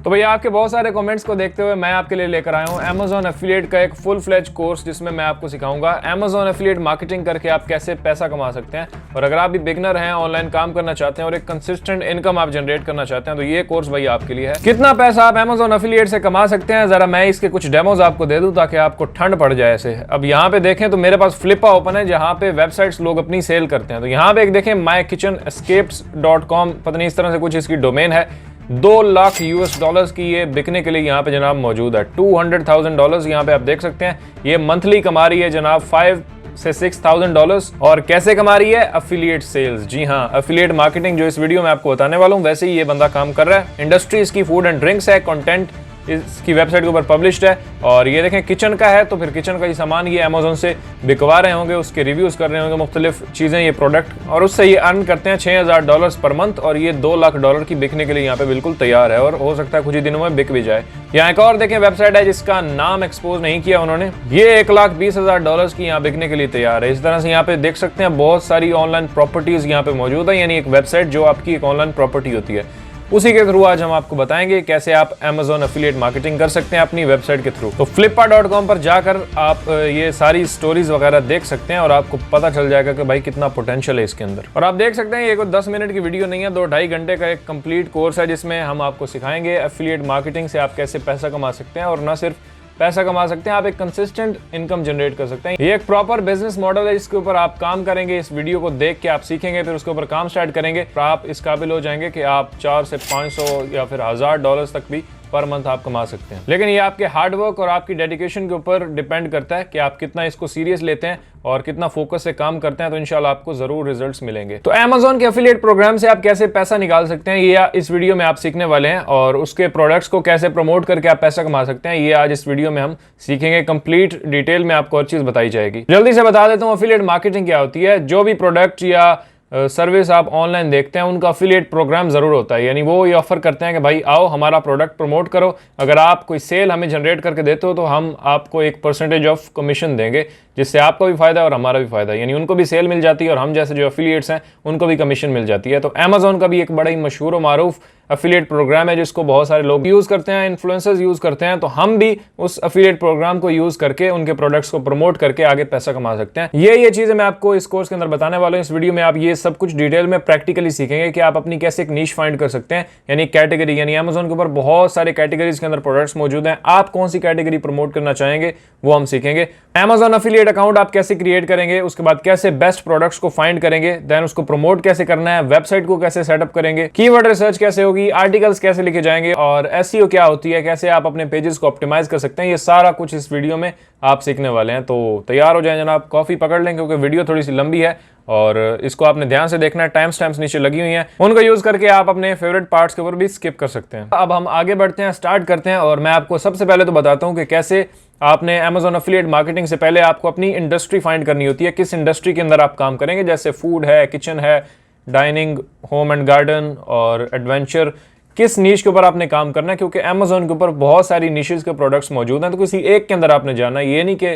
तो भैया आपके बहुत सारे कमेंट्स को देखते हुए मैं आपके लिए लेकर आया हूँ Amazon एफिलिएट का एक फुल फ्लेज कोर्स, जिसमें मैं आपको सिखाऊंगा Amazon एफिलिएट मार्केटिंग करके आप कैसे पैसा कमा सकते हैं। और अगर आप भी बिगनर हैं, ऑनलाइन काम करना चाहते हैं और एक कंसिस्टेंट इनकम आप जनरेट करना चाहते हैं, तो ये कोर्स भैया आपके लिए है। कितना पैसा आप Amazon एफिलिएट से कमा सकते हैं, जरा मैं इसके कुछ डेमोज आपको दे दूं ताकि आपको ठंड पड़ जाए ऐसे। अब यहाँ पे देखें तो मेरे पास फ्लिपा ओपन है, जहाँ पे वेबसाइट्स लोग अपनी सेल करते हैं। तो यहाँ पे एक देखें mykitchenescapes.com, पता नहीं इस तरह से कुछ इसकी डोमेन है। 2 लाख US$ की ये बिकने के लिए यहाँ पे जनाब मौजूद है। $200,000 यहाँ पे आप देख सकते हैं। ये मंथली कमा रही है जनाब $5,000 से $6,000। और कैसे कमा रही है? Affiliate sales. जी हाँ, एफिलिएट मार्केटिंग जो इस वीडियो में आपको बताने वाला हूँ, वैसे ही ये बंदा काम कर रहा है। इंडस्ट्री इसकी फूड एंड ड्रिंक्स है, कंटेंट इसकी वेबसाइट के ऊपर पब्लिश्ड है। और ये देखें किचन का है, तो फिर किचन का ही सामान ये अमेजोन से बिकवा रहे होंगे, उसके रिव्यूज कर रहे होंगे, मुख्तलिफ चीजें, ये प्रोडक्ट, और उससे ये अर्न करते हैं $6,000 पर मंथ। और ये $2 लाख की बिकने के लिए यहाँ पे बिल्कुल तैयार है, और हो सकता है कुछ ही दिनों में बिक भी जाए। यहाँ एक और देखें वेबसाइट है जिसका नाम एक्सपोज नहीं किया उन्होंने, ये $1,20,000 की यहाँ बिकने के लिए तैयार है। इस तरह से यहाँ पे देख सकते हैं बहुत सारी ऑनलाइन प्रॉपर्टीज यहाँ पे मौजूद है, यानी एक वेबसाइट जो आपकी एक ऑनलाइन प्रॉपर्टी होती है, उसी के थ्रू आज हम आपको बताएंगे कैसे आप Amazon एफिलिएट मार्केटिंग कर सकते हैं अपनी वेबसाइट के थ्रू। तो flippa.com पर जाकर आप ये सारी स्टोरीज वगैरह देख सकते हैं और आपको पता चल जाएगा कि भाई कितना पोटेंशियल है इसके अंदर। और आप देख सकते हैं ये कोई 10 मिनट की वीडियो नहीं है, 2-2.5 घंटे का एक कंप्लीट कोर्स है, जिसमें हम आपको सिखाएंगे एफिलिएट मार्केटिंग से आप कैसे पैसा कमा सकते हैं। और ना सिर्फ पैसा कमा सकते हैं, आप एक कंसिस्टेंट इनकम जनरेट कर सकते हैं। ये एक प्रॉपर बिजनेस मॉडल है जिसके ऊपर आप काम करेंगे। इस वीडियो को देख के आप सीखेंगे, फिर उसके ऊपर काम स्टार्ट करेंगे, तो आप इस काबिल हो जाएंगे कि आप 400 से 500 या फिर $1,000 तक भी पर मंथ आप कमा सकते हैं। लेकिन ये आपके हार्डवर्क और आपकी डेडिकेशन के ऊपर डिपेंड करता है कि आप कितना इसको सीरियस लेते हैं और कितना फोकस से काम करते हैं। तो इंशाल्लाह आपको जरूर रिजल्ट्स मिलेंगे। तो Amazon के एफिलिएट प्रोग्राम से आप कैसे पैसा निकाल सकते हैं, ये इस वीडियो में आप सीखने वाले हैं। और उसके प्रोडक्ट्स को कैसे प्रमोट करके आप पैसा कमा सकते हैं, ये आज इस वीडियो में हम सीखेंगे। कंप्लीट डिटेल में आपको हर चीज बताई जाएगी। जल्दी से बता देता हूँ एफिलिएट मार्केटिंग क्या होती है। जो भी प्रोडक्ट या सर्विस आप ऑनलाइन देखते हैं, उनका एफिलिएट प्रोग्राम जरूर होता है। यानी वो ये ऑफर करते हैं कि भाई आओ हमारा प्रोडक्ट प्रमोट करो, अगर आप कोई सेल हमें जनरेट करके देते हो तो हम आपको एक % ऑफ कमीशन देंगे, जिससे आपका भी फायदा है और हमारा भी फायदा है। यानी उनको भी सेल मिल जाती है और हम जैसे जो एफिलिएट्स हैं उनको भी कमीशन मिल जाती है। तो Amazon का भी एक बड़ा ही मशहूर और मारूफ एफिलिएट प्रोग्राम है जिसको बहुत सारे लोग यूज करते हैं, इन्फ्लुएंसर्स यूज करते हैं। तो हम भी उस एफिलिएट प्रोग्राम को यूज करके उनके प्रोडक्ट्स को प्रमोट करके आगे पैसा कमा सकते हैं। ये चीजें मैं आपको इस कोर्स के अंदर बताने वाला हूँ। इस वीडियो में आप ये सब कुछ डिटेल में प्रैक्टिकली सीखेंगे कि आप अपनी कैसे एक नीश फाइंड कर सकते हैं, यानी कैटेगरी। यानी Amazon के ऊपर बहुत सारे कैटेगरीज के अंदर प्रोडक्ट्स मौजूद हैं, आप कौन सी कैटेगरी प्रमोट करना चाहेंगे वो हम सीखेंगे। Amazon एफिलिएट अकाउंट आप कैसे क्रिएट करेंगे, उसके बाद कैसे बेस्ट प्रोडक्ट्स को फाइंड करेंगे, देन उसको प्रमोट कैसे करना है, वेबसाइट को कैसे सेटअप करेंगे, कीवर्ड रिसर्च कैसे होगी, आर्टिकल्स कैसे लिखे जाएंगे, और एसईओ क्या होती है, कैसे आप अपने पेजेस को ऑप्टिमाइज कर सकते हैं। ये सारा कुछ इस वीडियो में आप सीखने वाले हैं। तो तैयार हो जाएं जनाब, कॉफी पकड़ लें क्योंकि वीडियो थोड़ी सी लंबी है और इसको आपने ध्यान से देखना है। टाइम स्टैम्प्स नीचे लगी हुई हैं, उनको यूज करके आप अपने फेवरेट पार्ट्स के ऊपर भी स्किप कर सकते हैं। अब हम आगे बढ़ते हैं, स्टार्ट करते हैं। और मैं आपको सबसे पहले तो बताता हूं कि कैसे आपने Amazon एफिलिएट मार्केटिंग से पहले आपको अपनी इंडस्ट्री फाइंड करनी होती है, किस इंडस्ट्री के अंदर आप काम करेंगे। जैसे फूड है, किचन है, डाइनिंग, होम एंड गार्डन और एडवेंचर, किस नीश के ऊपर आपने काम करना है। क्योंकि Amazon के ऊपर बहुत सारी नीशेस के प्रोडक्ट्स मौजूद हैं, तो किसी एक के अंदर आपने जाना है। ये नहीं कि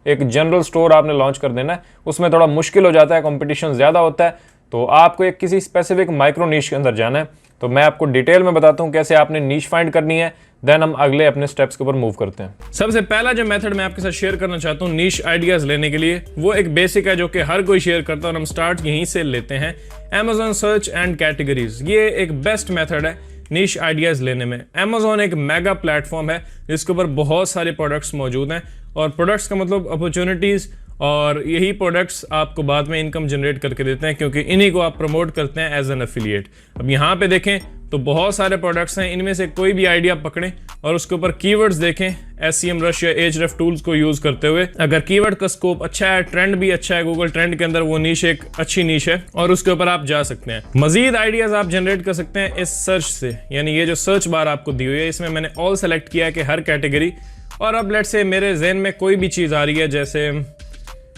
एक जनरल स्टोर आपने लॉन्च कर देना है, उसमें थोड़ा मुश्किल हो जाता है, कंपटीशन ज़्यादा होता है। तो आपको एक किसी स्पेसिफिक माइक्रो नीश के अंदर जाना है। तो मैं आपको डिटेल में बताता हूँ कैसे आपने नीश फाइंड करनी है, देन हम अगले अपने स्टेप्स के ऊपर मूव करते हैं। सबसे पहला जो मेथड मैं आपके साथ शेयर करना चाहता हूँ नीश आइडियाज लेने के लिए, वो एक बेसिक है जो कि हर कोई शेयर करता है और हम स्टार्ट यहीं से लेते हैं। Amazon सर्च एंड कैटेगरीज, ये एक बेस्ट मेथड है नीश आइडियाज लेने में। Amazon एक मेगा प्लेटफॉर्म है जिसके ऊपर बहुत सारे प्रोडक्ट्स मौजूद हैं, और प्रोडक्ट्स का मतलब अपॉर्चुनिटीज, और यही प्रोडक्ट्स आपको बाद में इनकम जनरेट करके देते हैं क्योंकि इन्हीं को आप प्रमोट करते हैं एज एन एफिलिएट। अब यहाँ पे देखें तो बहुत सारे प्रोडक्ट्स हैं, इनमें से कोई भी आइडिया पकड़ें और उसके ऊपर कीवर्ड्स देखें SEMrush या Ahrefs टूल्स को यूज करते हुए। अगर कीवर्ड का स्कोप अच्छा है, ट्रेंड भी अच्छा है, गूगल ट्रेंड के अंदर वो नीश एक अच्छी नीश है और उसके ऊपर आप जा सकते हैं। मजीद आइडियाज आप जनरेट कर सकते हैं इस सर्च से, यानी ये जो सर्च बार आपको दी हुई है इसमें मैंने ऑल सेलेक्ट किया है कि हर कैटेगरी। और अब लेट्स से मेरे जहन में कोई भी चीज आ रही है, जैसे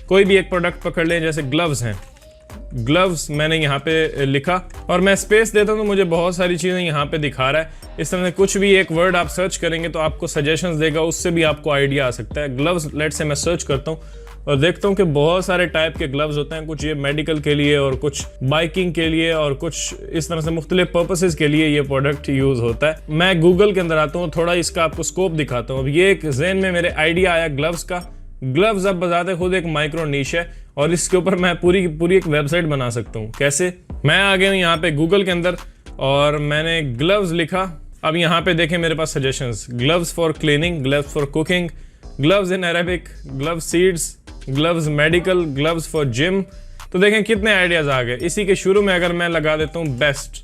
कोई भी एक प्रोडक्ट पकड़ लें, जैसे ग्लव्स हैं, ग्लव्स मैंने यहाँ पे लिखा और मैं स्पेस देता हूँ तो मुझे बहुत सारी चीज़ें यहाँ पे दिखा रहा है। इस तरह से कुछ भी एक वर्ड आप सर्च करेंगे तो आपको सजेशंस देगा, उससे भी आपको आइडिया आ सकता है। ग्लव्स लेट से मैं सर्च करता हूँ और देखता हूँ कि बहुत सारे टाइप के ग्लव्स होते हैं, कुछ ये मेडिकल के लिए और कुछ बाइकिंग के लिए और कुछ इस तरह से मुख्तलिफ पर्पसेस के लिए ये प्रोडक्ट यूज होता है। मैं गूगल के अंदर आता हूँ, थोड़ा इसका आपको स्कोप दिखाता हूँ। अब ये एक ज़हन में मेरे आइडिया आया ग्लव्स का। ग्लव्स अब बजाते खुद एक माइक्रो नीश है और इसके ऊपर मैं पूरी एक वेबसाइट बना सकता हूँ। कैसे? मैं आ गया हूँ यहाँ पे गूगल के अंदर और मैंने ग्लव्स लिखा। अब यहाँ पे देखें मेरे पास suggestions, gloves for cleaning, gloves for cooking, gloves in Arabic, gloves seeds, gloves medical, gloves for gym. तो देखें कितने आइडियाज आ गए। इसी के शुरू में अगर मैं लगा देता हूँ बेस्ट,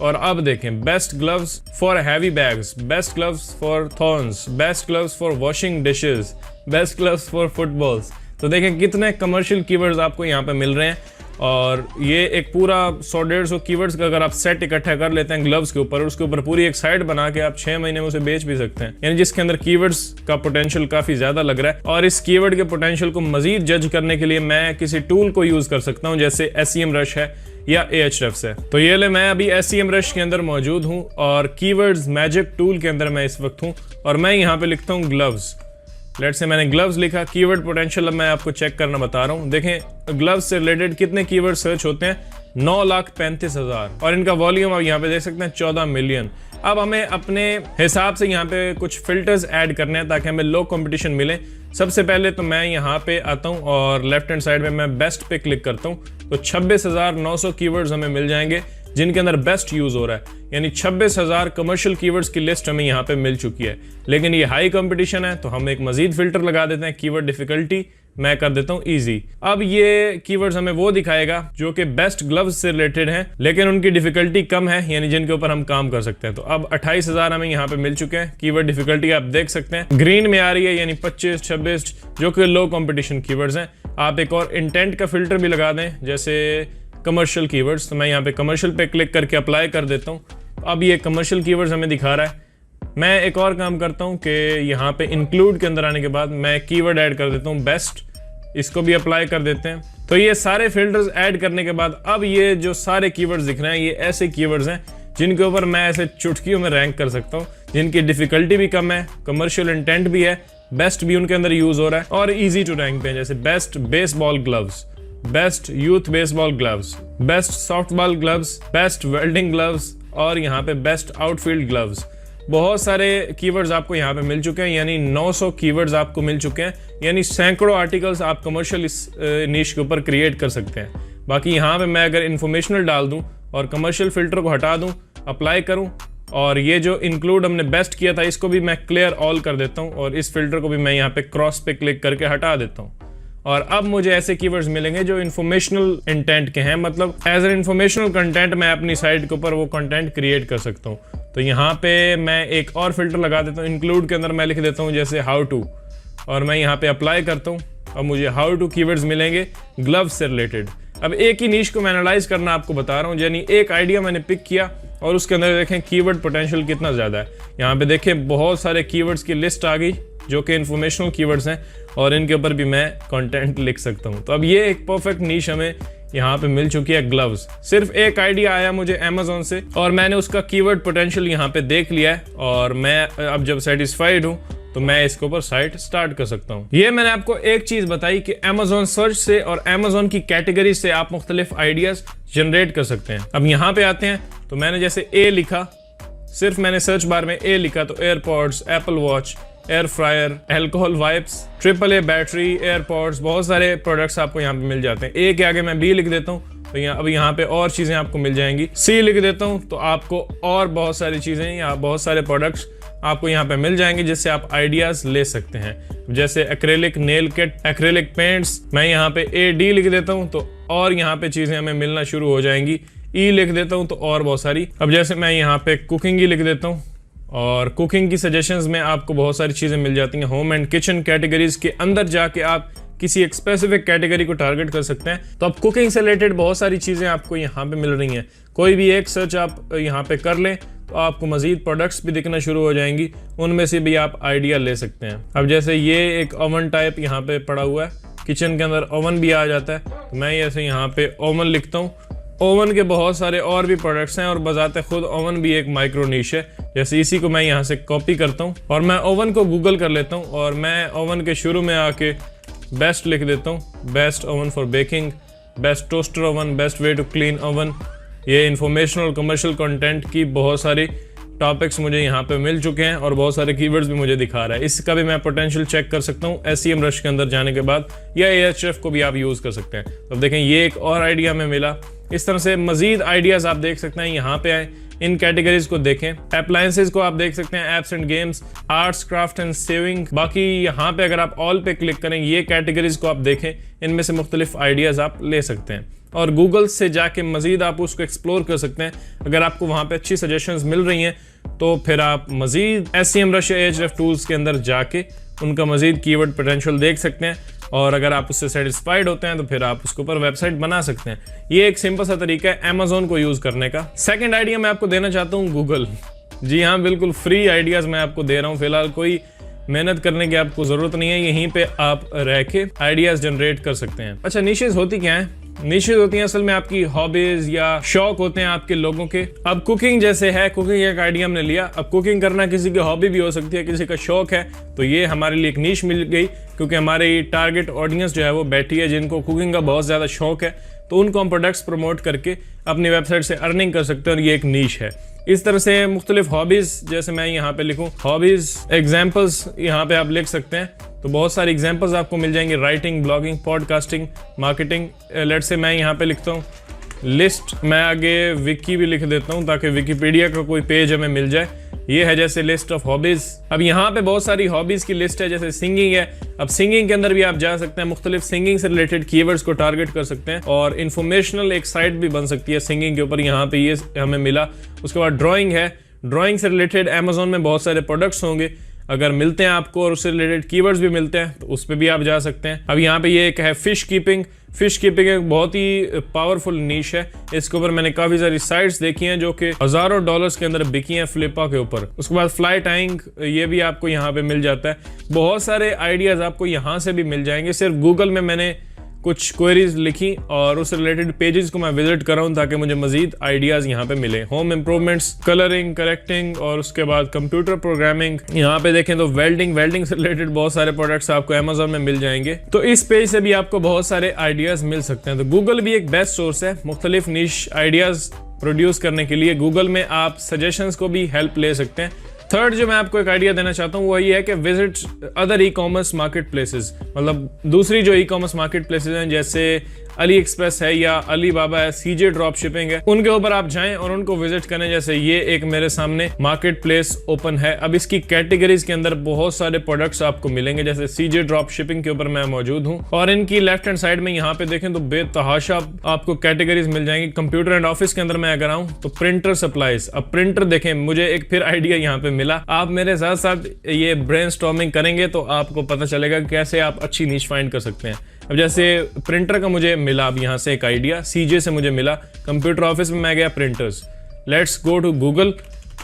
और अब देखें best gloves for heavy bags, best gloves for thorns, best gloves for washing dishes, best gloves for footballs. तो देखें कितने कमर्शियल कीवर्ड्स आपको यहाँ पे मिल रहे हैं। और ये एक पूरा 100-150 कीवर्ड्स का अगर आप सेट इकट्ठा कर लेते हैं ग्लव्स के ऊपर, उसके ऊपर पूरी एक साइट बना के आप 6 महीने में उसे बेच भी सकते हैं, यानी जिसके अंदर कीवर्ड्स का पोटेंशियल काफी ज्यादा लग रहा है। और इस कीवर्ड के पोटेंशियल को मजीद जज करने के लिए मैं किसी टूल को यूज कर सकता हूँ, जैसे SEMrush है या Ahrefs है। तो ये ले मैं अभी SEMrush के अंदर मौजूद हूँ और कीवर्ड्स मैजिक टूल के अंदर मैं इस वक्त हूँ और मैं यहाँ पे लिखता हूँ ग्लव्स। लेट्स से मैंने ग्लव्स लिखा, कीवर्ड पोटेंशियल अब मैं आपको चेक करना बता रहा हूँ। देखें ग्लव्स से रिलेटेड कितने कीवर्ड सर्च होते हैं, 9,35,000 और इनका वॉल्यूम आप यहाँ पे देख सकते हैं 14 मिलियन। अब हमें अपने हिसाब से यहाँ पे कुछ फिल्टर्स ऐड करने हैं ताकि हमें लो कंपटीशन मिले। सबसे पहले तो मैं यहाँ पे आता हूँ और लेफ्ट हैंड साइड में मैं बेस्ट पे क्लिक करता हूँ, तो 26,900 कीवर्ड्स हमें मिल जाएंगे जिनके अंदर बेस्ट यूज हो रहा है, यानी 26,000 कमर्शियल कीवर्ड्स की लिस्ट हमें यहाँ पे मिल चुकी है। लेकिन ये हाई कंपटीशन है तो हम एक मजीद फिल्टर लगा देते हैं, कीवर्ड डिफिकल्टी मैं कर देता हूँ इजी। अब ये कीवर्ड्स हमें वो दिखाएगा जो कि बेस्ट ग्लव्स से रिलेटेड हैं लेकिन उनकी डिफिकल्टी कम है, यानी जिनके ऊपर हम काम कर सकते हैं। तो अब 28,000 हमें यहाँ पे मिल चुके हैं। कीवर्ड डिफिकल्टी आप देख सकते हैं ग्रीन में आ रही है, यानी 25, 26 जो कि लो कंपटीशन कीवर्ड्स हैं। आप एक और इंटेंट का फिल्टर भी लगा दें जैसे कमर्शियल कीवर्ड्स, तो मैं यहाँ पे कमर्शियल पे क्लिक करके अप्लाई कर देता हूँ। अब ये कमर्शियल कीवर्ड्स हमें दिखा रहा है। मैं एक और काम करता हूँ कि यहाँ पे इंक्लूड के अंदर आने के बाद मैं कीवर्ड ऐड कर देता हूँ बेस्ट, इसको भी अप्लाई कर देते हैं। तो ये सारे फिल्टर्स ऐड करने के बाद अब ये जो सारे कीवर्ड्स दिख रहे हैं ये ऐसे कीवर्ड्स हैं जिनके ऊपर मैं ऐसे चुटकियों में रैंक कर सकता हूँ, जिनकी डिफिकल्टी भी कम है, कमर्शियल इंटेंट भी है, बेस्ट भी उनके अंदर यूज हो रहा है और ईजी टू रैंक पे, जैसे best baseball gloves, best youth baseball gloves, best softball gloves, best welding gloves और यहाँ पे बेस्ट आउटफील्ड ग्लव्स। बहुत सारे कीवर्ड्स आपको यहाँ पे मिल चुके हैं, यानी 900 कीवर्ड्स आपको मिल चुके हैं, यानी सैकड़ों आर्टिकल्स आप कमर्शियल इस नीश के ऊपर क्रिएट कर सकते हैं। बाकी यहाँ पे मैं अगर इन्फॉर्मेशनल डाल दूँ और कमर्शियल फिल्टर को हटा दूँ, अप्लाई करूँ और ये जो इंक्लूड हमने बेस्ट किया था इसको भी मैं क्लियर ऑल कर देता हूँ और इस फिल्टर को भी मैं यहाँ पे क्रॉस पे क्लिक करके हटा देता हूँ। और अब मुझे ऐसे कीवर्ड्स मिलेंगे जो इन्फॉर्मेशनल इंटेंट के हैं, मतलब एज एन इन्फॉर्मेशनल कंटेंट मैं अपनी साइट के ऊपर वो कंटेंट क्रिएट कर सकता हूँ। तो यहाँ पे मैं एक और फिल्टर लगा देता हूँ, इंक्लूड के अंदर मैं लिख देता हूँ जैसे हाउ टू और मैं यहाँ पे अप्लाई करता हूँ। अब मुझे हाउ टू कीवर्ड्स मिलेंगे ग्लव्स से रिलेटेड। अब एक ही नीश को मैं एनालाइज करना आपको बता रहा हूँ, यानी एक आइडिया मैंने पिक किया और उसके अंदर देखें कीवर्ड पोटेंशियल कितना ज़्यादा है। यहाँ पे देखें बहुत सारे कीवर्ड्स की लिस्ट आ गई जो कि इन्फॉर्मेशनल कीवर्ड्स हैं और इनके ऊपर भी मैं कंटेंट लिख सकता हूँ। तो अब ये एक परफेक्ट नीश हमें यहाँ पे मिल चुकी है ग्लव्स। सिर्फ एक आइडिया आया मुझे अमेज़न से और मैंने उसका कीवर्ड पोटेंशियल यहाँ पे देख लिया है और मैं अब जब सेटिस्फाइड हूँ तो मैं इसके ऊपर साइट स्टार्ट कर सकता हूँ। ये मैंने आपको एक चीज बताई कि अमेज़न सर्च से और अमेज़न की कैटेगरी से आप मुख्तलिफ आइडियाज जनरेट कर सकते हैं। अब यहाँ पे आते हैं तो मैंने जैसे ए लिखा, सिर्फ मैंने सर्च बार में ए लिखा तो AirPods, Apple watch, air fryer, alcohol wipes, AAA battery, AirPods, बहुत सारे प्रोडक्ट्स आपको यहाँ पे मिल जाते हैं। ए के आगे मैं बी लिख देता हूँ तो अब यहाँ पे और चीजें आपको मिल जाएंगी। सी लिख देता हूँ तो आपको और बहुत सारी चीजें या बहुत सारे प्रोडक्ट्स आपको यहाँ पे मिल जाएंगे जिससे आप आइडियाज ले सकते हैं, जैसे acrylic nail kit, acrylic paints. मैं यहाँ पे AD लिख देता हूँ तो और यहाँ पे चीजें हमें मिलना शुरू हो जाएंगी। E लिख देता हूँ तो और बहुत सारी। अब जैसे मैं यहाँ पे कुकिंग ही लिख देता हूँ और कुकिंग की सजेशंस में आपको बहुत सारी चीजें मिल जाती हैं। होम एंड किचन कैटेगरीज के अंदर जाके आप किसी एक स्पेसिफिक कैटेगरी को टारगेट कर सकते हैं। तो अब कुकिंग से रिलेटेड बहुत सारी चीजें आपको यहाँ पे मिल रही हैं। कोई भी एक सर्च आप यहाँ पे कर लें तो आपको मजीद प्रोडक्ट्स भी दिखना शुरू हो जाएंगी, उनमें से भी आप आइडिया ले सकते हैं। अब जैसे ये एक ओवन टाइप यहाँ पे पड़ा हुआ है, किचन के अंदर ओवन भी आ जाता है तो मैं ऐसे यहाँ पे ओवन लिखता हूँ। ओवन के बहुत सारे और भी प्रोडक्ट्स हैं और बजाते खुद ओवन भी एक माइक्रो नीश है। जैसे इसी को मैं यहाँ से कॉपी करता हूँ और मैं ओवन को गूगल कर लेता हूँ और मैं ओवन के शुरू में आके बेस्ट लिख देता हूँ, best oven for baking, best toaster oven, best way to clean oven. ये इंफॉर्मेशनल और कमर्शियल कंटेंट की बहुत सारी टॉपिक्स मुझे यहाँ पे मिल चुके हैं और बहुत सारे कीवर्ड्स भी मुझे दिखा रहा है। इसका भी मैं पोटेंशियल चेक कर सकता हूँ SEMrush के अंदर जाने के बाद, या Ahrefs को भी आप यूज़ कर सकते हैं। तो अब देखें ये एक और आइडिया हमें मिला। इस तरह से मजीद आइडियाज़ आप देख सकते हैं, यहाँ पे आए, इन कैटेगरीज को देखें। अप्लायंसेज को आप देख सकते हैं, apps and games, arts craft and saving. बाकी यहाँ पे अगर आप ऑल पे क्लिक करें, ये कैटेगरीज को आप देखें, इनमें से मुख्तलिफ आइडियाज़ आप ले सकते हैं और गूगल से जाके मजीद आप उसको एक्सप्लोर कर सकते हैं। अगर आपको वहाँ पे अच्छी सजेशंस मिल रही हैं तो फिर आप मजीद SEMrush या Ahrefs टूल्स के अंदर जाके उनका मजीद कीवर्ड पोटेंशियल देख सकते हैं और अगर आप उससे सेटिस्फाइड होते हैं तो फिर आप उसके ऊपर वेबसाइट बना सकते हैं। ये एक सिंपल सा तरीका है Amazon को यूज़ करने का। सेकेंड आइडिया मैं आपको देना चाहता हूँ गूगल। जी हाँ, बिल्कुल फ्री आइडियाज़ मैं आपको दे रहा हूँ। फिलहाल कोई मेहनत करने की आपको ज़रूरत नहीं है, यहीं पे आप रह के आइडियाज़ जनरेट कर सकते हैं। अच्छा, निशेज़ होती क्या है? निशेज़ होती हैं असल में आपकी हॉबीज या शौक होते हैं आपके लोगों के। अब कुकिंग जैसे है, कुकिंग एक आइडिया हमने लिया। अब कुकिंग करना किसी की हॉबी भी हो सकती है, किसी का शौक है, तो ये हमारे लिए एक नीश मिल गई क्योंकि हमारी टारगेट ऑडियंस जो है वो बैठी है जिनको कुकिंग का बहुत ज़्यादा शौक है, तो उनको हम प्रोडक्ट्स प्रमोट करके अपनी वेबसाइट से अर्निंग कर सकते हैं और ये एक नीश है। इस तरह से मुख्तलिफ हॉबीज़, जैसे मैं यहाँ पे लिखूँ हॉबीज़ एग्जाम्पल्स, यहाँ पे आप लिख सकते हैं तो बहुत सारी एग्जांपल्स आपको मिल जाएंगे। Writing, blogging, podcasting, marketing. Let say मैं यहाँ पे लिखता हूँ लिस्ट, मैं आगे विकी भी लिख देता हूँ ताकि विकीपीडिया का कोई पेज हमें मिल जाए। ये है जैसे लिस्ट ऑफ हॉबीज। अब यहाँ पे बहुत सारी हॉबीज की लिस्ट है, जैसे सिंगिंग है। अब सिंगिंग के अंदर भी आप जा सकते हैं, मुख्तलिफ सिंगिंग से रिलेटेड कीवर्ड्स को टारगेट कर सकते हैं और इन्फॉर्मेशनल एक साइट भी बन सकती है सिंगिंग के ऊपर। यहाँ पे ये हमें मिला। उसके बाद ड्राइंग है, ड्राइंग से रिलेटेड अमेजोन में बहुत सारे प्रोडक्ट्स होंगे, अगर मिलते हैं आपको और उससे रिलेटेड कीवर्ड्स भी मिलते हैं तो उस पर भी आप जा सकते हैं। अब यहाँ पे ये एक है फिश कीपिंग। फिश कीपिंग एक बहुत ही पावरफुल नीश है। इसके ऊपर मैंने काफी सारी साइट्स देखी हैं जो कि हजारों डॉलर्स के अंदर बिकी हैं फ्लिपा के ऊपर। उसके बाद फ्लाई टाइंग, ये भी आपको यहाँ पे मिल जाता है। बहुत सारे आइडियाज आपको यहाँ से भी मिल जाएंगे। सिर्फ गूगल में मैंने कुछ क्वेरीज लिखी और उससे रिलेटेड पेजेस को मैं विजिट कर रहा हूँ ताकि मुझे मजीद आइडियाज यहाँ पे मिले। होम इम्प्रूवमेंट्स, कलरिंग, करेक्टिंग और उसके बाद कंप्यूटर प्रोग्रामिंग। यहाँ पे देखें तो वेल्डिंग से रिलेटेड बहुत सारे प्रोडक्ट्स आपको अमेजोन में मिल जाएंगे। तो इस पेज से भी आपको बहुत सारे आइडियाज मिल सकते हैं। तो गूगल भी एक बेस्ट सोर्स है मुख्तलिफ निश आइडियाज प्रोड्यूस करने के लिए। गूगल में आप सजेशंस को भी हेल्प ले सकते हैं। थर्ड जो मैं आपको एक आइडिया देना चाहता हूँ वो ये है कि visit other e commerce market places, मतलब दूसरी जो ई कॉमर्स मार्केट प्लेसेस हैं जैसे अली एक्सप्रेस है या अली बाबा है, CJ ड्रॉप शिपिंग है, उनके ऊपर आप जाएं और उनको विजिट करें। जैसे ये एक मेरे सामने मार्केट प्लेस ओपन है। अब इसकी कैटेगरीज के अंदर बहुत सारे प्रोडक्ट्स आपको मिलेंगे, जैसे CJ ड्रॉप शिपिंग के ऊपर मैं मौजूद हूँ और इनकी लेफ्ट हैंड साइड में यहाँ पे देखें तो बेतहाशा आपको कैटेगरीज मिल जाएंगी। कंप्यूटर एंड ऑफिस के अंदर मैं अगर आऊँ तो प्रिंटर सप्लाईज। अब प्रिंटर देखें, मुझे एक फिर आइडिया यहाँ पे मिला। आप मेरे साथ साथ ये ब्रेनस्टॉर्मिंग करेंगे तो आपको पता चलेगा कैसे आप अच्छी नीश फाइंड कर सकते हैं। अब जैसे प्रिंटर का मुझे मिला, अब यहाँ से एक आइडिया CJ से मुझे मिला। कंप्यूटर ऑफिस में मैं गया printers. Let's go to Google.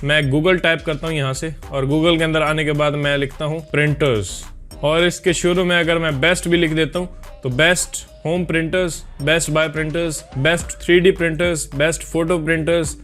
मैं गूगल टाइप करता हूँ यहाँ से और गूगल के अंदर आने के बाद मैं लिखता हूँ प्रिंटर्स और इसके शुरू में अगर मैं बेस्ट भी लिख देता हूँ तो best home printers, best buy printers, best 3D printers, best photo printers.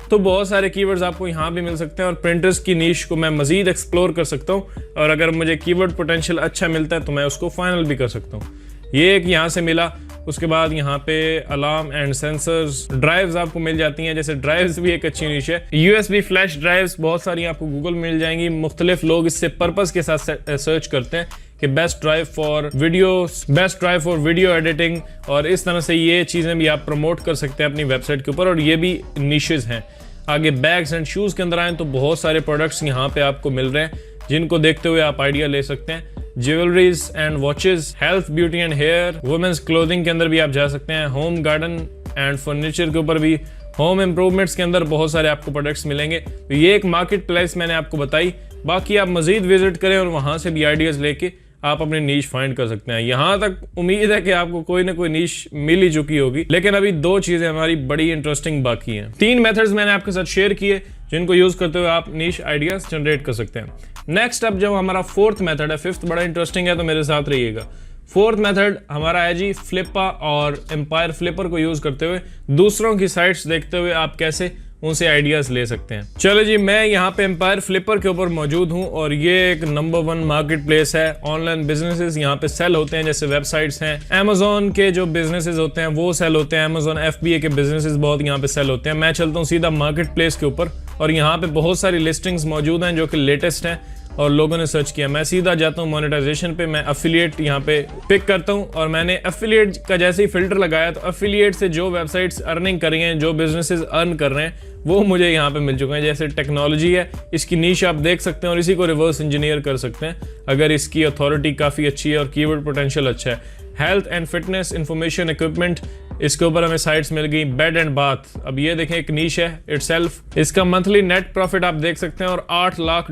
तो बहुत सारे कीवर्ड्स आपको यहाँ भी मिल सकते हैं और प्रिंटर्स की नीश को मैं मजीद एक्सप्लोर कर सकता हूँ और अगर मुझे कीवर्ड पोटेंशियल अच्छा मिलता है तो मैं उसको फाइनल भी कर सकता हूँ। ये एक यहाँ से मिला। उसके बाद यहाँ पे अलार्म एंड सेंसर्स, ड्राइव्स आपको मिल जाती हैं। जैसे ड्राइव्स भी एक अच्छी निश है। USB फ्लैश ड्राइव्स बहुत सारी आपको गूगल मिल जाएंगी। मुख्तलिफ लोग इससे पर्पस के साथ सर्च करते हैं कि best drive for video, best drive for video editing और इस तरह से ये चीज़ें भी आप प्रमोट कर सकते हैं अपनी वेबसाइट के ऊपर और ये भी निशेज हैं। आगे बैग्स एंड शूज़ के अंदर आए तो बहुत सारे प्रोडक्ट्स यहाँ पे आपको मिल रहे हैं जिनको देखते हुए आप आइडिया ले सकते हैं। Jewelleries and watches, health, beauty and hair, women's clothing के अंदर भी आप जा सकते हैं। होम गार्डन एंड फर्नीचर के ऊपर भी, होम इम्प्रूवमेंट्स के अंदर बहुत सारे आपको प्रोडक्ट्स मिलेंगे। तो ये एक मार्केट प्लेस मैंने आपको बताई। बाकी आप मजीद विजिट करें और वहां से भी आइडियाज लेके आप अपनी नीश फाइंड कर सकते हैं। यहाँ तक उम्मीद है कि आपको कोई ना कोई नीश मिल ही चुकी होगी, लेकिन अभी 2 चीजें हमारी बड़ी इंटरेस्टिंग बाकी हैं। 3 मेथड्स मैंने आपके साथ शेयर किए जिनको यूज करते हुए आप नीश आइडियाज जनरेट कर सकते हैं। नेक्स्ट अब जो हमारा 4th मेथड है, 5th बड़ा इंटरेस्टिंग है तो मेरे साथ रहिएगा। 4th मेथड हमारा है जी फ्लिपा और एम्पायर फ्लिपर को यूज करते हुए दूसरों की साइट्स देखते हुए आप कैसे उनसे आइडियाज ले सकते हैं। चलो जी, मैं यहाँ पे एम्पायर फ्लिपर के ऊपर मौजूद हूँ और ये एक नंबर 1 मार्केट प्लेस है। ऑनलाइन बिजनेसेस यहाँ पे सेल होते हैं, जैसे वेबसाइट्स हैं। अमेजोन के जो बिजनेसेस होते हैं वो सेल होते हैं। अमेजोन FBA के बिजनेसेस बहुत यहाँ पे सेल होते हैं। मैं चलता हूँ सीधा मार्केट प्लेस के ऊपर और यहाँ पे बहुत सारी लिस्टिंग्स मौजूद हैं जो कि लेटेस्ट हैं और लोगों ने सर्च किया। मैं सीधा जाता हूँ मोनेटाइजेशन पे, मैं अफिलिएट यहाँ पे पिक करता हूँ और मैंने अफिलिएट का जैसे ही फिल्टर लगाया तो अफिलिएट से जो वेबसाइट्स अर्निंग कर रही हैं, जो बिजनेसेस अर्न कर रहे हैं, वो मुझे यहाँ पे मिल चुके हैं। जैसे टेक्नोलॉजी है, इसकी नीश आप देख सकते हैं और इसी को रिवर्स इंजीनियर कर सकते हैं अगर इसकी अथॉरिटी काफ़ी अच्छी है और कीवर्ड पोटेंशियल अच्छा है। Health and fitness information equipment, इसके ऊपर हमें साइट्स मिल गई। बेड एंड बाथ, अब ये देखें एक नीश है इटसेल्फ। इसका मंथली नेट प्रॉफिट आप देख सकते हैं और $8 लाख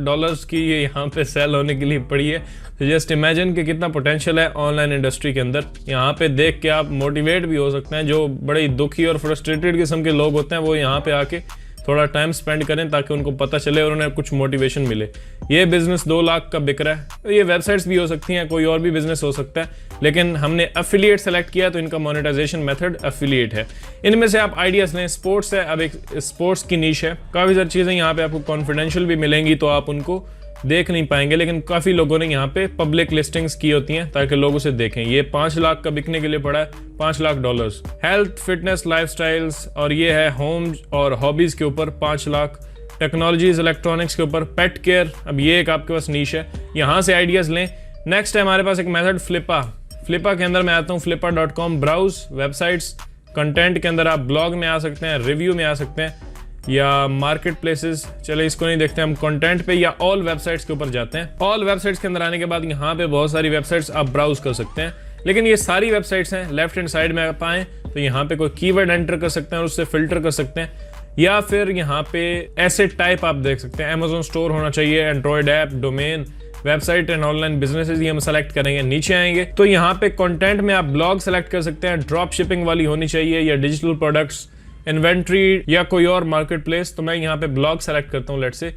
की ये यहाँ पे सेल होने के लिए पड़ी है। तो जस्ट इमेजिन कि कितना पोटेंशियल है ऑनलाइन इंडस्ट्री के अंदर। यहाँ पे देख के आप मोटिवेट भी हो सकते हैं। जो बड़े दुखी और फ्रस्ट्रेटेड किस्म के लोग होते हैं वो यहाँ पे आके थोड़ा टाइम स्पेंड करें ताकि उनको पता चले और उन्हें कुछ मोटिवेशन मिले। ये बिजनेस 2 लाख का बिक रहा है। ये वेबसाइट्स भी हो सकती हैं, कोई और भी बिजनेस हो सकता है, लेकिन हमने अफिलिएट सेलेक्ट किया तो इनका मोनेटाइजेशन मेथड अफिलिएट है। इनमें से आप आइडियाज लें। स्पोर्ट्स है, अब एक स्पोर्ट्स की नीश है। काफ़ी सारी चीज़ें यहाँ पे आपको कॉन्फिडेंशियल भी मिलेंगी तो आप उनको देख नहीं पाएंगे, लेकिन काफ़ी लोगों ने यहाँ पे पब्लिक लिस्टिंग्स की होती हैं ताकि लोग उसे देखें। ये 5 लाख का बिकने के लिए पड़ा है, $5 लाख। हेल्थ फिटनेस लाइफस्टाइल्स, और ये है होम और हॉबीज़ के ऊपर 5 लाख। टेक्नोलॉजीज इलेक्ट्रॉनिक्स के ऊपर, पेट केयर, अब ये एक आपके पास नीश है, यहाँ से आइडियाज़ लें। नेक्स्ट है हमारे पास एक मेथड फ्लिपा। फ्लिपा के अंदर मैं आता हूँ flippa.com, ब्राउज वेबसाइट्स। कंटेंट के अंदर आप ब्लॉग में आ सकते हैं, रिव्यू में आ सकते हैं या मार्केट प्लेसेस। चले इसको नहीं देखते, हम कंटेंट पे या ऑल वेबसाइट्स के ऊपर जाते हैं। ऑल वेबसाइट्स के अंदर आने के बाद यहाँ पे बहुत सारी वेबसाइट्स आप ब्राउज कर सकते हैं, लेकिन ये सारी वेबसाइट्स हैं। लेफ्ट हैंड साइड में आप आएँ तो यहाँ पे कोई कीवर्ड एंटर कर सकते हैं और उससे फिल्टर कर सकते हैं, या फिर यहाँ पे ऐसे टाइप आप देख सकते हैं। अमेजोन स्टोर होना चाहिए, Android app, domain, website and online businesses, ये हम सेलेक्ट करेंगे। नीचे आएंगे तो यहाँ पे कंटेंट में आप ब्लॉग सेलेक्ट कर सकते हैं। ड्रॉप शिपिंग वाली होनी चाहिए या डिजिटल प्रोडक्ट्स, इन्वेंट्री या कोई और मार्केट प्लेस। तो मैं यहाँ पे ब्लॉग सेलेक्ट करता हूँ लेट से,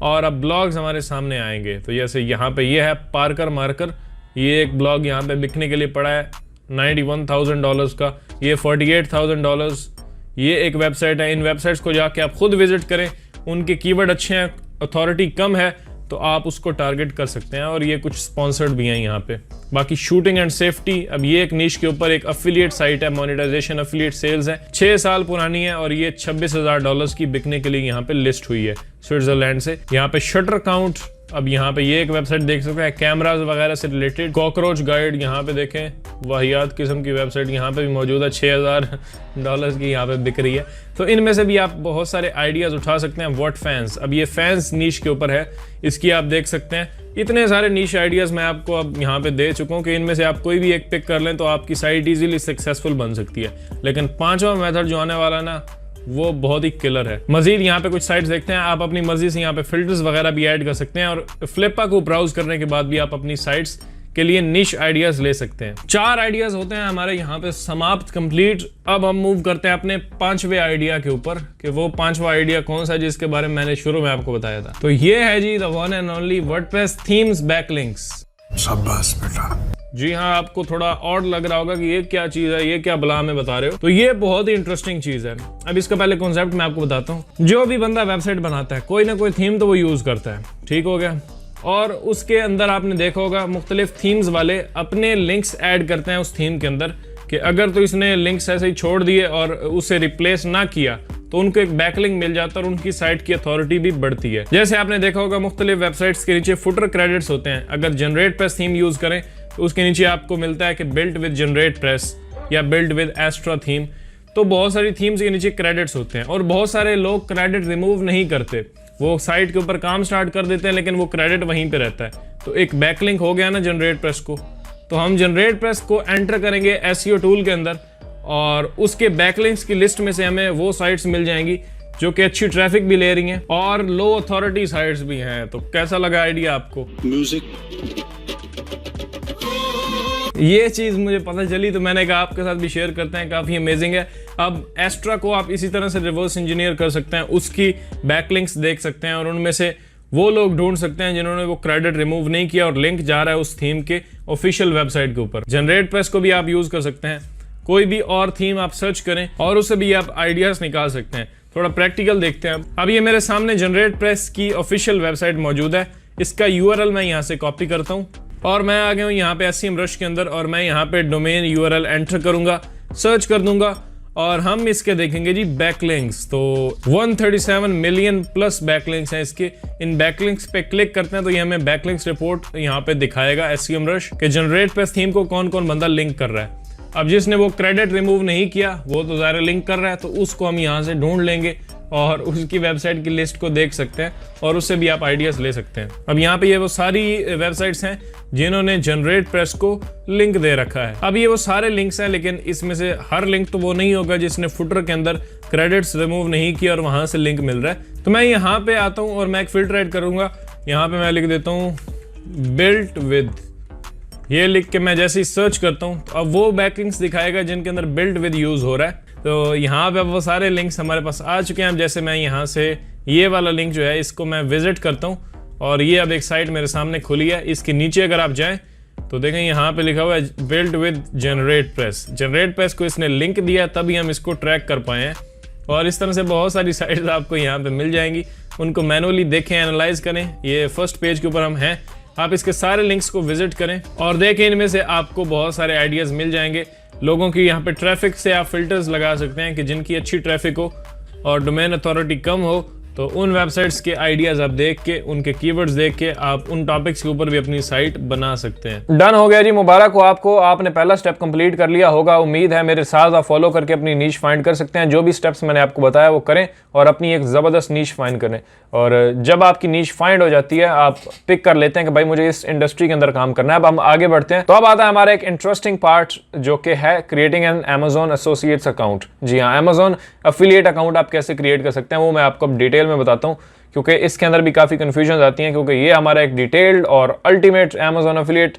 और अब ब्लॉग्स हमारे सामने आएंगे। तो जैसे यहाँ पे ये है पार्कर मार्कर, ये एक ब्लॉग यहाँ पे बिकने के लिए पड़ा है $91,000 का, ये $48,000। ये एक वेबसाइट है। इन वेबसाइट्स को जाके आप खुद विजिट करें, उनके कीवर्ड अच्छे हैं, अथॉरिटी कम है तो आप उसको टारगेट कर सकते हैं, और ये कुछ स्पॉन्सर्ड भी हैं यहाँ पे। बाकी शूटिंग एंड सेफ्टी, अब ये एक निश के ऊपर एक अफिलिएट साइट है, मोनेटाइजेशन अफिलिएट सेल्स है, 6 साल पुरानी है और ये $26,000 की बिकने के लिए यहाँ पे लिस्ट हुई है स्विट्जरलैंड से। यहाँ पे शटर काउंट, अब यहाँ पे ये एक वेबसाइट देख सकते हैं कैमराज वगैरह से रिलेटेड। कॉकरोच गाइड, यहाँ पे देखें वाहियात किस्म की वेबसाइट यहाँ पे भी मौजूद है, $6,000 की यहाँ पे बिक रही है। तो इनमें से भी आप बहुत सारे आइडियाज उठा सकते हैं। व्हाट फैंस, अब ये फैंस नीश के ऊपर है, इसकी आप देख सकते हैं। इतने सारे नीश आइडियाज मैं आपको अब यहाँ पे दे चुका हूँ कि इनमें से आप कोई भी एक पिक कर लें तो आपकी साइट इजीली सक्सेसफुल बन सकती है। लेकिन 5वां मेथड जो आने वाला ना, वो बहुत ही किलर है। मजीद यहाँ पे कुछ साइट्स देखते हैं, आप अपनी मर्जी से यहाँ पे फिल्टर्स वगैरह भी ऐड कर सकते हैं, और फ्लिपा को ब्राउज करने के बाद भी आप अपनी साइट्स के लिए निश आइडियाज ले सकते हैं। 4 आइडियाज होते हैं हमारे यहाँ पे समाप्त, कंप्लीट। अब हम मूव करते हैं अपने 5वें आइडिया के ऊपर, कि वो 5वां आइडिया कौन सा है जिसके बारे में मैंने शुरू में आपको बताया था। तो ये है जी the one and only WordPress themes backlinks. शाबाश बेटा। जी हाँ, आपको थोड़ा ऑड लग रहा होगा कि ये क्या चीज है, ये क्या बला में बता रहे हो, तो ये बहुत ही इंटरेस्टिंग चीज है। अब इसका पहले कॉन्सेप्ट मैं आपको बताता हूँ। जो भी बंदा वेबसाइट बनाता है, कोई ना कोई थीम तो वो यूज करता है, ठीक हो गया। और उसके अंदर आपने देखा होगा मुख्तलिफ थीम्स वाले अपने लिंक्स ऐड करते हैं उस थीम के अंदर, कि अगर तो इसने लिंक्स ऐसे ही छोड़ दिए और उसे रिप्लेस ना किया तो उनको एक बैकलिंक मिल जाता है और उनकी साइट की अथॉरिटी भी बढ़ती है। जैसे आपने देखा होगा मुख्तलिफ वेबसाइट्स के नीचे फुटर क्रेडिट्स होते हैं। अगर जनरेट प्रेस थीम यूज करें तो उसके नीचे आपको मिलता है कि बिल्ट विद जनरेट प्रेस या बिल्ट विद एस्ट्रा थीम। तो बहुत सारी थीम्स के नीचे क्रेडिट्स होते हैं और बहुत सारे लोग क्रेडिट रिमूव नहीं करते, वो साइट के ऊपर काम स्टार्ट कर देते हैं लेकिन वो क्रेडिट वहीं पे रहता है। तो एक बैकलिंक हो गया ना जनरेट प्रेस को, तो हम जनरेट प्रेस को एंटर करेंगे SEO टूल के अंदर और उसके बैकलिंक्स की लिस्ट में से हमें वो साइट्स मिल जाएंगी जो कि अच्छी ट्रैफिक भी ले रही हैं और लो अथॉरिटी साइट्स भी हैं। तो कैसा लगा आइडिया आपको? म्यूजिक ये चीज़ मुझे पता चली तो मैंने कहा आपके साथ भी शेयर करते हैं, काफ़ी अमेजिंग है। अब एस्ट्रा को आप इसी तरह से रिवर्स इंजीनियर कर सकते हैं, उसकी बैकलिंक्स देख सकते हैं और उनमें से वो लोग ढूंढ सकते हैं जिन्होंने वो क्रेडिट रिमूव नहीं किया और लिंक जा रहा है उस थीम के ऑफिशियल वेबसाइट के ऊपर। जनरेट प्रेस को भी आप यूज़ कर सकते हैं, कोई भी और थीम आप सर्च करें और उससे भी आप आइडियाज़ निकाल सकते हैं। थोड़ा प्रैक्टिकल देखते हैं। अब ये मेरे सामने जनरेट प्रेस की ऑफिशियल वेबसाइट मौजूद है। इसका यूआरएल मैं यहाँ से कॉपी करता हूँ और मैं आ गया हूँ यहाँ पे SEMrush के अंदर और मैं यहाँ पे डोमेन यूआरएल एंटर करूंगा, सर्च कर दूंगा और हम इसके देखेंगे जी बैकलिंक्स। तो 137 मिलियन प्लस बैकलिंक्स हैं इसके। इन बैकलिंक्स पे क्लिक करते हैं तो ये हमें बैकलिंक्स रिपोर्ट यहाँ पे दिखाएगा SEMrush के जनरेट प्रेस थीम को कौन कौन बंदा लिंक कर रहा है। अब जिसने वो क्रेडिट रिमूव नहीं किया वो तो ज़ाहिर लिंक कर रहा है, तो उसको हम यहाँ से ढूंढ लेंगे और उसकी वेबसाइट की लिस्ट को देख सकते हैं और उससे भी आप आइडियाज़ ले सकते हैं। अब यहाँ पे ये वो सारी वेबसाइट्स हैं जिन्होंने जनरेट प्रेस को लिंक दे रखा है। अब ये वो सारे लिंक्स हैं, लेकिन इसमें से हर लिंक तो वो नहीं होगा जिसने फुटर के अंदर क्रेडिट्स रिमूव नहीं किया और वहाँ से लिंक मिल रहा है। तो मैं यहाँ पे आता हूँ और मैं एक फिल्टर ऐड करूँगा। यहाँ पे मैं लिख देता हूँ बिल्ट विद। ये लिख के मैं जैसे ही सर्च करता हूँ तो अब वो बैकलिंक्स दिखाएगा जिनके अंदर बिल्ट विद यूज़ हो रहा है। तो यहाँ पे अब वो सारे लिंक्स हमारे पास आ चुके हैं। अब जैसे मैं यहाँ से ये वाला लिंक जो है इसको मैं विजिट करता हूँ और ये अब एक साइट मेरे सामने खुली है। इसके नीचे अगर आप जाएं तो देखें यहाँ पे लिखा हुआ है built with generate press. Generate press को इसने लिंक दिया तभी हम इसको ट्रैक कर पाए हैं। और इस तरह से बहुत सारी साइट्स आपको यहाँ पे मिल जाएंगी, उनको मैनुअली देखें, एनालाइज करें। ये फर्स्ट पेज के ऊपर हम हैं, आप इसके सारे लिंक्स को विजिट करें और देखें, इनमें से आपको बहुत सारे आइडियाज़ मिल जाएंगे। लोगों की यहाँ पे ट्रैफिक से आप फिल्टर्स लगा सकते हैं कि जिनकी अच्छी ट्रैफिक हो और डोमेन अथॉरिटी कम हो, तो उन वेबसाइट्स के आइडियाज़ आप देख के, उनके कीवर्ड्स देख के आप उन टॉपिक्स के ऊपर भी अपनी साइट बना सकते हैं। डन हो गया जी, मुबारक हो आपको, आपने पहला स्टेप कंप्लीट कर लिया होगा। उम्मीद है मेरे साथ आप फॉलो करके अपनी नीश फाइंड कर सकते हैं। जो भी स्टेप्स मैंने आपको बताया वो करें और अपनी एक ज़बरदस्त नीश फाइंड करें। और जब आपकी नीश फाइंड हो जाती है आप पिक कर लेते हैं कि भाई मुझे इस इंडस्ट्री के अंदर काम करना है। अब हम आगे बढ़ते हैं। तो अब आता है हमारा एक इंटरेस्टिंग पार्ट जो कि है creating an Amazon associates account. जी हाँ, Amazon एफिलिएट अकाउंट आप कैसे क्रिएट कर सकते हैं वो मैं आपको अब डिटेल में बताता हूँ, क्योंकि इसके अंदर भी काफ़ी कन्फ्यूजन आती हैं, क्योंकि ये हमारा एक डिटेल्ड और ultimate Amazon affiliate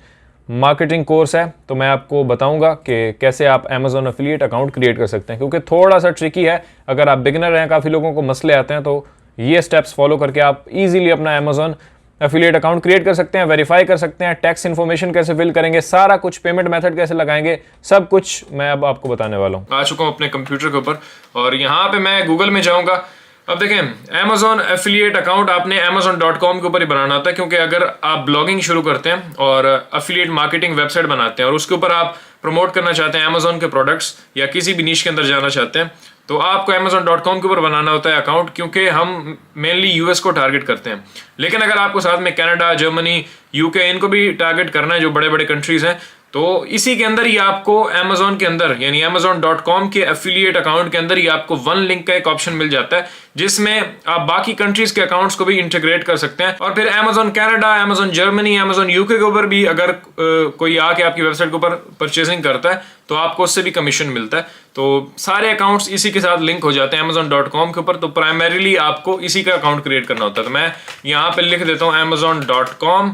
marketing course है। तो मैं आपको बताऊंगा कि कैसे आप Amazon एफिलिएट अकाउंट क्रिएट कर सकते हैं, क्योंकि थोड़ा सा ट्रिकी है। अगर आप बिगिनर हैं, काफ़ी लोगों को मसले आते हैं, तो ये स्टेप्स फॉलो करके आप इजीली अपना Amazon एफिलिएट अकाउंट क्रिएट कर सकते हैं, वेरीफाई कर सकते हैं। टैक्स इन्फॉर्मेशन कैसे फिल करेंगे, सारा कुछ, पेमेंट मेथड कैसे लगाएंगे, सब कुछ मैं अब आपको बताने वाला हूँ। आ चुका हूँ अपने कंप्यूटर के ऊपर और यहाँ पे मैं गूगल में जाऊँगा। अब देखें, Amazon एफिलिएट अकाउंट आपने Amazon.com के ऊपर ही बनाना होता है, क्योंकि अगर आप ब्लॉगिंग शुरू करते हैं और एफिलिएट मार्केटिंग वेबसाइट बनाते हैं और उसके ऊपर आप प्रमोट करना चाहते हैं Amazon के प्रोडक्ट्स या किसी भी नीश के अंदर जाना चाहते हैं, तो आपको Amazon.com के ऊपर बनाना होता है अकाउंट, क्योंकि हम मेनली यूएस को टारगेट करते हैं। लेकिन अगर आपको साथ में कनाडा, जर्मनी, यूके, इनको भी टारगेट करना है, जो बड़े बड़े कंट्रीज हैं, तो इसी के अंदर ही आपको Amazon के अंदर यानी Amazon.com के एफिलिएट अकाउंट के अंदर ही आपको वन लिंक का एक ऑप्शन मिल जाता है, जिसमें आप बाकी कंट्रीज के अकाउंट्स को भी इंटीग्रेट कर सकते हैं। और फिर Amazon Canada, Amazon Germany, Amazon UK के ऊपर भी अगर कोई आके आपकी वेबसाइट के ऊपर परचेजिंग करता है तो आपको उससे भी कमीशन मिलता है। तो सारे अकाउंट्स इसी के साथ लिंक हो जाते हैं Amazon.com के ऊपर। तो प्राइमरीली आपको इसी का अकाउंट क्रिएट करना होता है। तो मैं यहाँ पे लिख देता हूँ Amazon.com,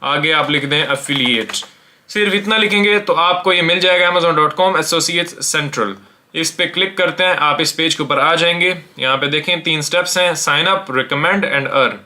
आगे आप लिख दें एफिलिएट। सिर्फ इतना लिखेंगे तो आपको ये मिल जाएगा Amazon.com एसोसिएट्स सेंट्रल। इस पे क्लिक करते हैं, आप इस पेज के ऊपर आ जाएंगे। यहाँ पे देखें 3 स्टेप्स हैं, sign up, recommend and earn.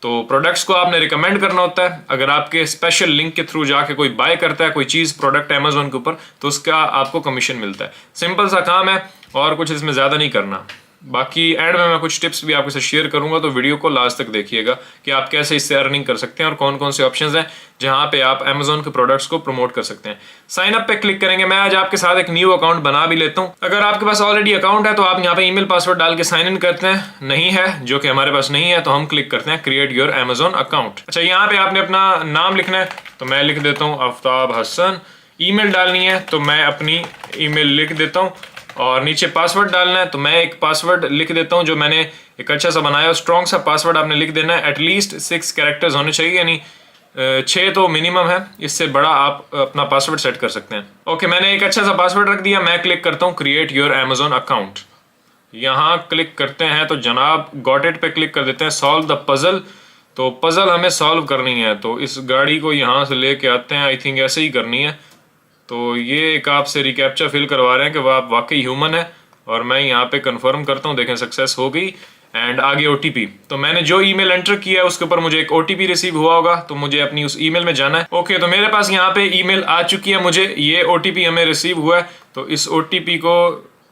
तो प्रोडक्ट्स को आपने रिकमेंड करना होता है। अगर आपके स्पेशल लिंक के थ्रू जाके कोई बाय करता है कोई चीज़, प्रोडक्ट Amazon के ऊपर, तो उसका आपको कमीशन मिलता है। सिंपल सा काम है और कुछ इसमें ज़्यादा नहीं करना। बाकी एंड में मैं कुछ टिप्स भी आपके साथ शेयर करूंगा, तो वीडियो को लास्ट तक देखिएगा कि आप कैसे इससे अर्निंग कर सकते हैं और कौन कौन से ऑप्शंस हैं जहां पे आप Amazon के प्रोडक्ट्स को प्रमोट कर सकते हैं। साइन अप पे क्लिक करेंगे। मैं आज आपके साथ एक न्यू अकाउंट बना भी लेता हूं। अगर आपके पास ऑलरेडी अकाउंट है तो आप यहाँ पे ईमेल पासवर्ड डाल के साइन इन करते हैं। नहीं है, जो कि हमारे पास नहीं है, तो हम क्लिक करते हैं क्रिएट योर Amazon अकाउंट। अच्छा, यहाँ पे आपने अपना नाम लिखना है, तो मैं लिख देता हूँ आफ्ताब हसन। ईमेल डालनी है तो मैं अपनी ईमेल लिख देता हूँ और नीचे पासवर्ड डालना है तो मैं एक पासवर्ड लिख देता हूँ जो मैंने एक अच्छा सा बनाया। स्ट्रॉन्ग सा पासवर्ड आपने लिख देना है, एटलीस्ट 6 कैरेक्टर्स होने चाहिए, यानी 6 तो मिनिमम है, इससे बड़ा आप अपना पासवर्ड सेट कर सकते हैं। ओके, मैंने एक अच्छा सा पासवर्ड रख दिया। मैं क्लिक करता हूँ क्रिएट योर Amazon अकाउंट। यहाँ क्लिक करते हैं तो जनाब गॉट इट पे क्लिक कर देते हैं, सॉल्व द पजल। तो पजल हमें सॉल्व करनी है, तो इस गाड़ी को यहाँ से लेके आते हैं। आई थिंक ऐसे ही करनी है। तो ये एक आपसे रिकैप्चा फिल करवा रहे हैं कि आप वाकई ह्यूमन है, और मैं यहाँ पे कंफर्म करता हूँ। देखें सक्सेस हो गई एंड आगे OTP। तो मैंने जो ईमेल एंटर किया है उसके ऊपर मुझे एक OTP रिसीव हुआ होगा, तो मुझे अपनी उस ईमेल में जाना है। ओके, तो मेरे पास यहाँ पे ईमेल आ चुकी है, मुझे ये OTP हमें रिसीव हुआ है। तो इस OTP को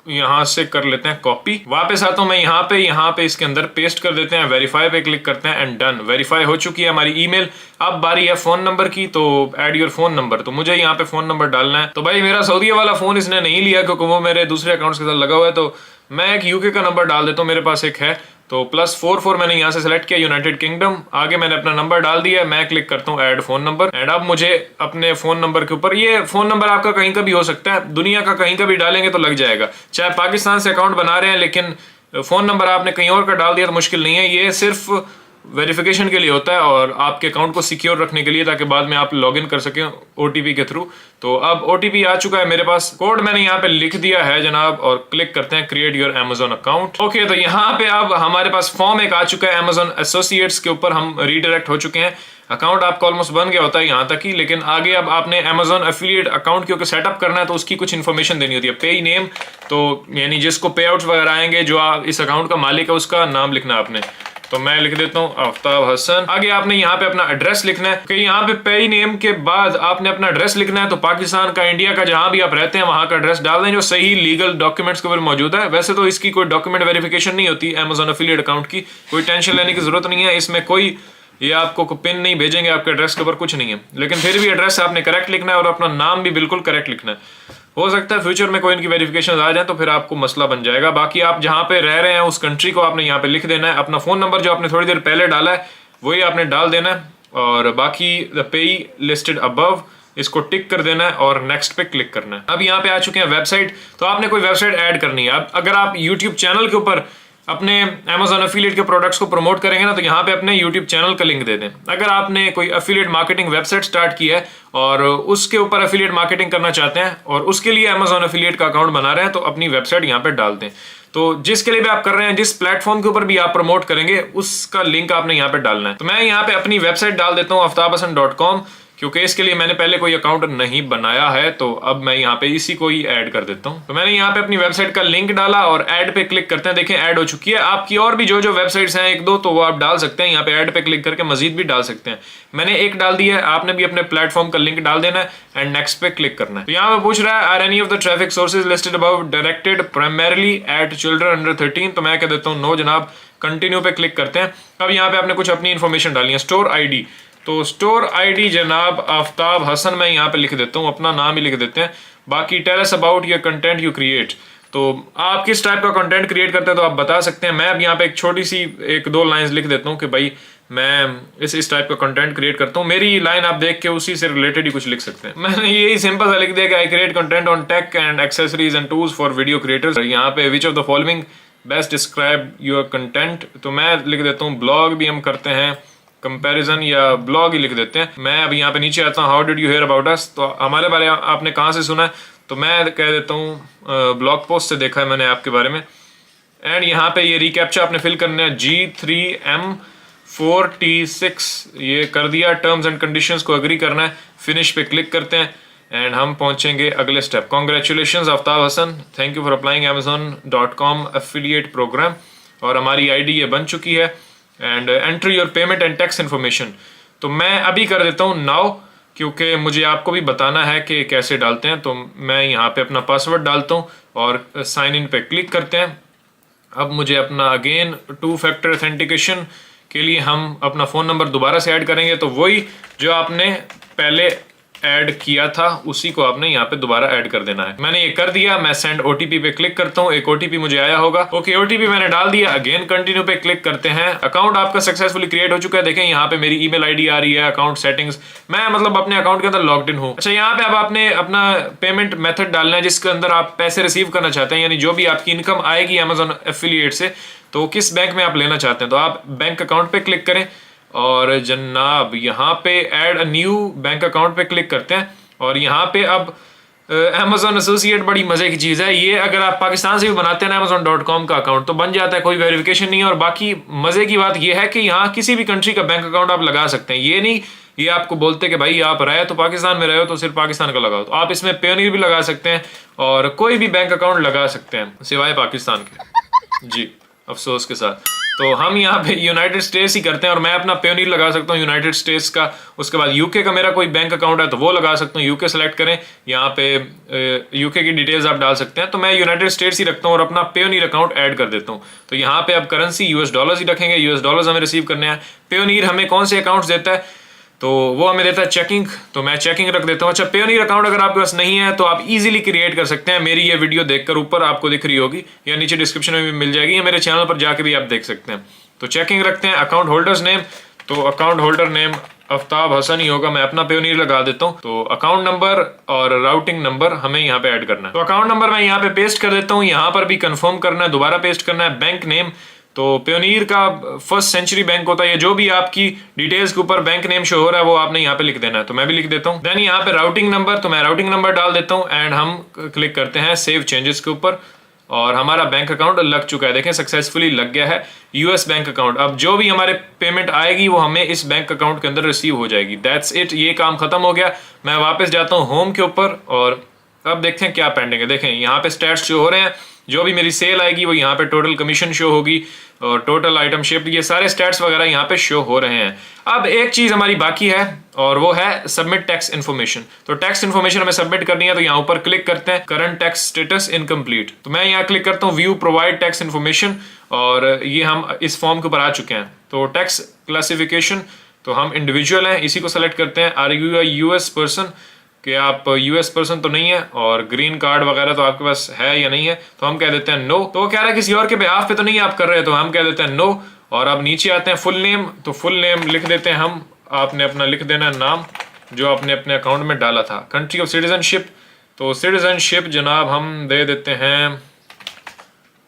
यहाँ से कर लेते हैं कॉपी, वापस आता हूँ मैं यहाँ पे इसके अंदर पेस्ट कर देते हैं, वेरीफाई पे क्लिक करते हैं एंड डन। वेरीफाई हो चुकी है हमारी ईमेल। अब बारी है फोन नंबर की, तो ऐड योर फोन नंबर, तो मुझे यहाँ पे फोन नंबर डालना है। तो भाई मेरा सऊदी वाला फोन इसने नहीं लिया क्योंकि वो मेरे दूसरे अकाउंट्स के साथ लगा हुआ है, तो मैं एक यूके का नंबर डाल देता हूँ, मेरे पास एक है, तो +44 मैंने यहाँ से सेलेक्ट किया, यूनाइटेड किंगडम। आगे मैंने अपना नंबर डाल दिया, मैं क्लिक करता हूँ ऐड फोन नंबर एंड अब मुझे अपने फोन नंबर के ऊपर, ये फोन नंबर आपका कहीं का भी हो सकता है, दुनिया का कहीं का भी डालेंगे तो लग जाएगा। चाहे पाकिस्तान से अकाउंट बना रहे हैं लेकिन फोन नंबर आपने कहीं और का डाल दिया तो मुश्किल नहीं है। ये सिर्फ वेरिफिकेशन के लिए होता है और आपके अकाउंट को सिक्योर रखने के लिए, ताकि बाद में आप लॉगिन कर सकें OTP के थ्रू। तो अब OTP आ चुका है मेरे पास, कोड मैंने यहाँ पे लिख दिया है जनाब, और क्लिक करते हैं create your Amazon account. Okay, तो यहाँ पे अब हमारे पास फॉर्म एक आ चुका है, अमेजोन एसोसिएट्स के ऊपर हम रीडायरेक्ट हो चुके हैं। अकाउंट आपका ऑलमोस्ट बन गया होता है यहाँ तक ही, लेकिन आगे अब आपने अमेजोन एफिलिएट अकाउंट क्योंकि सेटअप करना है तो उसकी कुछ इन्फॉर्मेशन देनी होती है। पे नेम, तो यानी जिसको पे आउट्स वगैरह आएंगे, जो आप इस अकाउंट का मालिक है उसका नाम लिखना है आपने, तो मैं लिख देता हूँ आफ्ताब हसन। आगे आपने यहाँ पे अपना एड्रेस लिखना है कि यहाँ पे पे नेम के बाद आपने अपना एड्रेस लिखना है, तो पाकिस्तान का, इंडिया का, जहां भी आप रहते हैं वहां का एड्रेस डाल दें जो सही लीगल डॉक्यूमेंट्स के ऊपर मौजूद है। वैसे तो इसकी कोई डॉक्यूमेंट वेरिफिकेशन नहीं होती अमेजोन एफिलिएट अकाउंट की, कोई टेंशन लेने की जरूरत नहीं है, इसमें कोई ये आपको पिन नहीं भेजेंगे आपके एड्रेस के ऊपर, कुछ नहीं है। लेकिन फिर भी एड्रेस आपने करेक्ट लिखना है और अपना नाम भी बिल्कुल करेक्ट लिखना है। हो सकता है फ्यूचर में कोई इनकी वेरिफिकेशन आ जाए तो फिर आपको मसला बन जाएगा। बाकी आप जहां पे रह रहे हैं उस कंट्री को आपने यहाँ पे लिख देना है। अपना फोन नंबर जो आपने थोड़ी देर पहले डाला है वही आपने डाल देना है, और बाकी द पेई लिस्टेड अबव इसको टिक कर देना है और नेक्स्ट पे क्लिक करना है। अब यहाँ पे आ चुके हैं वेबसाइट, तो आपने कोई वेबसाइट ऐड करनी है। अब अगर आप यूट्यूब चैनल के ऊपर अपने अमेजोन एफिलिएट के प्रोडक्ट्स को प्रमोट करेंगे ना, तो यहाँ पे अपने यूट्यूब चैनल का लिंक दे दें। अगर आपने कोई एफिलिएट मार्केटिंग वेबसाइट स्टार्ट की है और उसके ऊपर एफिलिएट मार्केटिंग करना चाहते हैं और उसके लिए अमेजोन एफिलिएट का अकाउंट बना रहे हैं, तो अपनी वेबसाइट यहाँ पे डाल दें। तो जिसके लिए भी आप कर रहे हैं, जिस प्लेटफॉर्म के ऊपर भी आप प्रमोट करेंगे, उसका लिंक आपने यहाँ पे डालना है। तो मैं यहाँ पे अपनी वेबसाइट डाल देता हूँ aftabhasan.com, क्योंकि इसके लिए मैंने पहले कोई अकाउंट नहीं बनाया है, तो अब मैं यहाँ पे इसी को ही ऐड कर देता हूँ। तो मैंने यहाँ पे अपनी वेबसाइट का लिंक डाला और ऐड पे क्लिक करते हैं। देखें ऐड हो चुकी है। आपकी और भी जो जो वेबसाइट्स हैं एक दो, तो वो आप डाल सकते हैं, यहाँ पे ऐड पे क्लिक करके मजीद भी डाल सकते हैं। मैंने एक डाल दी है, आपने भी अपने प्लेटफॉर्म का लिंक डाल देना है एंड नेक्स्ट पे क्लिक करना है। तो यहाँ पे पूछ रहा है are any of the traffic sources listed above directed primarily at children under 13, तो मैं कह देता हूँ नो जनाब। कंटिन्यू पे क्लिक करते हैं। अब यहाँ पे आपने कुछ अपनी इन्फॉर्मेशन डालनी है। स्टोर ID, तो स्टोर ID जनाब आफ्ताब हसन मैं यहाँ पे लिख देता हूँ, अपना नाम ही लिख देते हैं। बाकी tell us about your content you create, तो आप किस टाइप का कंटेंट क्रिएट करते हैं तो आप बता सकते हैं। मैं अब यहाँ पे एक छोटी सी 1-2 लाइंस लिख देता हूँ कि भाई मैं इस टाइप का कंटेंट क्रिएट करता हूँ। मेरी लाइन आप देख के उसी से रिलेटेड ही कुछ लिख सकते हैं। मैंने यही सिंपल सा लिख दिया कि I create content on tech and accessories and tools for video creators. यहाँ पे which of the following best describe your content, तो मैं लिख देता हूँ ब्लॉग भी हम करते हैं, कंपैरिजन या ब्लॉग ही लिख देते हैं। मैं अब यहाँ पे नीचे आता हूँ, how did you here about us, तो हमारे बारे में आपने कहाँ से सुना है, तो मैं कह देता हूँ ब्लॉग पोस्ट से देखा है मैंने आपके बारे में। एंड यहाँ पे ये रिकैप्चा आपने फिल करना है, G3M4T6 ये कर दिया। टर्म्स एंड कंडीशंस को एग्री करना है, फिनिश पे क्लिक करते हैं एंड हम पहुंचेंगे अगले step. Congratulation Aftab Hasan, thank you for applying Amazon.com affiliate program, और हमारी ID ये बन चुकी है। And entry your payment and tax information, तो मैं अभी कर देता हूँ नाउ, क्योंकि मुझे आपको भी बताना है कि कैसे डालते हैं। तो मैं यहाँ पे अपना पासवर्ड डालता हूँ और साइन इन पे क्लिक करते हैं। अब मुझे अपना अगेन 2 फैक्टर ऑथेंटिकेशन के लिए हम अपना फ़ोन नंबर दोबारा से ऐड करेंगे, तो वही जो आपने पहले ऐड किया था उसी को आपने यहाँ पे दोबारा ऐड कर देना है। मैंने ये कर दिया। मैं सेंड OTP पे क्लिक करता हूँ, एक OTP मुझे आया होगा। ओके, OTP मैंने डाल दिया। अगेन कंटिन्यू पे क्लिक करते हैं। अकाउंट आपका सक्सेसफुली क्रिएट हो चुका है। देखें यहाँ पे मेरी ईमेल ID आ रही है, अकाउंट सेटिंग्स, मैं मतलब अपने अकाउंट के अंदर लॉग्ड इन हूँ। अच्छा, यहाँ पे अब आपने अपना पेमेंट मेथड डालना है जिसके अंदर आप पैसे रिसीव करना चाहते हैं, यानी जो भी आपकी इनकम आएगी अमेजोन एफिलिएट से, तो किस बैंक में आप लेना चाहते हैं। तो आप बैंक अकाउंट पे क्लिक करें और जनाब यहाँ पे add a new bank account पे क्लिक करते हैं। और यहाँ पे अब अमेजोन एसोसिएट बड़ी मजे की चीज़ है ये, अगर आप पाकिस्तान से भी बनाते हैं ना Amazon.com का अकाउंट तो बन जाता है, कोई वेरिफिकेशन नहीं है। और बाकी मजे की बात ये है कि यहाँ किसी भी कंट्री का बैंक अकाउंट आप लगा सकते हैं। ये नहीं ये आपको बोलते कि भाई आप रहे तो पाकिस्तान में रहे हो तो सिर्फ पाकिस्तान का लगाओ, तो आप इसमें पेयोनियर भी लगा सकते हैं और कोई भी बैंक अकाउंट लगा सकते हैं सिवाय पाकिस्तान के। जी, अफसोस के साथ। तो हम यहाँ पे यूनाइटेड स्टेट्स ही करते हैं और मैं अपना पेयोनीर लगा सकता हूँ यूनाइटेड स्टेट्स का। उसके बाद यूके का मेरा कोई बैंक अकाउंट है तो वो लगा सकता हूँ, यूके सेलेक्ट करें, यहाँ पे यूके की डिटेल्स आप डाल सकते हैं। तो मैं यूनाइटेड स्टेट्स ही रखता हूँ और अपना पेयोनीर अकाउंट ऐड कर देता हूँ। तो यहाँ पे अब करेंसी यूएस डॉलर्स ही रखेंगे, यूएस डॉलर्स हमें रिसीव करने हैं। पेयोनीर हमें कौन से अकाउंट्स देता है, तो वो हमें देता है चेकिंग, तो मैं चेकिंग रख देता हूँ। अच्छा, पेयोनीर अकाउंट अगर आपके पास नहीं है तो आप इजीली क्रिएट कर सकते हैं। मेरी ये वीडियो देखकर ऊपर आपको दिख रही होगी या नीचे डिस्क्रिप्शन में भी मिल जाएगी, या मेरे चैनल पर जाके भी आप देख सकते हैं। तो चेकिंग रखते हैं। अकाउंट होल्डर्स नेम, तो account holder name Aftab Hasan ही होगा, मैं अपना पेयोनीर लगा देता हूँ। तो अकाउंट नंबर और राउटिंग नंबर हमें यहाँ पे ऐड करना है। तो अकाउंट नंबर मैं यहाँ पे पेस्ट कर देता हूँ, यहाँ पर भी कंफर्म करना है, दोबारा पेस्ट करना है। बैंक नेम, तो पेयोनीर का फर्स्ट सेंचुरी बैंक होता है, जो भी आपकी डिटेल्स के ऊपर बैंक नेम शो हो रहा है वो आपने यहाँ पे लिख देना है। तो मैं भी लिख देता हूँ। देन यहाँ पे राउटिंग नंबर, तो मैं राउटिंग नंबर डाल देता हूँ एंड हम क्लिक करते हैं सेव चेंजेस के ऊपर और हमारा बैंक अकाउंट लग चुका है। देखें सक्सेसफुली लग गया है यूएस बैंक अकाउंट। अब जो भी हमारे पेमेंट आएगी वो हमें इस बैंक अकाउंट के अंदर रिसीव हो जाएगी। दैट्स इट, ये काम खत्म हो गया। मैं वापस जाता हूँ होम के ऊपर और अब देखते हैं क्या पेंडिंग है। देखें यहाँ पे स्टैट्स शो हो रहे हैं, जो भी मेरी सेल आएगी वो यहाँ पे टोटल कमीशन शो होगी और टोटल आइटम शिफ्ट, ये सारे स्टैट्स वगैरह यहाँ पे शो हो रहे हैं। अब एक चीज हमारी बाकी है और वो है सबमिट टैक्स इन्फॉर्मेशन। तो टैक्स इन्फॉर्मेशन हमें सबमिट करनी है, तो यहाँ ऊपर क्लिक करते हैं करंट टैक्स स्टेटस इनकम्प्लीट। तो मैं यहाँ क्लिक करता हूँ व्यू प्रोवाइड टैक्स इन्फॉर्मेशन और ये हम इस फॉर्म के ऊपर आ चुके हैं। तो टैक्स क्लासिफिकेशन, तो हम इंडिविजुअल हैं, इसी को सेलेक्ट करते हैं। आर यू यूएस पर्सन, कि आप यूएस पर्सन तो नहीं है, और ग्रीन कार्ड वगैरह तो आपके पास है या नहीं है, तो हम कह देते हैं नो। तो वो कह रहा है किसी और के बिहाफ पे तो नहीं आप कर रहे, तो हम कह देते हैं नो। और अब नीचे आते हैं फुल नेम, तो फुल नेम लिख देते हैं हम, आपने अपना लिख देना है नाम जो आपने अपने अकाउंट में डाला था। कंट्री ऑफ सिटीजनशिप, तो सिटीजनशिप जनाब हम दे देते हैं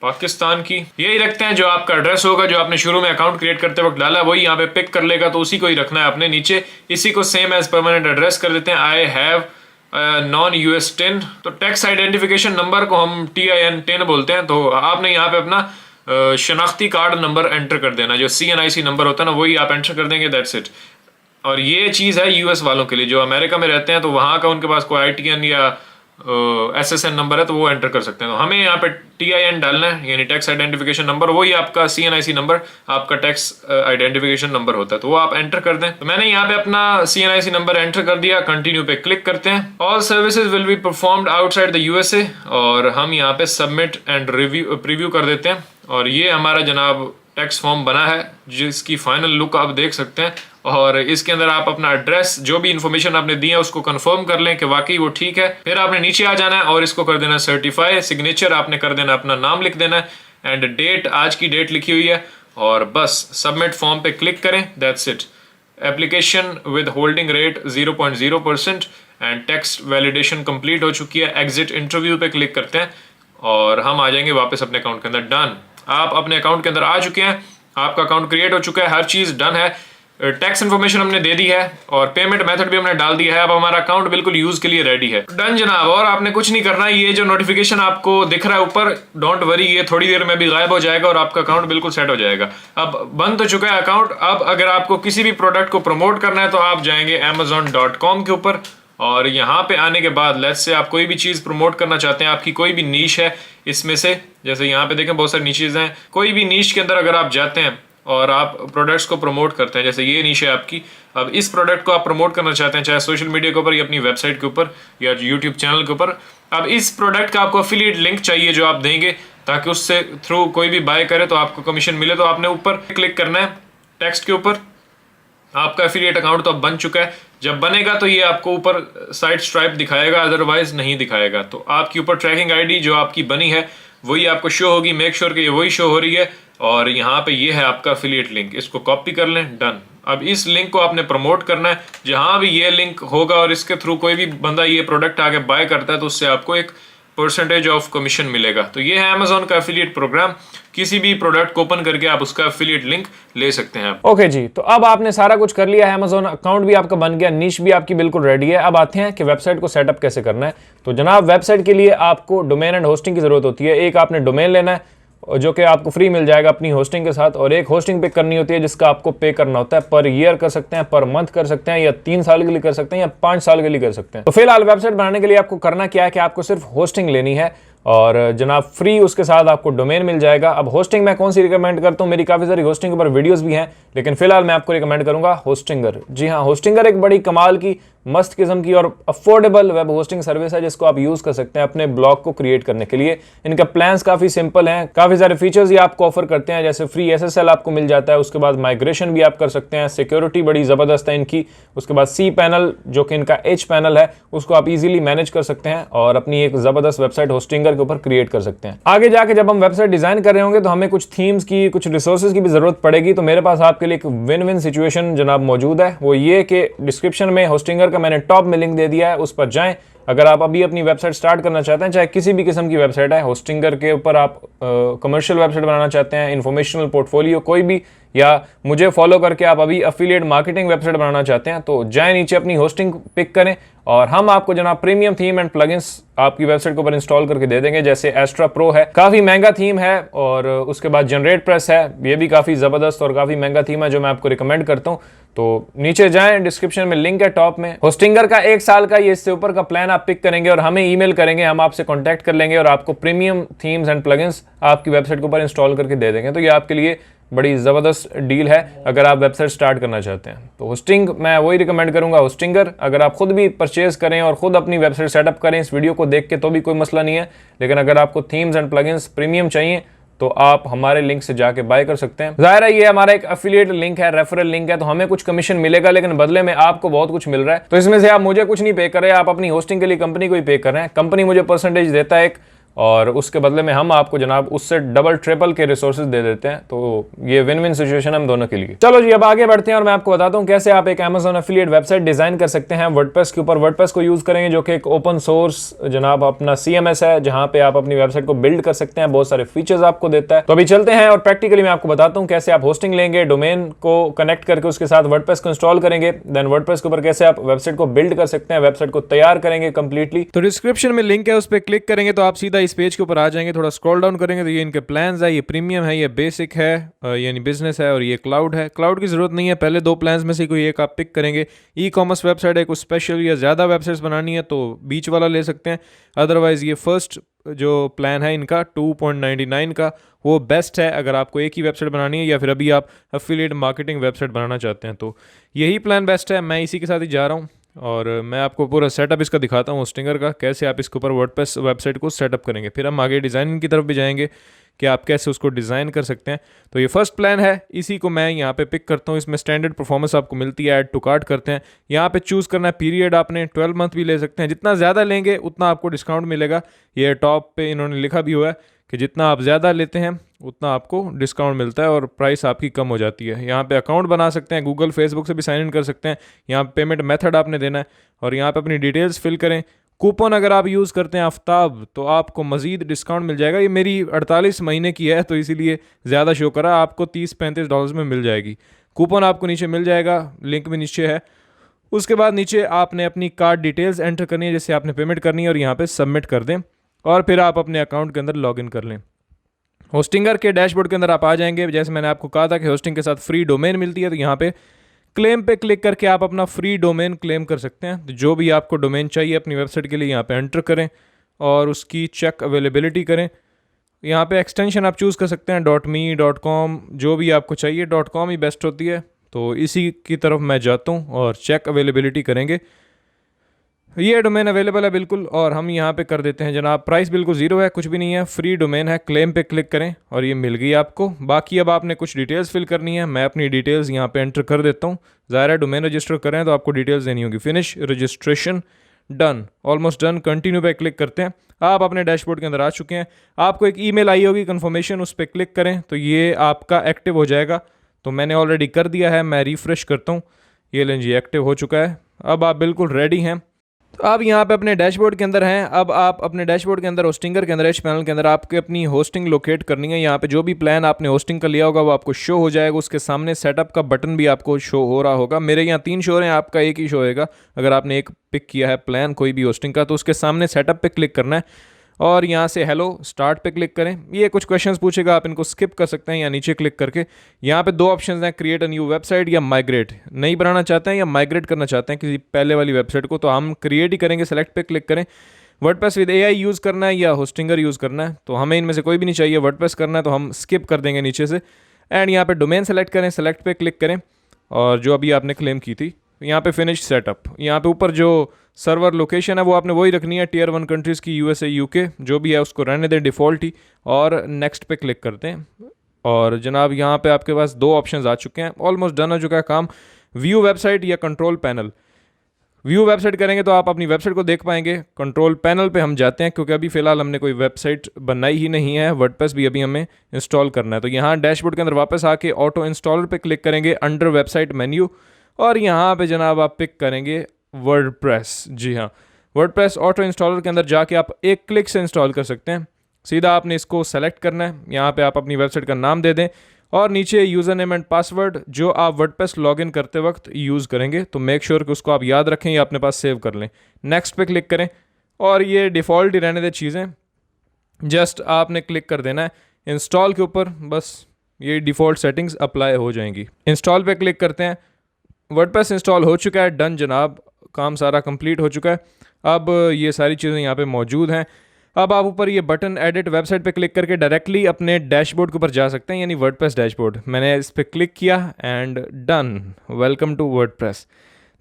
पाकिस्तान की। यही रखते हैं। जो आपका एड्रेस होगा जो आपने शुरू में अकाउंट क्रिएट करते वक्त डाला वही यहाँ पे पिक कर लेगा, तो उसी को ही रखना है आपने। नीचे इसी को सेम एज परमानेंट एड्रेस कर देते हैं। आई हैव नॉन यूएस 10, तो टैक्स आइडेंटिफिकेशन नंबर को हम TIN 10 बोलते हैं। तो आपने यहाँ पे अपना शनाख्ती कार्ड नंबर एंटर कर देना, जो CNIC नंबर होता है ना वही आप एंटर कर देंगे। That's it. और ये चीज़ है यूएस वालों के लिए। जो अमेरिका में रहते हैं तो वहाँ का उनके पास कोई ITN या SSN नंबर है तो वो एंटर कर सकते हैं। तो हमें यहाँ पे TIN डालना है, यानी टैक्स आइडेंटिफिकेशन नंबर, वही आपका CNIC नंबर आपका टैक्स आइडेंटिफिकेशन नंबर होता है, तो वो आप एंटर कर दें। तो मैंने यहाँ पे अपना CNIC नंबर एंटर कर दिया। कंटिन्यू पे क्लिक करते हैं। All services will be performed outside the USA, और हम यहाँ पे सबमिट एंड प्रीव्यू कर देते हैं। और ये हमारा जनाब टैक्स फॉर्म बना है, जिसकी फाइनल लुक आप देख सकते हैं। और इसके अंदर आप अपना एड्रेस, जो भी इन्फॉर्मेशन आपने दी है उसको कंफर्म कर लें कि वाकई वो ठीक है। फिर आपने नीचे आ जाना है और इसको कर देना सर्टिफाई। सिग्नेचर आपने कर देना, अपना नाम लिख देना है एंड डेट, आज की डेट लिखी हुई है, और बस सबमिट फॉर्म पे क्लिक करें। That's it. Application with holding rate 0.0% and tax validation complete हो चुकी है। एग्जिट इंटरव्यू पे क्लिक करते हैं और हम आ जाएंगे वापस अपने अकाउंट के अंदर। डन, आप अपने अकाउंट के अंदर आ चुके हैं, आपका अकाउंट क्रिएट हो चुका है, हर चीज़ डन है। टैक्स इन्फॉर्मेशन हमने दे दी है और पेमेंट मेथड भी हमने डाल दिया है। अब हमारा अकाउंट बिल्कुल यूज के लिए रेडी है। डन जनाब। और आपने कुछ नहीं करना है। ये जो नोटिफिकेशन आपको दिख रहा है ऊपर, डोंट वरी, ये थोड़ी देर में भी गायब हो जाएगा और आपका अकाउंट बिल्कुल सेट हो जाएगा। अब बंद तो चुका है अकाउंट। अब अगर आपको किसी भी प्रोडक्ट को प्रमोट करना है तो आप जाएंगे Amazon.com के ऊपर, और यहाँ पे आने के बाद लेट्स से आप कोई भी चीज़ प्रमोट करना चाहते हैं, आपकी कोई भी नीश है इसमें से, जैसे यहाँ पे देखें बहुत सारी नीशेज हैं, कोई भी नीश के अंदर अगर आप जाते हैं और आप प्रोडक्ट्स को प्रमोट करते हैं, जैसे ये नीश है आपकी, अब इस प्रोडक्ट को आप प्रमोट करना चाहते हैं चाहे सोशल मीडिया के ऊपर या अपनी वेबसाइट के ऊपर या यूट्यूब चैनल के ऊपर। अब इस प्रोडक्ट का आपको एफिलिएट लिंक चाहिए जो आप देंगे, ताकि उससे थ्रू कोई भी बाय करे तो आपको कमीशन मिले। तो आपने ऊपर क्लिक करना है टेक्स्ट के ऊपर। आपका एफिलिएट अकाउंट तो अब बन चुका है। जब बनेगा तो ये आपको ऊपर साइड स्ट्राइप दिखाएगा, अदरवाइज नहीं दिखाएगा। तो आपकी ऊपर ट्रैकिंग आईडी जो आपकी बनी है वही आपको शो होगी। मेक श्योर कि ये वही शो हो रही है। और यहाँ पे ये है आपका एफिलिएट लिंक, इसको कॉपी कर लें। डन। अब इस लिंक को आपने प्रमोट करना है। जहाँ भी ये लिंक होगा और इसके थ्रू कोई भी बंदा ये प्रोडक्ट आके बाय करता है तो उससे आपको एक परसेंटेज ऑफ कमीशन मिलेगा। तो ये है अमेजोन का एफिलिएट प्रोग्राम। किसी भी प्रोडक्ट को ओपन करके आप उसका एफिलिएट लिंक ले सकते हैं। ओके जी, तो अब आपने सारा कुछ कर लिया है, अमेजोन अकाउंट भी आपका बन गया, नीश भी आपकी बिल्कुल रेडी है। अब आते हैं कि वेबसाइट को सेटअप कैसे करना है। तो जनाब वेबसाइट के लिए आपको डोमेन एंड होस्टिंग की जरूरत होती है। एक आपने डोमेन लेना है जो कि आपको फ्री मिल जाएगा अपनी होस्टिंग के साथ, और एक होस्टिंग पे करनी होती है जिसका आपको पे करना होता है। पर ईयर कर सकते हैं, पर मंथ कर सकते हैं, या 3 साल के लिए कर सकते हैं, या 5 साल के लिए कर सकते हैं। तो फिलहाल वेबसाइट बनाने के लिए आपको करना क्या है कि आपको सिर्फ होस्टिंग लेनी है। और जनाब फ्री उसके साथ आपको डोमेन मिल जाएगा। अब होस्टिंग मैं कौन सी रिकमेंड करता हूँ, मेरी काफ़ी सारी होस्टिंग के ऊपर वीडियोस भी हैं, लेकिन फिलहाल मैं आपको रिकमेंड करूंगा होस्टिंगर। जी हाँ, होस्टिंगर एक बड़ी कमाल की, मस्त किस्म की और अफोर्डेबल वेब होस्टिंग सर्विस है जिसको आप यूज़ कर सकते हैं अपने ब्लॉग को क्रिएट करने के लिए। इनका प्लान्स काफ़ी सिंपल हैं, काफ़ी सारे फीचर्स ये आपको ऑफर करते हैं, जैसे फ्री SSL आपको मिल जाता है, उसके बाद माइग्रेशन भी आप कर सकते हैं, सिक्योरिटी बड़ी ज़बरदस्त है इनकी, उसके बाद C पैनल जो कि इनका H पैनल है उसको आप इजीली मैनेज कर सकते हैं और अपनी एक ज़बरदस्त वेबसाइट होस्टिंगर के ऊपर क्रिएट कर सकते हैं। आगे जाके जब हम वेबसाइट डिज़ाइन कर रहे होंगे तो हमें कुछ थीम्स की, कुछ रिसोर्सेज की भी ज़रूरत पड़ेगी, तो मेरे पास आपके लिए एक विन विन सिचुएशन जनाब मौजूद है। वो ये कि डिस्क्रिप्शन में होस्टिंगर का मैंने टॉप में लिंक दे दिया है, उस पर जाएं। अगर आप अभी अपनी वेबसाइट स्टार्ट करना चाहते हैं, चाहे किसी भी किस्म की वेबसाइट है, होस्टिंगर के ऊपर आप कमर्शियल वेबसाइट बनाना चाहते हैं, इन्फॉर्मेशनल पोर्टफोलियो कोई भी, या मुझे फॉलो करके आप अभी अफिलिएट मार्केटिंग वेबसाइट बनाना चाहते हैं, तो जाएं नीचे अपनी होस्टिंग पिक करें और हम आपको जनाब प्रीमियम थीम एंड प्लगइन्स आपकी वेबसाइट के ऊपर इंस्टॉल करके दे देंगे। जैसे एस्ट्रा प्रो है, काफ़ी महंगा थीम है, और उसके बाद जनरेट प्रेस है, ये भी काफ़ी ज़बरदस्त और काफ़ी महंगा थीम है जो मैं आपको रिकमेंड करता हूँ। तो नीचे जाएं, डिस्क्रिप्शन में लिंक है टॉप में। होस्टिंगर का 1 साल का ये इससे ऊपर का प्लान आप पिक करेंगे और हमें ईमेल करेंगे, हम आपसे कांटेक्ट कर लेंगे और आपको प्रीमियम थीम्स एंड प्लगइन्स आपकी वेबसाइट के ऊपर इंस्टॉल करके दे देंगे। तो ये आपके लिए बड़ी ज़बरदस्त डील है अगर आप वेबसाइट स्टार्ट करना चाहते हैं। तो होस्टिंग मैं वही रिकमेंड करूंगा, होस्टिंगर। अगर आप खुद भी परचेज करें और खुद अपनी वेबसाइट सेटअप करें इस वीडियो को देख के तो भी कोई मसला नहीं है, लेकिन अगर आपको थीम्स एंड प्लगइन्स प्रीमियम चाहिए तो आप हमारे लिंक से जाके बाय कर सकते हैं। जाहिर है ये हमारा एक एफिलिएट लिंक है, रेफरल लिंक है, तो हमें कुछ कमीशन मिलेगा, लेकिन बदले में आपको बहुत कुछ मिल रहा है। तो इसमें से आप मुझे कुछ नहीं पे कर रहे हैं, आप अपनी होस्टिंग के लिए कंपनी को ही पे कर रहे हैं। कंपनी मुझे परसेंटेज देता है एक, और उसके बदले में हम आपको जनाब उससे डबल ट्रिपल के रिसोर्सेज दे देते हैं। तो ये विन विन सिचुएशन हम दोनों के लिए। चलो जी, अब आगे बढ़ते हैं और मैं आपको बताता हूँ कैसे आप एक Amazon एफिलिएट वेबसाइट डिजाइन कर सकते हैं वर्डप्रेस के ऊपर। वर्डप्रेस को यूज करेंगे जो कि एक ओपन सोर्स जनाब अपना CMS है, जहां पे आप अपनी वेबसाइट को बिल्ड कर सकते हैं, बहुत सारे फीचर्स आपको देता है। तो अभी चलते हैं और प्रैक्टिकली मैं आपको बताता हूँ कैसे आप होस्टिंग लेंगे, डोमेन को कनेक्ट करके उसके साथ वर्डप्रेस को इंस्टॉल करेंगे, देन वर्डप्रेस के ऊपर कैसे आप वेबसाइट को बिल्ड कर सकते हैं, वेबसाइट को तैयार करेंगे कंप्लीटली। तो डिस्क्रिप्शन में लिंक है, उस पर क्लिक करेंगे तो आप सीधा इस पेज के ऊपर आ जाएंगे। थोड़ा स्क्रॉल डाउन करेंगे तो ये इनके प्लान्स है, ये प्रीमियम है, ये बेसिक है यानी बिजनेस है, और ये क्लाउड है। क्लाउड की जरूरत नहीं है, पहले 2 प्लान्स में से कोई एक आप पिक करेंगे। ई-कॉमर्स वेबसाइट है, कुछ स्पेशल या ज़्यादा वेबसाइट्स बनानी है तो बीच वाला ले सकते हैं, अदरवाइज ये फर्स्ट जो प्लान है इनका 2.99 का वो बेस्ट है अगर आपको एक ही वेबसाइट बनानी है या फिर अभी आप एफिलिएट मार्केटिंग वेबसाइट बनाना चाहते हैं, तो यही प्लान बेस्ट है। मैं इसी के साथ ही जा रहा हूँ और मैं आपको पूरा सेटअप इसका दिखाता हूँ होस्टिंगर का, कैसे आप इसके ऊपर वर्डप्रेस वेबसाइट को सेटअप करेंगे। फिर हम आगे डिज़ाइनिंग की तरफ भी जाएंगे कि आप कैसे उसको डिज़ाइन कर सकते हैं। तो ये फर्स्ट प्लान है, इसी को मैं यहाँ पे पिक करता हूँ। इसमें स्टैंडर्ड परफॉर्मेंस आपको मिलती है, ऐड टू कार्ट करते हैं। यहाँ पे चूज़ करना है पीरियड, आपने 12 मंथ भी ले सकते हैं, जितना ज़्यादा लेंगे उतना आपको डिस्काउंट मिलेगा। ये टॉप पे इन्होंने लिखा भी हुआ है कि जितना आप ज़्यादा लेते हैं उतना आपको डिस्काउंट मिलता है और प्राइस आपकी कम हो जाती है। यहाँ पे अकाउंट बना सकते हैं, गूगल फेसबुक से भी साइन इन कर सकते हैं। यहाँ पे पेमेंट मेथड आपने देना है और यहाँ पे अपनी डिटेल्स फिल करें। कूपन अगर आप यूज़ करते हैं आफ्ताब तो आपको मज़ीद डिस्काउंट मिल जाएगा। ये मेरी 48 महीने की है तो इसीलिए ज़्यादा शो करा, आपको $30-35 में मिल जाएगी। कूपन आपको नीचे मिल जाएगा, लिंक भी नीचे है। उसके बाद नीचे आपने अपनी कार्ड डिटेल्स एंटर करनी है, जैसे आपने पेमेंट करनी है, और यहाँ पर सबमिट कर दें और फिर आप अपने अकाउंट के अंदर लॉगिन कर लें। होस्टिंगर के डैशबोर्ड के अंदर आप आ जाएंगे। जैसे मैंने आपको कहा था कि होस्टिंग के साथ फ्री डोमेन मिलती है, तो यहाँ पे क्लेम पे क्लिक करके आप अपना फ्री डोमेन क्लेम कर सकते हैं। तो जो भी आपको डोमेन चाहिए अपनी वेबसाइट के लिए यहाँ पे एंटर करें और उसकी चेक अवेलेबिलिटी करें। यहाँ पे एक्सटेंशन आप चूज़ कर सकते हैं .me, .com, जो भी आपको चाहिए। .com ही बेस्ट होती है, तो इसी की तरफ मैं जाता हूँ और चेक अवेलेबिलिटी करेंगे। ये डोमेन अवेलेबल है बिल्कुल, और हम यहाँ पे कर देते हैं जनाब, प्राइस बिल्कुल ज़ीरो है, कुछ भी नहीं है, फ्री डोमेन है। क्लेम पे क्लिक करें और ये मिल गई आपको। बाकी अब आपने कुछ डिटेल्स फिल करनी है, मैं अपनी डिटेल्स यहाँ पे एंटर कर देता हूँ। ज़ाहिर है डोमेन रजिस्टर करें तो आपको डिटेल्स देनी होगी। Finish registration, done, almost done. Continue पे क्लिक करते हैं। आप अपने डैशबोर्ड के अंदर आ चुके हैं। आपको एक ईमेल आई होगी कन्फर्मेशन, उस पर क्लिक करें तो ये आपका एक्टिव हो जाएगा। तो मैंने ऑलरेडी कर दिया है, मैं रिफ़्रेश करता हूँ, ये लें जी एक्टिव हो चुका है। अब आप बिल्कुल रेडी हैं। तो आप यहाँ पे अपने डैशबोर्ड के अंदर हैं। अब आप अपने डैशबोर्ड के अंदर होस्टिंगर के अंदर एच पैनल के अंदर आपके अपनी होस्टिंग लोकेट करनी है। यहाँ पे जो भी प्लान आपने होस्टिंग का लिया होगा वो आपको शो हो जाएगा। उसके सामने सेटअप का बटन भी आपको शो हो रहा होगा। मेरे यहाँ 3 शो हैं, आपका एक ही शो होगा। अगर आपने एक पिक किया है प्लान कोई भी होस्टिंग का, तो उसके सामने सेटअप पे क्लिक करना है और यहाँ से हेलो स्टार्ट पे क्लिक करें। ये कुछ क्वेश्चंस पूछेगा, आप इनको स्किप कर सकते हैं या नीचे क्लिक करके। यहाँ पे 2 ऑप्शंस हैं, क्रिएट अ न्यू वेबसाइट या माइग्रेट। नहीं बनाना चाहते हैं या माइग्रेट करना चाहते हैं किसी पहले वाली वेबसाइट को, तो हम क्रिएट ही करेंगे। सेलेक्ट पे क्लिक करें। वर्डप्रेस विद एआई यूज़ करना है या होस्टिंगर यूज़ करना है, तो हमें इनमें से कोई भी नहीं चाहिए। वर्डप्रेस करना है तो हम स्किप कर देंगे नीचे से एंड यहाँ पे डोमेन सेलेक्ट करें, सेलेक्ट पे क्लिक करें और जो अभी आपने क्लेम की थी यहाँ पे फिनिश सेटअप, यहाँ पे ऊपर जो सर्वर लोकेशन है वो आपने वही रखनी है, टियर 1 कंट्रीज़ की, यूएसए, यूके जो भी है उसको रहने दें डिफ़ॉल्ट ही और नेक्स्ट पे क्लिक करते हैं। और जनाब यहाँ पे आपके पास 2 ऑप्शंस आ चुके हैं, ऑलमोस्ट डन हो चुका है काम, व्यू वेबसाइट या कंट्रोल पैनल। व्यू वेबसाइट करेंगे तो आप अपनी वेबसाइट को देख पाएंगे। कंट्रोल पैनल पे हम जाते हैं क्योंकि अभी फ़िलहाल हमने कोई वेबसाइट बनाई ही नहीं है, वर्डप्रेस भी अभी हमें इंस्टॉल करना है। तो यहाँ डैशबोर्ड के अंदर वापस आके ऑटो इंस्टॉलर पे क्लिक करेंगे, अंडर वेबसाइट मेन्यू, और यहाँ पे जनाब आप पिक करेंगे वर्डप्रेस। जी हाँ, वर्डप्रेस ऑटो इंस्टॉलर के अंदर जाके आप एक क्लिक से इंस्टॉल कर सकते हैं। सीधा आपने इसको सेलेक्ट करना है, यहाँ पे आप अपनी वेबसाइट का नाम दे दें और नीचे यूज़र नेम एंड पासवर्ड जो आप वर्डप्रेस लॉगिन करते वक्त यूज़ करेंगे, तो मेक श्योर कि उसको आप याद रखें या अपने पास सेव कर लें। नेक्स्ट पे क्लिक करें और ये डिफ़ॉल्ट ही रहने दे चीज़ें, जस्ट आपने क्लिक कर देना है इंस्टॉल के ऊपर, बस ये डिफ़ॉल्ट सेटिंग्स अप्लाई हो जाएंगी। इंस्टॉल पे क्लिक करते हैं, वर्डप्रेस इंस्टॉल हो चुका है, डन जनाब, काम सारा कंप्लीट हो चुका है। अब ये सारी चीज़ें यहाँ पे मौजूद हैं। अब आप ऊपर ये बटन एडिट वेबसाइट पे क्लिक करके डायरेक्टली अपने डैशबोर्ड के ऊपर जा सकते हैं, यानी वर्डप्रेस डैशबोर्ड। मैंने इस पर क्लिक किया and done, welcome to WordPress.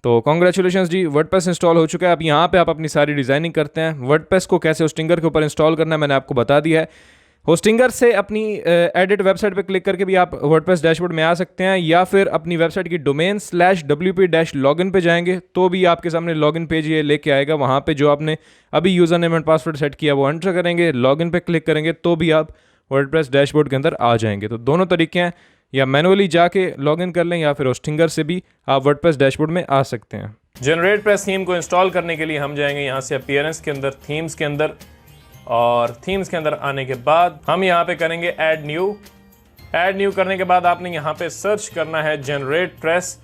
तो कॉन्ग्रेचुलेशंस जी, वर्डप्रेस इंस्टॉल हो चुका है। अब यहाँ पे आप अपनी सारी डिज़ाइनिंग करते हैं। वर्डप्रेस को कैसे होस्टिंगर के ऊपर इंस्टॉल करना है मैंने आपको बता दिया है। होस्टिंगर से अपनी एडिट वेबसाइट पे क्लिक करके भी आप वर्डप्रेस डैशबोर्ड में आ सकते हैं, या फिर अपनी वेबसाइट की domain/wp-login पे जाएंगे तो भी आपके सामने लॉगिन पेज ये लेके आएगा। वहाँ पे जो आपने अभी user name and password set किया वो एंटर करेंगे, लॉगिन पे क्लिक करेंगे तो भी आप वर्डप्रेस डैशबोर्ड के अंदर आ जाएंगे। तो दोनों तरीके हैं, या मैनुअली जाके लॉगिन कर लें या फिर होस्टिंगर से भी आप वर्डप्रेस डैशबोर्ड में आ सकते हैं। जनरेट प्रेस थीम को इंस्टॉल करने के लिए हम जाएंगे यहाँ से अपीयरेंस के अंदर, थीम्स के अंदर, और थीम्स के अंदर आने के बाद हम यहाँ पे करेंगे ऐड न्यू। ऐड न्यू करने के बाद आपने यहाँ पे सर्च करना है जनरेट प्रेस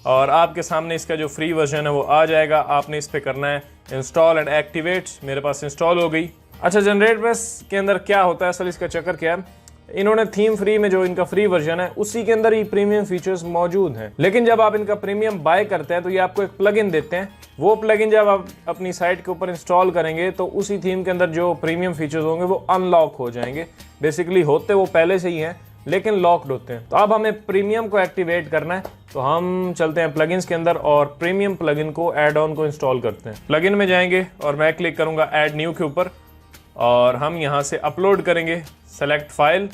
और आपके सामने इसका जो फ्री वर्जन है वो आ जाएगा। आपने इस पे करना है इंस्टॉल एंड एक्टिवेट। मेरे पास इंस्टॉल हो गई। अच्छा, जनरेट प्रेस के अंदर क्या होता है, असल इसका चक्कर क्या है, इन्होंने थीम फ्री में जो इनका फ्री वर्जन है उसी के अंदर ही प्रीमियम फीचर्स मौजूद हैं, लेकिन जब आप इनका प्रीमियम बाय करते हैं तो ये आपको एक प्लगइन देते हैं। वो प्लगइन जब आप अपनी साइट के ऊपर इंस्टॉल करेंगे तो उसी थीम के अंदर जो प्रीमियम फीचर्स होंगे वो अनलॉक हो जाएंगे। बेसिकली होते वो पहले से ही हैं लेकिन लॉक्ड होते हैं। तो अब हमें प्रीमियम को एक्टिवेट करना है, तो हम चलते हैं प्लगइन्स के अंदर और प्रीमियम प्लगइन को ऐड ऑन को इंस्टॉल करते हैं। प्लगइन में जाएंगे और मैं क्लिक करूंगा ऐड न्यू के ऊपर और हम यहाँ से अपलोड करेंगे सेलेक्ट फाइल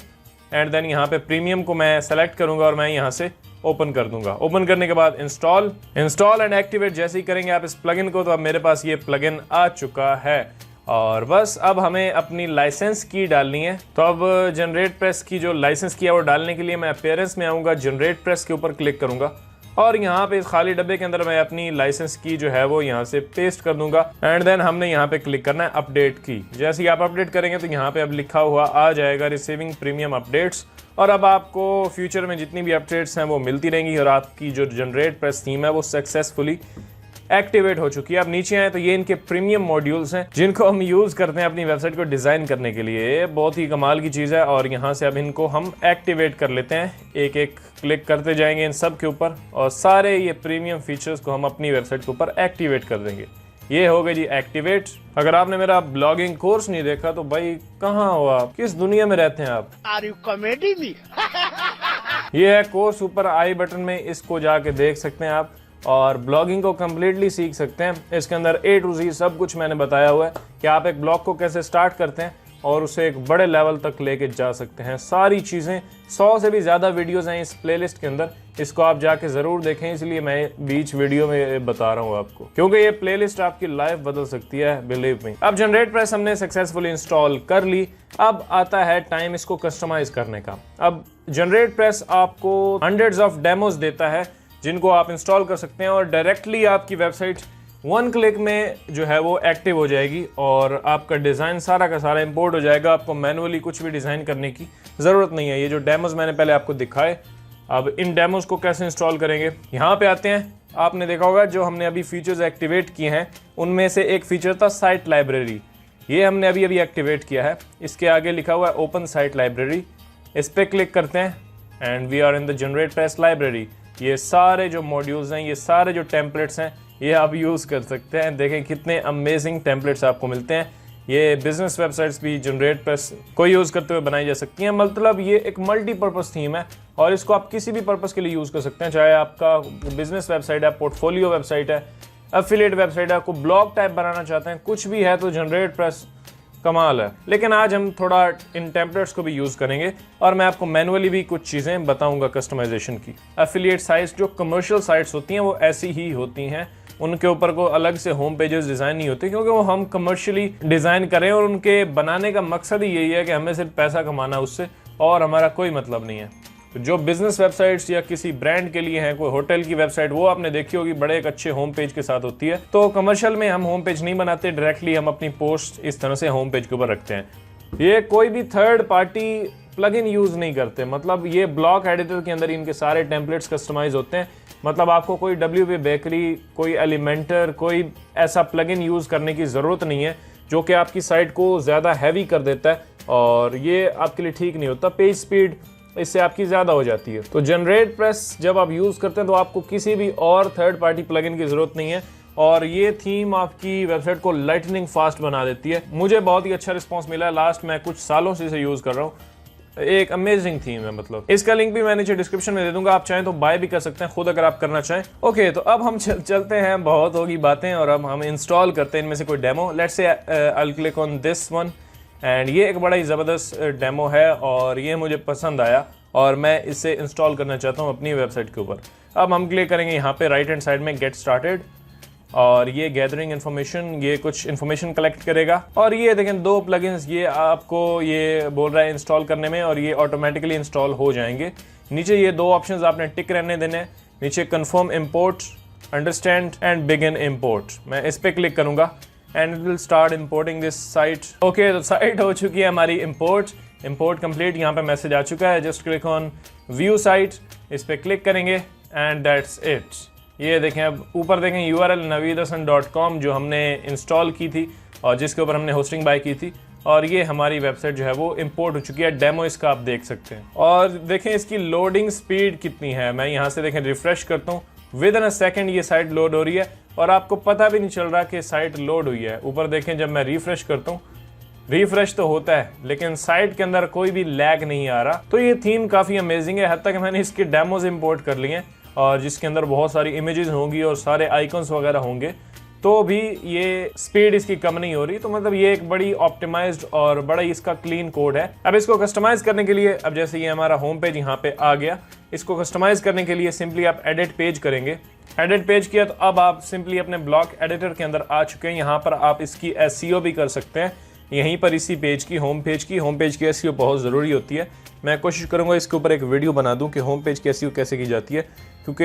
एंड देन यहाँ पे प्रीमियम को मैं सेलेक्ट करूंगा और मैं यहाँ से ओपन कर दूंगा। ओपन करने के बाद इंस्टॉल एंड एक्टिवेट जैसे ही करेंगे आप इस प्लगइन को, तो अब मेरे पास ये प्लगइन आ चुका है और बस अब हमें अपनी लाइसेंस की डालनी है। तो अब जनरेट प्रेस की जो लाइसेंस की है वो डालने के लिए मैं अपीयरेंस में आऊँगा, जनरेट प्रेस के ऊपर क्लिक करूँगा और यहाँ पे इस खाली डब्बे के अंदर मैं अपनी लाइसेंस की जो है वो यहाँ से पेस्ट कर दूंगा एंड देन हमने यहाँ पे क्लिक करना है अपडेट की। जैसे ही आप अपडेट करेंगे तो यहाँ पे अब लिखा हुआ आ जाएगा रिसीविंग प्रीमियम अपडेट्स, और अब आपको फ्यूचर में जितनी भी अपडेट्स हैं वो मिलती रहेंगी और आपकी जो जनरेट प्रेस थीम है वो सक्सेसफुली एक्टिवेट हो चुकी है। अब नीचे आए तो ये इनके प्रीमियम मॉड्यूल्स हैं जिनको हम यूज़ करते हैं अपनी वेबसाइट को डिज़ाइन करने के लिए। बहुत ही कमाल की चीज़ है और यहाँ से अब इनको हम एक्टिवेट कर लेते हैं। एक एक क्लिक करते जाएंगे इन सब के ऊपर और सारे ये प्रीमियम फीचर्स को हम अपनी वेबसाइट के ऊपर एक्टिवेट कर देंगे। ये हो गए जी एक्टिवेट। अगर आपने मेरा ब्लॉगिंग कोर्स नहीं देखा तो भाई कहाँ हो आप, किस दुनिया में रहते हैं आप? Are you comedy me? ये है कोर्स, ऊपर आई बटन में, इसको जाके देख सकते हैं आप और ब्लॉगिंग को कम्प्लीटली सीख सकते हैं। इसके अंदर A to Z सब कुछ मैंने बताया हुआ है कि आप एक ब्लॉग को कैसे स्टार्ट करते हैं और उसे एक बड़े लेवल तक लेके जा सकते हैं। सारी चीज़ें 100 से भी ज़्यादा वीडियोस हैं इस प्लेलिस्ट के अंदर, इसको आप जाके ज़रूर देखें। इसलिए मैं बीच वीडियो में बता रहा हूँ आपको, क्योंकि ये प्लेलिस्ट आपकी लाइफ बदल सकती है, बिलीव मी। अब जनरेट प्रेस हमने सक्सेसफुली इंस्टॉल कर ली। अब आता है टाइम इसको कस्टमाइज करने का। अब जनरेट प्रेस आपको हंड्रेड्स ऑफ डेमोज देता है जिनको आप इंस्टॉल कर सकते हैं और डायरेक्टली आपकी वेबसाइट 1 क्लिक में जो है वो एक्टिव हो जाएगी और आपका डिज़ाइन सारा का सारा इंपोर्ट हो जाएगा। आपको मैनुअली कुछ भी डिज़ाइन करने की ज़रूरत नहीं है। ये जो डेमोज मैंने पहले आपको दिखाए, अब इन डेमोज को कैसे इंस्टॉल करेंगे, यहाँ पे आते हैं। आपने देखा होगा जो हमने अभी फीचर्स एक्टिवेट किए हैं उनमें से एक फीचर था साइट लाइब्रेरी। ये हमने अभी एक्टिवेट किया है। इसके आगे लिखा हुआ है ओपन साइट लाइब्रेरी। इस पर क्लिक करते हैं and we are in the GeneratePress library. ये सारे जो मॉड्यूल्स हैं, ये सारे जो टेम्पलेट्स हैं, ये आप यूज़ कर सकते हैं। देखें कितने अमेजिंग टेम्पलेट्स आपको मिलते हैं। ये बिजनेस वेबसाइट्स भी जनरेट प्रेस को यूज़ करते हुए बनाई जा सकती हैं। मतलब ये एक मल्टीपर्पज़ थीम है और इसको आप किसी भी पर्पज़ के लिए यूज़ कर सकते हैं, चाहे आपका बिजनेस वेबसाइट है, पोर्टफोलियो वेबसाइट है, एफिलिएट वेबसाइट है, आपको ब्लॉग टाइप बनाना चाहते हैं, कुछ भी है तो जनरेट प्रेस कमाल है। लेकिन आज हम थोड़ा इन टेम्पलेट्स को भी यूज़ करेंगे और मैं आपको मैनुअली भी कुछ चीज़ें बताऊंगा कस्टमाइजेशन की। एफिलिएट साइट्स जो कमर्शियल साइट्स होती हैं वो ऐसी ही होती हैं, उनके ऊपर को अलग से होम पेजेस डिज़ाइन नहीं होते, क्योंकि वो हम कमर्शियली डिज़ाइन करें और उनके बनाने का मकसद ही यही है कि हमें सिर्फ पैसा कमाना उससे, और हमारा कोई मतलब नहीं है। तो जो बिजनेस वेबसाइट्स या किसी ब्रांड के लिए हैं, कोई होटल की वेबसाइट, वो आपने देखी होगी बड़े एक अच्छे होम पेज के साथ होती है। तो कमर्शियल में हम होम पेज नहीं बनाते, डायरेक्टली हम अपनी पोस्ट इस तरह से होम पेज के ऊपर रखते हैं। ये कोई भी थर्ड पार्टी प्लगइन यूज़ नहीं करते, मतलब ये ब्लॉक एडिटर के अंदर इनके सारे टेम्पलेट्स कस्टमाइज होते हैं। मतलब आपको कोई WP बेकरी, कोई एलिमेंटर, कोई ऐसा प्लगइन यूज़ करने की ज़रूरत नहीं है जो कि आपकी साइट को ज़्यादा हैवी कर देता है और ये आपके लिए ठीक नहीं होता। पेज स्पीड इससे आपकी ज़्यादा हो जाती है। तो जनरेट प्रेस जब आप यूज़ करते हैं तो आपको किसी भी और थर्ड पार्टी प्लगइन की ज़रूरत नहीं है और ये थीम आपकी वेबसाइट को लाइटनिंग फास्ट बना देती है। मुझे बहुत ही अच्छा रिस्पॉन्स मिला है, लास्ट मैं कुछ सालों से इसे यूज़ कर रहा हूँ। एक अमेजिंग थीम है, मतलब इसका लिंक भी मैं नीचे डिस्क्रिप्शन में दे दूंगा, आप चाहें तो बाय भी कर सकते हैं खुद अगर आप करना चाहें। ओके, तो अब हम चलते हैं, बहुत होगी बातें और अब हम इंस्टॉल करते हैं इनमें से कोई demo. Let's say I will click on this one and ये एक बड़ा ही ज़बरदस्त डेमो है और ये मुझे पसंद आया और मैं इसे इंस्टॉल करना चाहता हूँ अपनी वेबसाइट के ऊपर। अब हम क्लिक करेंगे यहाँ पे राइट हैंड साइड में गेट स्टार्टेड और ये गैदरिंग इन्फॉर्मेशन, ये कुछ इन्फॉर्मेशन कलेक्ट करेगा और ये देखें 2 प्लगइन्स ये आपको ये बोल रहा है इंस्टॉल करने में और ये ऑटोमेटिकली इंस्टॉल हो जाएंगे। नीचे ये 2 ऑप्शंस आपने टिक रहने देने, नीचे confirm import, understand and begin import. मैं इस पर क्लिक करूँगा and it will start importing this site. Okay, तो साइट हो चुकी है हमारी इम्पोर्ट कंप्लीट। यहाँ पे मैसेज आ चुका है, just click on view site, इस पर क्लिक करेंगे एंड दैट्स इट। ये देखें, अब ऊपर देखें URL naveedhasan.com जो हमने इंस्टॉल की थी और जिसके ऊपर हमने होस्टिंग बाय की थी और ये हमारी वेबसाइट जो है वो इंपोर्ट हो चुकी है। डेमो इसका आप देख सकते हैं और देखें इसकी लोडिंग स्पीड कितनी है। मैं यहाँ से देखें रिफ्रेश करता हूँ, विद इन अ सेकेंड ये साइट लोड हो रही है और आपको पता भी नहीं चल रहा कि साइट लोड हुई है। ऊपर देखें जब मैं रिफ्रेश करता हूँ, रिफ्रेश तो होता है लेकिन साइट के अंदर कोई भी लैग नहीं आ रहा। तो ये थीम काफ़ी अमेजिंग है, हद तक मैंने इसके डेमोज इंपोर्ट कर लिए हैं और जिसके अंदर बहुत सारी इमेजेस होंगी और सारे आइकन्स वगैरह होंगे, तो भी ये स्पीड इसकी कम नहीं हो रही। तो मतलब ये एक बड़ी ऑप्टिमाइज्ड और बड़ा ही इसका क्लीन कोड है। अब इसको कस्टमाइज करने के लिए, अब जैसे ये हमारा होम पेज यहाँ पे आ गया, इसको कस्टमाइज करने के लिए सिंपली आप एडिट पेज करेंगे। एडिट पेज किया तो अब आप सिंपली अपने ब्लॉक एडिटर के अंदर आ चुके हैं। यहाँ पर आप इसकी SEO भी कर सकते हैं। यहीं पर इसी पेज की होम पेज की SEO बहुत ज़रूरी होती है। मैं कोशिश करूँगा इसके ऊपर एक वीडियो बना दूँ कि होम पेज की SEO कैसे की जाती है, क्योंकि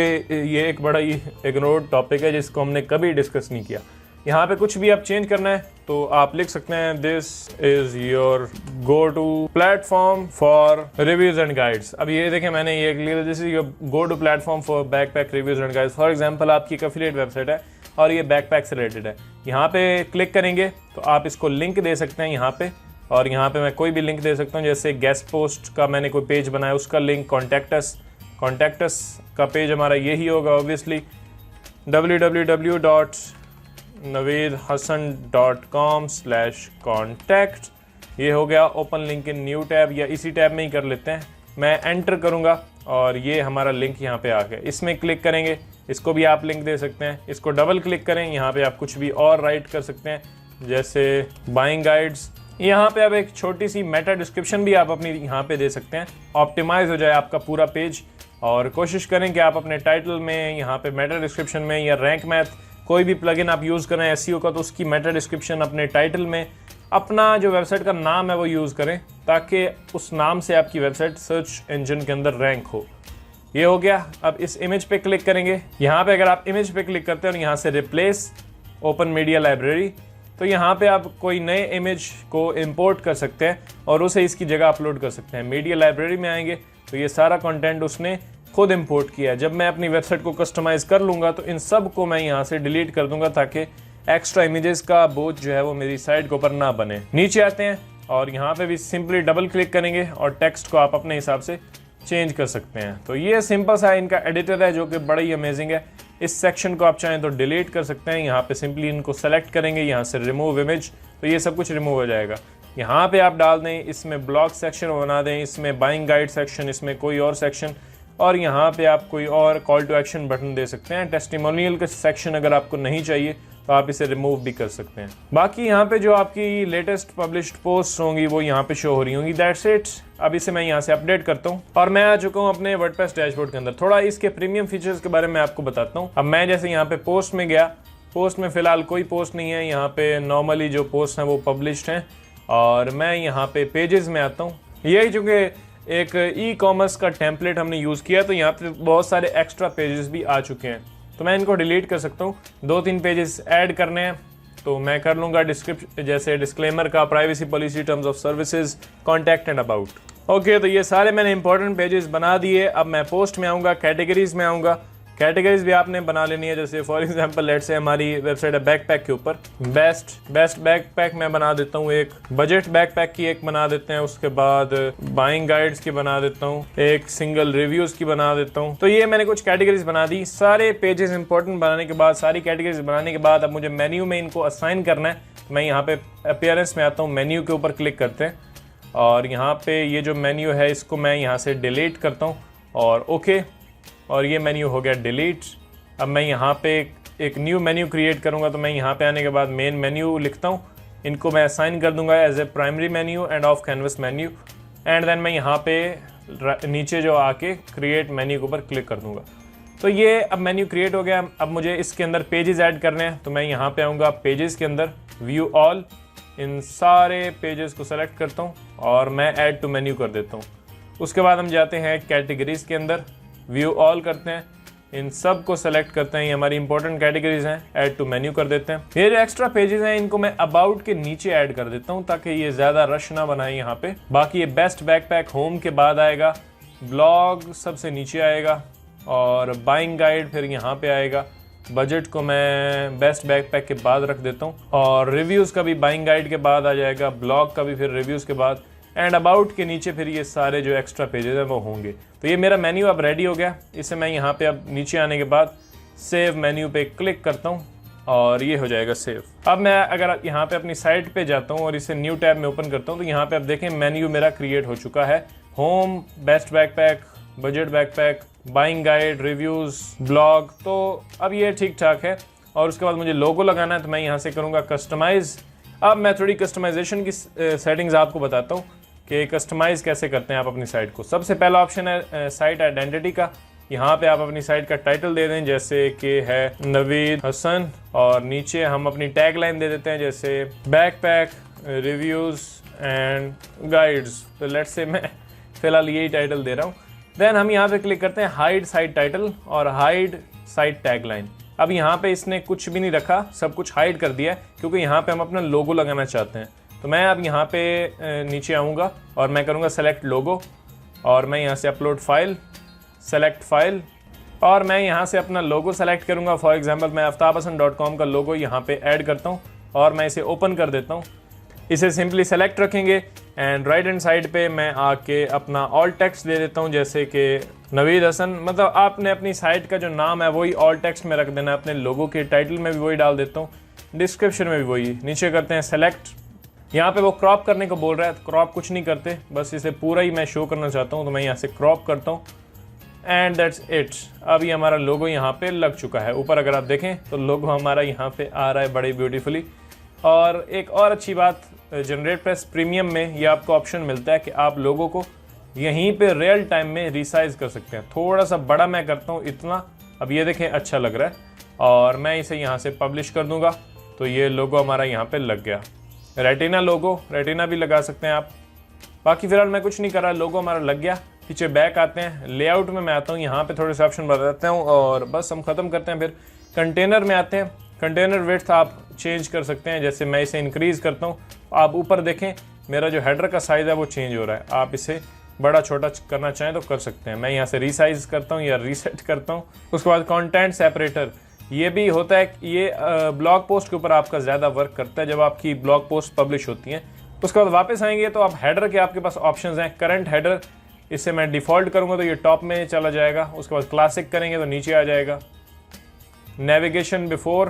ये एक बड़ा ही इग्नोर्ड टॉपिक है जिसको हमने कभी डिस्कस नहीं किया। यहाँ पे कुछ भी आप चेंज करना है तो आप लिख सकते हैं this is your go to platform for reviews and guides. अब ये देखें मैंने ये clear, this is your go to platform for backpack reviews and guides. For example आपकी एक एफिलिएट वेबसाइट है और ये बैकपैक से रिलेटेड है। यहाँ पे क्लिक करेंगे तो आप इसको लिंक दे सकते हैं यहाँ पे, और यहाँ पे मैं कोई भी लिंक दे सकता हूँ। जैसे गेस्ट पोस्ट का मैंने कोई पेज बनाया, उसका लिंक, कॉन्टैक्ट अस का पेज हमारा यही होगा ऑब्वियसली, www.naveedhasan.com/contact। ये हो गया open link in new tab, या इसी टैब में ही कर लेते हैं। मैं एंटर करूँगा और ये हमारा लिंक यहाँ पे आ गया। इसमें क्लिक करेंगे, इसको भी आप लिंक दे सकते हैं। इसको डबल क्लिक करें, यहाँ पे आप कुछ भी और राइट कर सकते हैं, जैसे बाइंग गाइड्स। यहाँ पे आप एक छोटी सी मेटा डिस्क्रिप्शन भी आप अपनी यहाँ पे दे सकते हैं, ऑप्टिमाइज हो जाए आपका पूरा पेज। और कोशिश करें कि आप अपने टाइटल में, यहाँ पे मेटा डिस्क्रिप्शन में, या रैंक मैथ कोई भी प्लगइन आप यूज़ करें SEO का, तो उसकी मेटा डिस्क्रिप्शन अपने टाइटल में अपना जो वेबसाइट का नाम है वो यूज़ करें, ताकि उस नाम से आपकी वेबसाइट सर्च इंजन के अंदर रैंक हो। ये हो गया। अब इस इमेज पे क्लिक करेंगे। यहाँ पे अगर आप इमेज पे क्लिक करते हैं और यहाँ से रिप्लेस ओपन मीडिया लाइब्रेरी, तो यहाँ पे आप कोई नए इमेज को इंपोर्ट कर सकते हैं और उसे इसकी जगह अपलोड कर सकते हैं। मीडिया लाइब्रेरी में आएंगे तो ये सारा कंटेंट उसने खुद इंपोर्ट किया है। जब मैं अपनी वेबसाइट को कस्टमाइज़ कर लूँगा तो इन सब को मैं यहाँ से डिलीट कर दूँगा, ताकि एक्स्ट्रा इमेजेस का बोझ जो है वो मेरी साइट के ऊपर ना बने। नीचे आते हैं और यहाँ पे भी सिंपली डबल क्लिक करेंगे और टेक्स्ट को आप अपने हिसाब से चेंज कर सकते हैं। तो ये सिंपल सा इनका एडिटर है जो कि बड़ा ही अमेजिंग है। इस सेक्शन को आप चाहें तो डिलीट कर सकते हैं। यहाँ पे सिंपली इनको सेलेक्ट करेंगे, यहाँ से रिमूव इमेज, तो ये सब कुछ रिमूव हो जाएगा। यहाँ पे आप डाल दें, इसमें ब्लॉग सेक्शन बना दें, इसमें बाइंग गाइड सेक्शन, इसमें कोई और सेक्शन, और यहाँ पे आप कोई और कॉल टू एक्शन बटन दे सकते हैं। टेस्टिमोनियल का सेक्शन अगर आपको नहीं चाहिए तो आप इसे रिमूव भी कर सकते हैं। बाकी यहाँ पे जो आपकी लेटेस्ट पब्लिश्ड पोस्ट होंगी वो यहाँ पे शो हो रही होंगी। That's it. अब इसे मैं यहाँ से अपडेट करता हूँ और मैं आ चुका हूँ अपने वर्डप्रेस डैशबोर्ड के अंदर। थोड़ा इसके प्रीमियम फीचर्स के बारे में आपको बताता हूँ। अब मैं जैसे यहाँ पे पोस्ट में गया, पोस्ट में फिलहाल कोई पोस्ट नहीं है, यहाँ पे नॉर्मली जो पोस्ट हैं वो पब्लिश्ड हैं। और मैं यहाँ पे पेजेस में आता हूँ। यही चूँकि एक ई कॉमर्स का टेम्पलेट हमने यूज़ किया तो यहाँ पे बहुत सारे एक्स्ट्रा पेजेस भी आ चुके हैं, तो मैं इनको डिलीट कर सकता हूँ। 2-3 पेजेस ऐड करने हैं तो मैं कर लूँगा डिस्क्रिप्शन, जैसे डिस्क्लेमर का, privacy policy, terms of services, contact and about. Okay, तो ये सारे मैंने इंपॉर्टेंट पेजेस बना दिए। अब मैं पोस्ट में आऊँगा, कैटेगरीज में आऊँगा। कैटेगरीज भी आपने बना लेनी है। जैसे फॉर एग्जांपल लेट्स से हमारी वेबसाइट है बैकपैक के ऊपर, बेस्ट बैकपैक मैं बना देता हूँ एक, बजट बैकपैक की एक बना देते हैं, उसके बाद बाइंग गाइड्स की बना देता हूँ, एक सिंगल रिव्यूज की बना देता हूँ। तो ये मैंने कुछ कैटेगरीज बना दी। सारे पेजेस इंपॉर्टेंट बनाने के बाद, सारी कैटेगरीज बनाने के बाद अब मुझे मेन्यू में इनको असाइन करना है। मैं यहाँ पे अपीयरेंस में आता हूँ, मेन्यू के ऊपर क्लिक करते हैं और यहाँ पे ये जो मेन्यू है इसको मैं यहाँ से डिलीट करता हूँ और ओके, और ये मेन्यू हो गया डिलीट। अब मैं यहाँ पे एक न्यू मेन्यू क्रिएट करूँगा, तो मैं यहाँ पे आने के बाद मेन मेन्यू लिखता हूँ, इनको मैं असाइन कर दूंगा as a primary menu and off canvas menu, and then मैं यहाँ पे नीचे जो आके क्रिएट मेन्यू के ऊपर क्लिक कर दूंगा। तो ये अब मेन्यू क्रिएट हो गया। अब मुझे इसके अंदर पेजेस ऐड करने हैं, तो मैं यहाँ पे आऊँगा पेजेस के अंदर, व्यू ऑल, इन सारे पेजेस को सेलेक्ट करता हूँ और मैं ऐड टू मेन्यू कर देता हूँ। उसके बाद हम जाते हैं कैटेगरीज के अंदर, व्यू ऑल करते हैं, इन सब को सेलेक्ट करते हैं, ये हमारी इंपॉर्टेंट कैटेगरीज हैं, ऐड टू मेन्यू कर देते हैं। ये जो एक्स्ट्रा पेजेस हैं इनको मैं अबाउट के नीचे ऐड कर देता हूं ताकि ये ज्यादा रश ना बनाए यहाँ पे। बाकी ये बेस्ट बैकपैक होम के बाद आएगा, ब्लॉग सबसे नीचे आएगा और बाइंग गाइड फिर यहाँ पे आएगा। बजट को मैं बेस्ट बैकपैक के बाद रख देता हूँ और रिव्यूज का भी बाइंग गाइड के बाद आ जाएगा, ब्लॉग का भी फिर रिव्यूज के बाद, एंड अबाउट के नीचे फिर ये सारे जो एक्स्ट्रा पेजेस हैं वो होंगे। तो ये मेरा मेन्यू अब रेडी हो गया। इसे मैं यहाँ पे अब नीचे आने के बाद सेव मेन्यू पे क्लिक करता हूँ और ये हो जाएगा सेव। अब मैं अगर यहाँ पे अपनी साइट पे जाता हूँ और इसे न्यू टैब में ओपन करता हूँ तो यहाँ पे अब देखें मेन्यू मेरा क्रिएट हो चुका है। Home, best backpack, budget backpack, buying guide, reviews, blog, तो अब ये ठीक ठाक है। और उसके बाद मुझे लोगो लगाना है तो मैं यहाँ से करूँगा कस्टमाइज़। अब मैं थोड़ी कस्टमाइजेशन की सेटिंग्स आपको बताता हूँ कि कस्टमाइज कैसे करते हैं आप अपनी साइट को। सबसे पहला ऑप्शन है साइट आइडेंटिटी का। यहाँ पे आप अपनी साइट का टाइटल दे दें, जैसे कि है नवीद हसन, और नीचे हम अपनी टैग लाइन दे देते हैं जैसे बैकपैक, रिव्यूज़ एंड गाइड्स। तो लेट्स से मैं फिलहाल यही टाइटल दे रहा हूँ। देन हम यहाँ पे क्लिक करते हैं हाइड साइट टाइटल और हाइड साइट टैग लाइन। अब यहाँ पे इसने कुछ भी नहीं रखा, सब कुछ हाइड कर दिया क्योंकि यहाँ पे हम अपना लोगो लगाना चाहते हैं। तो मैं अब यहाँ पे नीचे आऊँगा और मैं करूँगा सेलेक्ट लोगो और मैं यहाँ से अपलोड फाइल, सेलेक्ट फाइल, और मैं यहाँ से अपना लोगो सेलेक्ट करूँगा। फॉर एग्जांपल मैं aftabhasan.com का लोगो यहाँ पे ऐड करता हूँ और मैं इसे ओपन कर देता हूँ। इसे सिंपली सेलेक्ट रखेंगे एंड राइट हैंड साइड पे मैं आके अपना ऑल टेक्स्ट दे देता हूँ, जैसे कि नवीद हसन। मतलब आपने अपनी साइट का जो नाम है वही ऑल टेक्स्ट में रख देना है। अपने लोगो के टाइटल में भी वही डाल देता हूँ, डिस्क्रिप्शन में भी वही। नीचे करते हैं सेलेक्ट। यहाँ पे वो क्रॉप करने को बोल रहा है, तो क्रॉप कुछ नहीं करते, बस इसे पूरा ही मैं शो करना चाहता हूँ तो मैं यहाँ से क्रॉप करता हूँ एंड दैट्स इट। अब ये हमारा लोगो यहाँ पे लग चुका है। ऊपर अगर आप देखें तो लोगो हमारा यहाँ पे आ रहा है बड़ी ब्यूटीफुली। और एक और अच्छी बात, जनरेट प्रेस प्रीमियम में ये आपको ऑप्शन मिलता है कि आप लोगों को यहीं पे रियल टाइम में रिसाइज कर सकते हैं। थोड़ा सा बड़ा मैं करता हूँ इतना, अब ये देखें अच्छा लग रहा है और मैं इसे यहाँ से पब्लिश कर दूंगा तो ये लोगो हमारा यहाँ पे लग गया। रेटिना लोगो, रेटिना भी लगा सकते हैं आप। बाकी फिलहाल मैं कुछ नहीं कर रहा, लोगो हमारा लग गया। पीछे बैक आते हैं, लेआउट में मैं आता हूँ, यहाँ पे थोड़े से ऑप्शन बताता हूँ और बस हम ख़त्म करते हैं। फिर कंटेनर में आते हैं। कंटेनर विड्थ आप चेंज कर सकते हैं, जैसे मैं इसे इंक्रीज़ करता हूँ। आप ऊपर देखें मेरा जो हेडर का साइज़ है वो चेंज हो रहा है, आप इसे बड़ा छोटा करना चाहें तो कर सकते हैं। मैं यहाँ से रीसाइज करता हूँ या रीसेट करता हूँ। उसके बाद कंटेंट सेपरेटर, ये भी होता है, ये ब्लॉग पोस्ट के ऊपर आपका ज़्यादा वर्क करता है जब आपकी ब्लॉग पोस्ट पब्लिश होती हैं। उसके बाद वापस आएंगे तो आप हेडर के आपके पास ऑप्शंस हैं। करंट हेडर, इससे मैं डिफ़ॉल्ट करूँगा तो ये टॉप में चला जाएगा, उसके बाद क्लासिक करेंगे तो नीचे आ जाएगा। नेविगेशन बिफोर,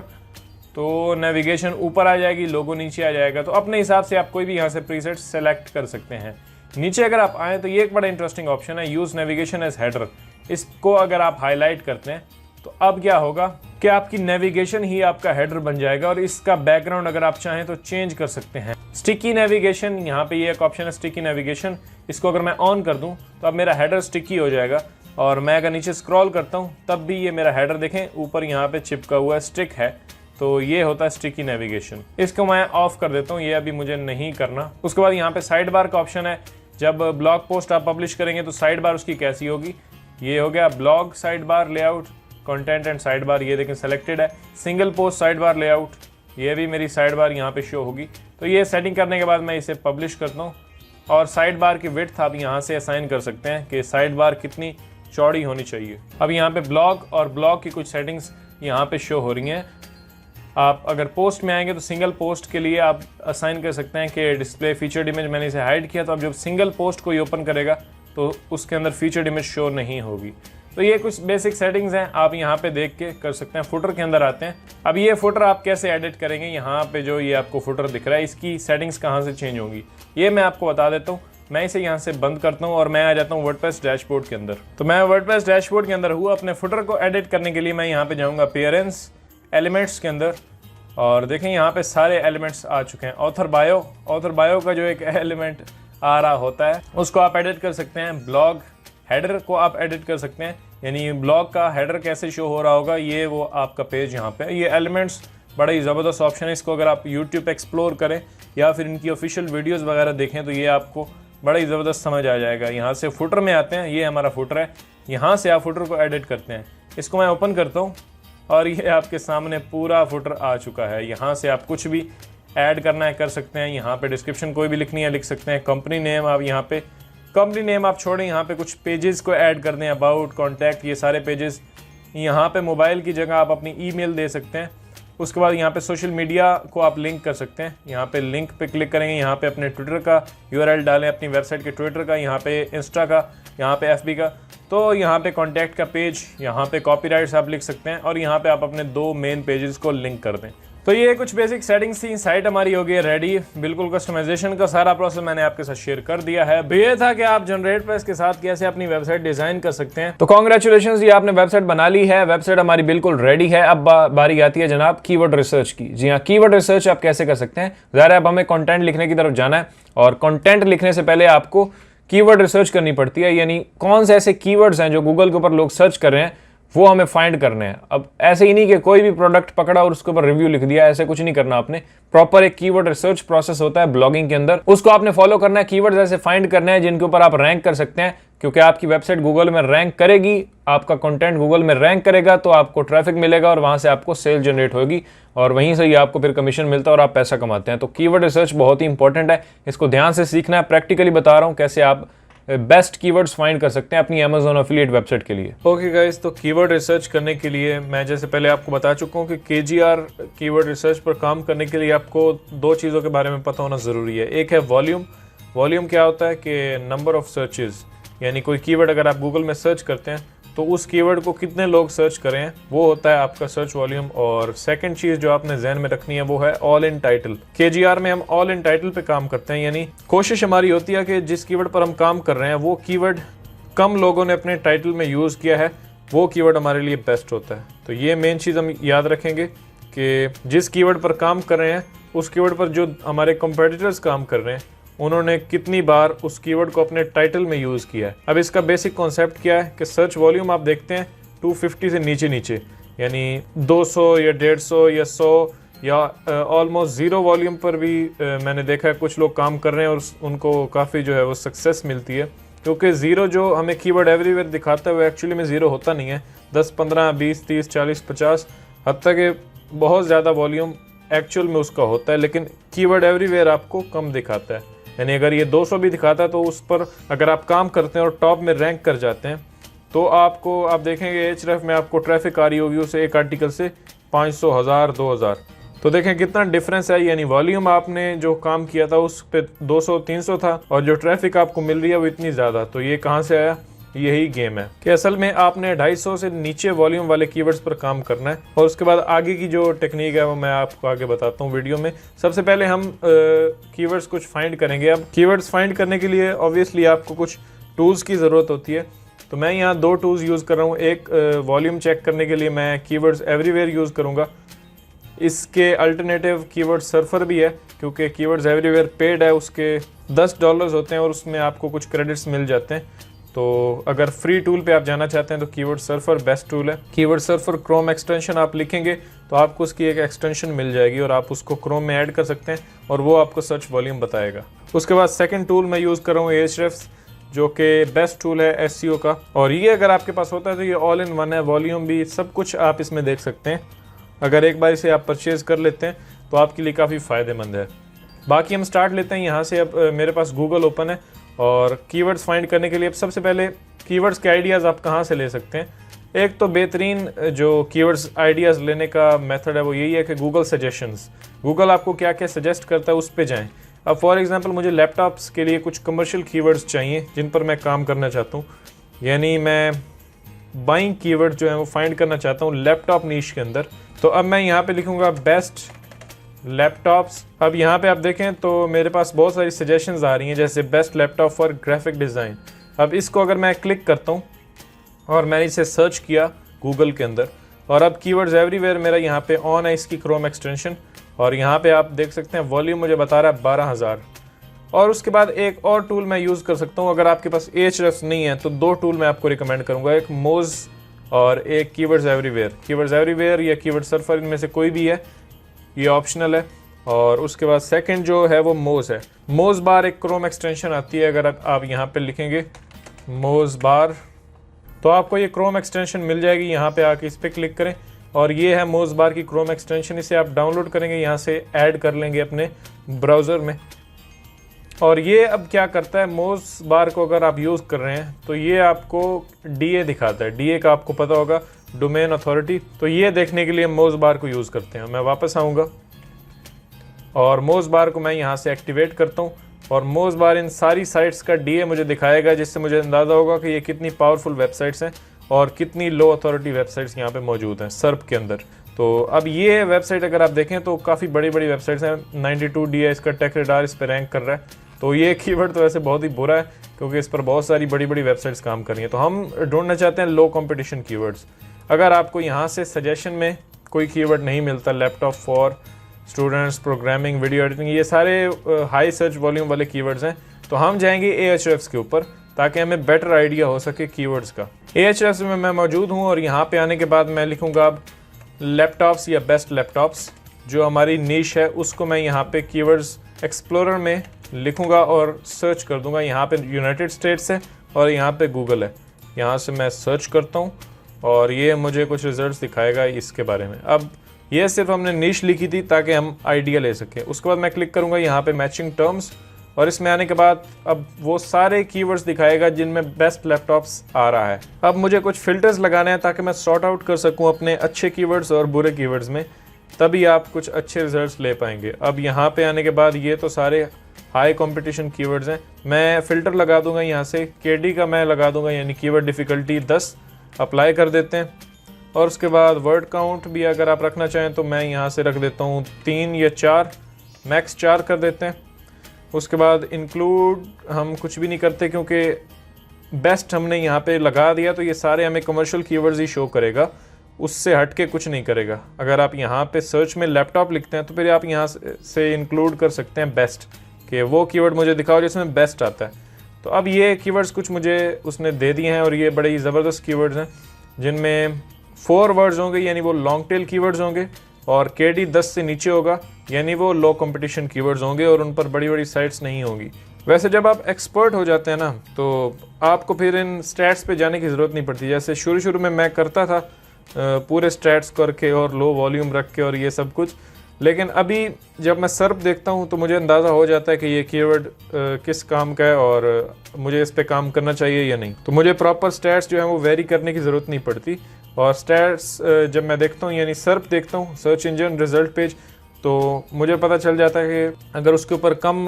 तो नेविगेशन ऊपर आ जाएगी, लोगो नीचे आ जाएगा। तो अपने हिसाब से आप कोई भी यहाँ से प्रीसेट सेलेक्ट कर सकते हैं। नीचे अगर आप आएँ तो ये एक बड़ा इंटरेस्टिंग ऑप्शन है, यूज़ नेविगेशन एज हेडर। इसको अगर आप हाईलाइट करते हैं तो अब क्या होगा कि आपकी नेविगेशन ही आपका हेडर बन जाएगा और इसका बैकग्राउंड अगर आप चाहें तो चेंज कर सकते हैं। स्टिकी नेविगेशन, यहाँ पे ये एक ऑप्शन है स्टिकी नेविगेशन, इसको अगर मैं ऑन कर दूं तो अब मेरा हेडर स्टिकी हो जाएगा और मैं अगर नीचे स्क्रॉल करता हूं तब भी ये मेरा हेडर देखें ऊपर यहाँ पे चिपका हुआ स्टिक है, तो ये होता है स्टिकी नेविगेशन। इसको मैं ऑफ कर देता हूँ, ये अभी मुझे नहीं करना। उसके बाद यहाँ पे साइड बार का ऑप्शन है, जब ब्लॉग पोस्ट आप पब्लिश करेंगे तो साइड बार उसकी कैसी होगी। ये हो गया blog side bar layout, content and side bar, ये देखें सेलेक्टेड है। Single post side bar layout, ये भी मेरी साइड बार यहाँ पे शो होगी। तो ये सेटिंग करने के बाद मैं इसे पब्लिश करता हूँ और साइड बार की विड्थ आप यहाँ से असाइन कर सकते हैं कि साइड बार कितनी चौड़ी होनी चाहिए। अब यहाँ पे ब्लॉग और ब्लॉग की कुछ सेटिंग्स यहाँ पे शो हो रही हैं। आप अगर पोस्ट में आएंगे तो सिंगल पोस्ट के लिए आप असाइन कर सकते हैं कि डिस्प्ले फीचर्ड इमेज, मैंने इसे हाइड किया तो अब जब सिंगल पोस्ट कोई ओपन करेगा तो उसके अंदर फीचर्ड इमेज शो नहीं होगी। तो ये कुछ बेसिक सेटिंग्स हैं, आप यहाँ पे देख के कर सकते हैं। फुटर के अंदर आते हैं। अब ये फुटर आप कैसे एडिट करेंगे, यहाँ पे जो ये आपको फुटर दिख रहा है इसकी सेटिंग्स कहाँ से चेंज होंगी ये मैं आपको बता देता हूँ। मैं इसे यहाँ से बंद करता हूँ और मैं आ जाता हूँ वर्डप्रेस डैशबोर्ड के अंदर। तो मैं वर्डप्रेस डैशबोर्ड के अंदर हूँ। अपने फुटर को एडिट करने के लिए मैं यहाँ पे जाऊँगा अपीयरेंस, एलिमेंट्स के अंदर और देखें यहाँ पे सारे एलिमेंट्स आ चुके हैं। ऑथर बायो का जो एक एलिमेंट आ रहा होता है उसको आप एडिट कर सकते हैं। ब्लॉग हेडर को आप एडिट कर सकते हैं, यानी ब्लॉग का हेडर कैसे शो हो रहा होगा, ये वो आपका पेज यहाँ पे। ये एलिमेंट्स बड़ा ही ज़बरदस्त ऑप्शन है, इसको अगर आप यूट्यूब पे एक्सप्लोर करें या फिर इनकी ऑफिशियल वीडियोस वगैरह देखें तो ये आपको बड़ा ही ज़बरदस्त समझ आ जाएगा। यहाँ से फुटर में आते हैं, ये हमारा फुटर है, यहाँ से आप फुटर को एडिट करते हैं। इसको मैं ओपन करता हूँ और ये आपके सामने पूरा फुटर आ चुका है। यहाँ से आप कुछ भी ऐड करना है कर सकते हैं। यहाँ पे डिस्क्रिप्शन कोई भी लिखनी है लिख सकते हैं। कंपनी नेम आप यहाँ पे, कंपनी नेम आप छोड़ें, यहाँ पे कुछ पेजेस को ऐड कर दें, अबाउट, कॉन्टैक्ट, ये सारे पेजेस। यहाँ पे मोबाइल की जगह आप अपनी ईमेल दे सकते हैं। उसके बाद यहाँ पे सोशल मीडिया को आप लिंक कर सकते हैं। यहाँ पे लिंक पे क्लिक करेंगे, यहाँ पे अपने ट्विटर का यूआरएल डालें, अपनी वेबसाइट के ट्विटर का, यहाँ पे इंस्टा का, यहाँ पे एफबी का। तो यहाँ पे कॉन्टैक्ट का पेज, यहाँ पे कॉपीराइट्स आप लिख सकते हैं और यहाँ पे आप अपने 2 मेन पेजेस को लिंक कर दें। तो ये कुछ बेसिक सेटिंग्स थी। साइट हमारी हो गई है रेडी, बिल्कुल कस्टमाइजेशन का सारा प्रोसेस मैंने आपके साथ शेयर कर दिया है। ये था कि आप जनरेट प्रेस के साथ कैसे अपनी वेबसाइट डिजाइन कर सकते हैं। तो कांग्रेचुलेशंस, ये आपने वेबसाइट बना ली है, वेबसाइट हमारी बिल्कुल रेडी है। अब बारी आती है जनाब कीवर्ड रिसर्च की। जी हाँ, कीवर्ड रिसर्च आप कैसे कर सकते हैं। ज़ाहिर है अब हमें कंटेंट लिखने की तरफ जाना है और कंटेंट लिखने से पहले आपको कीवर्ड रिसर्च करनी पड़ती है, यानी कौन से ऐसे कीवर्ड्स हैं जो गूगल के ऊपर लोग सर्च कर रहे हैं वो हमें फाइंड करने हैं। अब ऐसे ही नहीं कि कोई भी प्रोडक्ट पकड़ा और उसके ऊपर रिव्यू लिख दिया, ऐसे कुछ नहीं करना आपने। प्रॉपर एक कीवर्ड रिसर्च प्रोसेस होता है ब्लॉगिंग के अंदर, उसको आपने फॉलो करना है। कीवर्ड्स ऐसे फाइंड करने हैं जिनके ऊपर आप रैंक कर सकते हैं, क्योंकि आपकी वेबसाइट गूगल में रैंक करेगी, आपका कंटेंट गूगल में रैंक करेगा तो आपको ट्रैफिक मिलेगा और वहां से आपको सेल जनरेट होगी और वहीं से ही आपको फिर कमीशन मिलता है और आप पैसा कमाते हैं। तो कीवर्ड रिसर्च बहुत ही इंपॉर्टेंट है, इसको ध्यान से सीखना है। प्रैक्टिकली बता रहा हूँ कैसे आप बेस्ट कीवर्ड्स फाइंड कर सकते हैं अपनी Amazon एफिलिएट वेबसाइट के लिए। ओके गाइस, तो कीवर्ड रिसर्च करने के लिए मैं जैसे पहले आपको बता चुका हूँ कि KGR कीवर्ड रिसर्च पर काम करने के लिए आपको 2 चीज़ों के बारे में पता होना ज़रूरी है। एक है वॉल्यूम। वॉल्यूम क्या होता है कि नंबर ऑफ सर्चेज, यानी कोई कीवर्ड अगर आप गूगल में सर्च करते हैं तो उस कीवर्ड को कितने लोग सर्च करें, वो होता है आपका सर्च वॉल्यूम। और सेकंड चीज़ जो आपने ज़हन में रखनी है वो है ऑल इन टाइटल। KGR में हम ऑल इन टाइटल पे काम करते हैं, यानी कोशिश हमारी होती है कि जिस कीवर्ड पर हम काम कर रहे हैं वो कीवर्ड कम लोगों ने अपने टाइटल में यूज़ किया है, वो कीवर्ड हमारे लिए बेस्ट होता है। तो ये मेन चीज़ हम याद रखेंगे कि जिस कीवर्ड पर काम कर रहे हैं उस कीवर्ड पर जो हमारे कंपेटिटर्स काम कर रहे हैं उन्होंने कितनी बार उस कीवर्ड को अपने टाइटल में यूज़ किया है। अब इसका बेसिक कॉन्सेप्ट क्या है कि सर्च वॉल्यूम आप देखते हैं 250 से नीचे, यानी 200 या 150 या 100 या ऑलमोस्ट 0 वॉल्यूम पर भी मैंने देखा है कुछ लोग काम कर रहे हैं और उनको काफ़ी जो है वो सक्सेस मिलती है, क्योंकि 0 जो हमें कीवर्ड एवरीवेयर दिखाता है वो एक्चुअली में 0 होता नहीं है। 10, 15, 20, 30, 40, 50 हत्ता के बहुत ज़्यादा वॉल्यूम एक्चुअल में उसका होता है, लेकिन कीवर्ड एवरीवेयर आपको कम दिखाता है। यानी अगर ये 200 भी दिखाता है तो उस पर अगर आप काम करते हैं और टॉप में रैंक कर जाते हैं तो आप देखेंगे Href में आपको ट्रैफिक आ रही होगी उस एक आर्टिकल से 500, 1000, 2000। तो देखें कितना डिफरेंस है, यानी वॉल्यूम आपने जो काम किया था उस पे 200-300 था और जो ट्रैफिक आपको मिल रही है वो इतनी ज़्यादा। तो ये कहाँ से आया? यही गेम है कि असल में आपने 250 से नीचे वॉल्यूम वाले कीवर्ड्स पर काम करना है और उसके बाद आगे की जो टेक्निक है वो मैं आपको आगे बताता हूँ वीडियो में। सबसे पहले हम कीवर्ड्स कुछ फाइंड करेंगे। अब कीवर्ड्स फाइंड करने के लिए ऑब्वियसली आपको कुछ टूल्स की ज़रूरत होती है। तो मैं यहाँ 2 टूल्स यूज़ कर रहा हूँ। एक वॉल्यूम चेक करने के लिए मैं कीवर्ड्स एवरीवेयर यूज़ करूँगा। इसके अल्टरनेटिव कीवर्ड सर्फर भी है, क्योंकि कीवर्ड्स एवरीवेयर पेड है, उसके $10 होते हैं और उसमें आपको कुछ क्रेडिट्स मिल जाते हैं। तो अगर फ्री टूल पे आप जाना चाहते हैं तो कीवर्ड सर्फर बेस्ट टूल है। कीवर्ड सर्फर क्रोम एक्सटेंशन आप लिखेंगे तो आपको उसकी एक एक्सटेंशन मिल जाएगी और आप उसको क्रोम में ऐड कर सकते हैं और वो आपको सर्च वॉल्यूम बताएगा। उसके बाद सेकंड टूल मैं यूज़ कर रहा हूँ Ahrefs, जो कि बेस्ट टूल है SEO का। और ये अगर आपके पास होता है तो ये ऑल इन वन है, वॉल्यूम भी सब कुछ आप इसमें देख सकते हैं। अगर एक बार इसे आप परचेज़ कर लेते हैं तो आपके लिए काफ़ी फ़ायदेमंद है। बाकी हम स्टार्ट लेते हैं यहाँ से। अब मेरे पास गूगल ओपन है और कीवर्ड्स फाइंड करने के लिए अब सबसे पहले कीवर्ड्स के आइडियाज़ आप कहाँ से ले सकते हैं। एक तो बेहतरीन जो कीवर्ड्स आइडियाज़ लेने का मेथड है वो यही है कि गूगल सजेशंस, गूगल आपको क्या क्या सजेस्ट करता है उस पे जाएं। अब फॉर एग्जांपल मुझे लैपटॉप्स के लिए कुछ कमर्शियल कीवर्ड्स चाहिए जिन पर मैं काम करना चाहता हूँ, यानी मैं बाइंग कीवर्ड जो है वो फाइंड करना चाहता हूँ लैपटॉप नीश के अंदर। तो अब मैं यहाँ पे लिखूँगा बेस्ट लैपटॉप्स। अब यहाँ पे आप देखें तो मेरे पास बहुत सारी सजेशंस आ रही हैं, जैसे best laptop for graphic design. अब इसको अगर मैं क्लिक करता हूँ और मैंने इसे सर्च किया गूगल के अंदर और अब कीवर्ड्स एवरीवेयर मेरा यहाँ पे ऑन है, इसकी क्रोम एक्सटेंशन, और यहाँ पे आप देख सकते हैं वॉल्यूम मुझे बता रहा है 12,000। और उसके बाद एक और टूल मैं यूज़ कर सकता हूँ। अगर आपके पास Ahrefs नहीं है तो 2 टूल मैं आपको रिकमेंड करूँगा, एक मोज और एक कीवर्ड्स एवरीवेयर। कीवर्ड्स एवरीवेयर या कीवर्ड सर्फर, इनमें से कोई भी है, ये ऑप्शनल है। और उसके बाद सेकंड जो है वो मोज है। मोज बार एक क्रोम एक्सटेंशन आती है, अगर आप यहाँ पे लिखेंगे मोज बार तो आपको ये क्रोम एक्सटेंशन मिल जाएगी। यहाँ पे आके इस पर क्लिक करें और ये है मोज बार की क्रोम एक्सटेंशन। इसे आप डाउनलोड करेंगे, यहाँ से ऐड कर लेंगे अपने ब्राउज़र में। और ये अब क्या करता है, मोज बार को अगर आप यूज़ कर रहे हैं तो ये आपको DA दिखाता है। DA का आपको पता होगा, डोमेन अथॉरिटी। तो ये देखने के लिए मोज बार को यूज़ करते हैं। मैं वापस आऊँगा और मोज बार को मैं यहाँ से एक्टिवेट करता हूँ और मोज बार इन सारी साइट्स का DA मुझे दिखाएगा, जिससे मुझे अंदाज़ा होगा कि ये कितनी पावरफुल वेबसाइट्स हैं और कितनी लो अथॉरिटी वेबसाइट्स यहाँ पे मौजूद हैं सर्प के अंदर। तो अब ये वेबसाइट अगर आप देखें तो काफ़ी बड़ी बड़ी वेबसाइट्स हैं। 92 DA इसका टेक रेडार इस पर रैंक कर रहा है। तो ये कीवर्ड तो वैसे बहुत ही बुरा है क्योंकि इस पर बहुत सारी बड़ी बड़ी वेबसाइट्स काम कर रही हैं। तो हम ढूंढना चाहते हैं लो कंपटीशन कीवर्ड्स। अगर आपको यहाँ से सजेशन में कोई कीवर्ड नहीं मिलता, laptop for students, programming, video editing, ये सारे हाई सर्च वॉल्यूम वाले कीवर्ड्स हैं, तो हम जाएंगे Ahrefs के ऊपर ताकि हमें बेटर आइडिया हो सके कीवर्ड्स का। Ahrefs में मैं मौजूद हूँ और यहाँ पे आने के बाद मैं लिखूँगा अब लैपटॉप्स या बेस्ट लैपटॉप्स, जो हमारी नीश है उसको मैं यहाँ पे कीवर्ड्स एक्सप्लोरर में लिखूँगा और सर्च कर दूँगा। यहाँ पे यूनाइटेड स्टेट्स है और यहाँ पे गूगल है। यहाँ से मैं सर्च करता हूँ और ये मुझे कुछ रिजल्ट्स दिखाएगा इसके बारे में। अब ये सिर्फ हमने नीश लिखी थी ताकि हम आइडिया ले सकें। उसके बाद मैं क्लिक करूँगा यहाँ पे मैचिंग टर्म्स और इसमें आने के बाद अब वो सारे कीवर्ड्स दिखाएगा जिनमें बेस्ट लैपटॉप्स आ रहा है। अब मुझे कुछ फिल्टर्स लगाने हैं ताकि मैं सॉर्ट आउट कर सकूँ अपने अच्छे कीवर्ड्स और बुरे कीवर्ड्स में, तभी आप कुछ अच्छे रिजल्ट्स ले पाएंगे। अब यहाँ पे आने के बाद ये तो सारे हाई कंपटीशन कीवर्ड्स हैं। मैं फ़िल्टर लगा दूंगा यहाँ से, KD का मैं लगा दूंगा, यानी कीवर्ड डिफ़िकल्टी 10। अप्लाई कर देते हैं और उसके बाद वर्ड काउंट भी अगर आप रखना चाहें तो मैं यहाँ से रख देता हूँ 3 या 4, मैक्स 4 कर देते हैं। उसके बाद इंक्लूड हम कुछ भी नहीं करते क्योंकि बेस्ट हमने यहाँ पे लगा दिया, तो ये सारे हमें कमर्शियल कीवर्ड्स ही शो करेगा, उससे हट के कुछ नहीं करेगा। अगर आप यहाँ पे सर्च में लैपटॉप लिखते हैं तो फिर आप यहाँ से इंक्लूड कर सकते हैं बेस्ट, कि वो कीवर्ड मुझे दिखाओ जिसमें बेस्ट आता है। तो अब ये कीवर्ड्स कुछ मुझे उसने दे दिए हैं और ये बड़े ही ज़बरदस्त कीवर्ड्स हैं जिनमें 4 वर्ड्स होंगे, यानी वो लॉन्ग टेल कीवर्ड्स होंगे, और KD 10 से नीचे होगा, यानी वो लो कंपटीशन कीवर्ड्स होंगे और उन पर बड़ी बड़ी साइट्स नहीं होंगी। वैसे जब आप एक्सपर्ट हो जाते हैं ना तो आपको फिर इन स्टैट्स पे जाने की ज़रूरत नहीं पड़ती। जैसे शुरू में मैं करता था पूरे स्टैट्स करके और लो वॉल्यूम रख के और ये सब कुछ, लेकिन अभी जब मैं सर्प देखता हूँ तो मुझे अंदाज़ा हो जाता है कि ये कीवर्ड किस काम का है और मुझे इस पे काम करना चाहिए या नहीं। तो मुझे प्रॉपर स्टैट्स जो है वो वेरी करने की ज़रूरत नहीं पड़ती। और स्टैट्स जब मैं देखता हूँ, यानी सर्प देखता हूँ, सर्च इंजन रिजल्ट पेज, तो मुझे पता चल जाता है कि अगर उसके ऊपर कम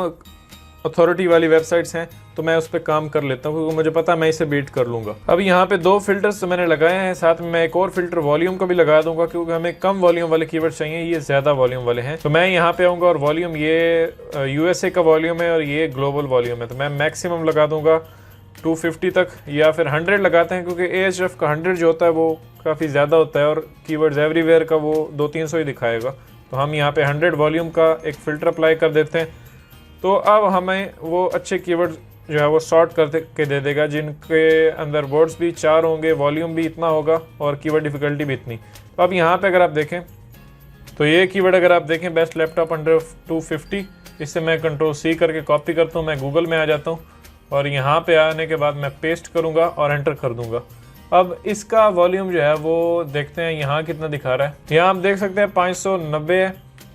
अथॉरिटी वाली वेबसाइट्स हैं तो मैं उस पर काम कर लेता हूँ, क्योंकि मुझे पता है मैं इसे बीट कर लूँगा। अब यहाँ पे 2 फिल्टर्स तो मैंने लगाए हैं, साथ में मैं एक और फिल्टर वॉल्यूम का भी लगा दूंगा, क्योंकि हमें कम वॉल्यूम वाले कीवर्ड्स चाहिए, ये ज़्यादा वॉल्यूम वाले हैं। तो मैं यहाँ पे आऊँगा और वॉल्यूम ये USA का वॉल्यूम है और ये ग्लोबल वॉल्यूम है, तो मैं मैक्सिमम लगा दूंगा 250 तक, या फिर 100 लगाते हैं, क्योंकि AHF का 100 जो होता है वो काफ़ी ज़्यादा होता है और कीवर्ड्स एवरीवेयर का वो 200-300 ही दिखाएगा। तो हम यहाँ पे 100 वॉल्यूम का एक फ़िल्टर अप्लाई कर देते हैं। तो अब हमें वो अच्छे कीवर्ड जो है वो सॉर्ट करके दे देगा, जिनके अंदर वर्ड्स भी 4 होंगे, वॉल्यूम भी इतना होगा और कीवर्ड डिफ़िकल्टी भी इतनी। तो अब यहाँ पे अगर आप देखें तो ये कीवर्ड अगर आप देखें बेस्ट लैपटॉप अंडर 250, इससे मैं Ctrl+C करके कॉपी करता हूँ, मैं गूगल में आ जाता हूँ और यहाँ पे आने के बाद मैं पेस्ट करूँगा और एंटर कर दूँगा। अब इसका वॉल्यूम जो है वो देखते हैं यहाँ कितना दिखा रहा है। यहाँ आप देख सकते हैं 590 है,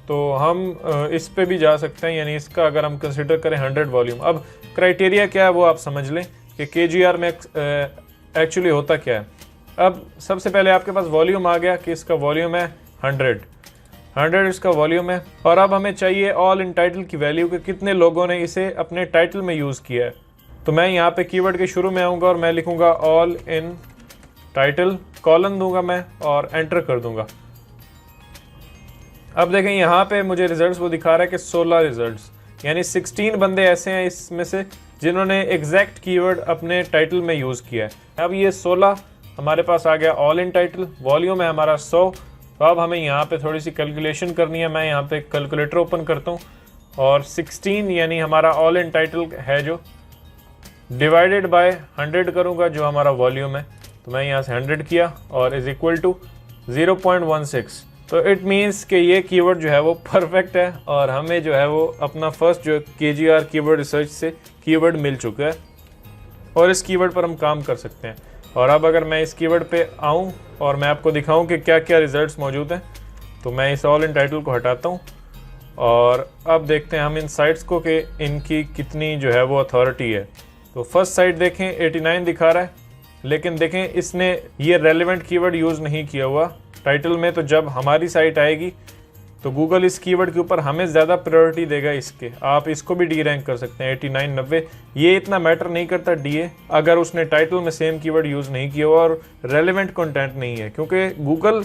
तो हम इस पे भी जा सकते हैं, यानी इसका अगर हम कंसिडर करें 100 वॉल्यूम। अब क्राइटेरिया क्या है वो आप समझ लें कि KGR में एक्चुअली होता क्या है। अब सबसे पहले आपके पास वॉल्यूम आ गया कि इसका वॉल्यूम है 100 इसका वॉल्यूम है, और अब हमें चाहिए ऑल इन टाइटल की वैल्यू कि कितने लोगों ने इसे अपने टाइटल में यूज़ किया है। तो मैं यहाँ पे कीवर्ड के शुरू में आऊँगा और मैं लिखूँगा ऑल इन टाइटल, कॉलन दूंगा मैं और एंटर कर दूंगा। अब देखें यहाँ पे मुझे रिजल्ट्स वो दिखा रहा है कि 16 रिजल्ट्स, यानी 16 बंदे ऐसे हैं इसमें से जिन्होंने एग्जैक्ट कीवर्ड अपने टाइटल में यूज़ किया है। अब ये 16 हमारे पास आ गया ऑल इन टाइटल, वॉल्यूम है हमारा 100। तो अब हमें यहाँ पे थोड़ी सी कैलकुलेशन करनी है। मैं यहाँ पे कैलकुलेटर ओपन करता हूँ और 16 यानी हमारा ऑल इन टाइटल है जो, डिवाइडेड बाय 100 करूँगा जो हमारा वॉल्यूम है। तो मैं यहाँ से 100 किया और इज इक्वल टू 0.16। तो इट मीन्स कि ये कीवर्ड जो है वो परफेक्ट है और हमें जो है वो अपना फर्स्ट जो KGR कीवर्ड रिसर्च से कीवर्ड मिल चुका है और इस कीवर्ड पर हम काम कर सकते हैं। और अब अगर मैं इस कीवर्ड पे आऊँ और मैं आपको दिखाऊं कि क्या क्या रिजल्ट्स मौजूद हैं, तो मैं इस ऑल इन टाइटल को हटाता हूँ और अब देखते हैं हम इन साइट्स को कि इनकी कितनी जो है वो अथॉरिटी है। तो फर्स्ट साइट देखें 89 दिखा रहा है, लेकिन देखें इसने ये रेलेवेंट कीवर्ड यूज़ नहीं किया हुआ टाइटल में। तो जब हमारी साइट आएगी तो गूगल इस कीवर्ड के ऊपर हमें ज़्यादा प्रायोरिटी देगा इसके। आप इसको भी डी रैंक कर सकते हैं 89, 90, ये इतना मैटर नहीं करता DA, अगर उसने टाइटल में सेम कीवर्ड यूज़ नहीं किया हुआ और रेलेवेंट कंटेंट नहीं है। क्योंकि गूगल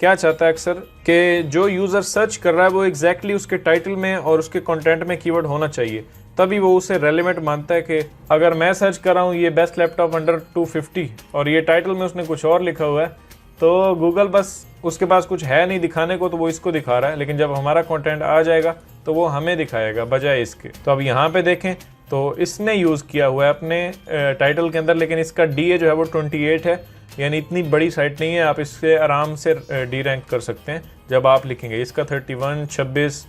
क्या चाहता है अक्सर कि जो यूज़र सर्च कर रहा है वो एग्जैक्टली उसके टाइटल में और उसके कंटेंट में कीवर्ड होना चाहिए, तभी वो उसे रेलेवेंट मानता है। कि अगर मैं सर्च कर रहा हूँ ये बेस्ट लैपटॉप अंडर 250 और ये टाइटल में उसने कुछ और लिखा हुआ है, तो गूगल बस उसके पास कुछ है नहीं दिखाने को तो वो इसको दिखा रहा है, लेकिन जब हमारा कंटेंट आ जाएगा तो वो हमें दिखाएगा बजाय इसके। तो अब यहाँ पे देखें तो इसने यूज़ किया हुआ है अपने टाइटल के अंदर, लेकिन इसका DA जो है वो 28 है, यानी इतनी बड़ी साइट नहीं है। आप इससे आराम से डी रैंक कर सकते हैं जब आप लिखेंगे। इसका 31, 26,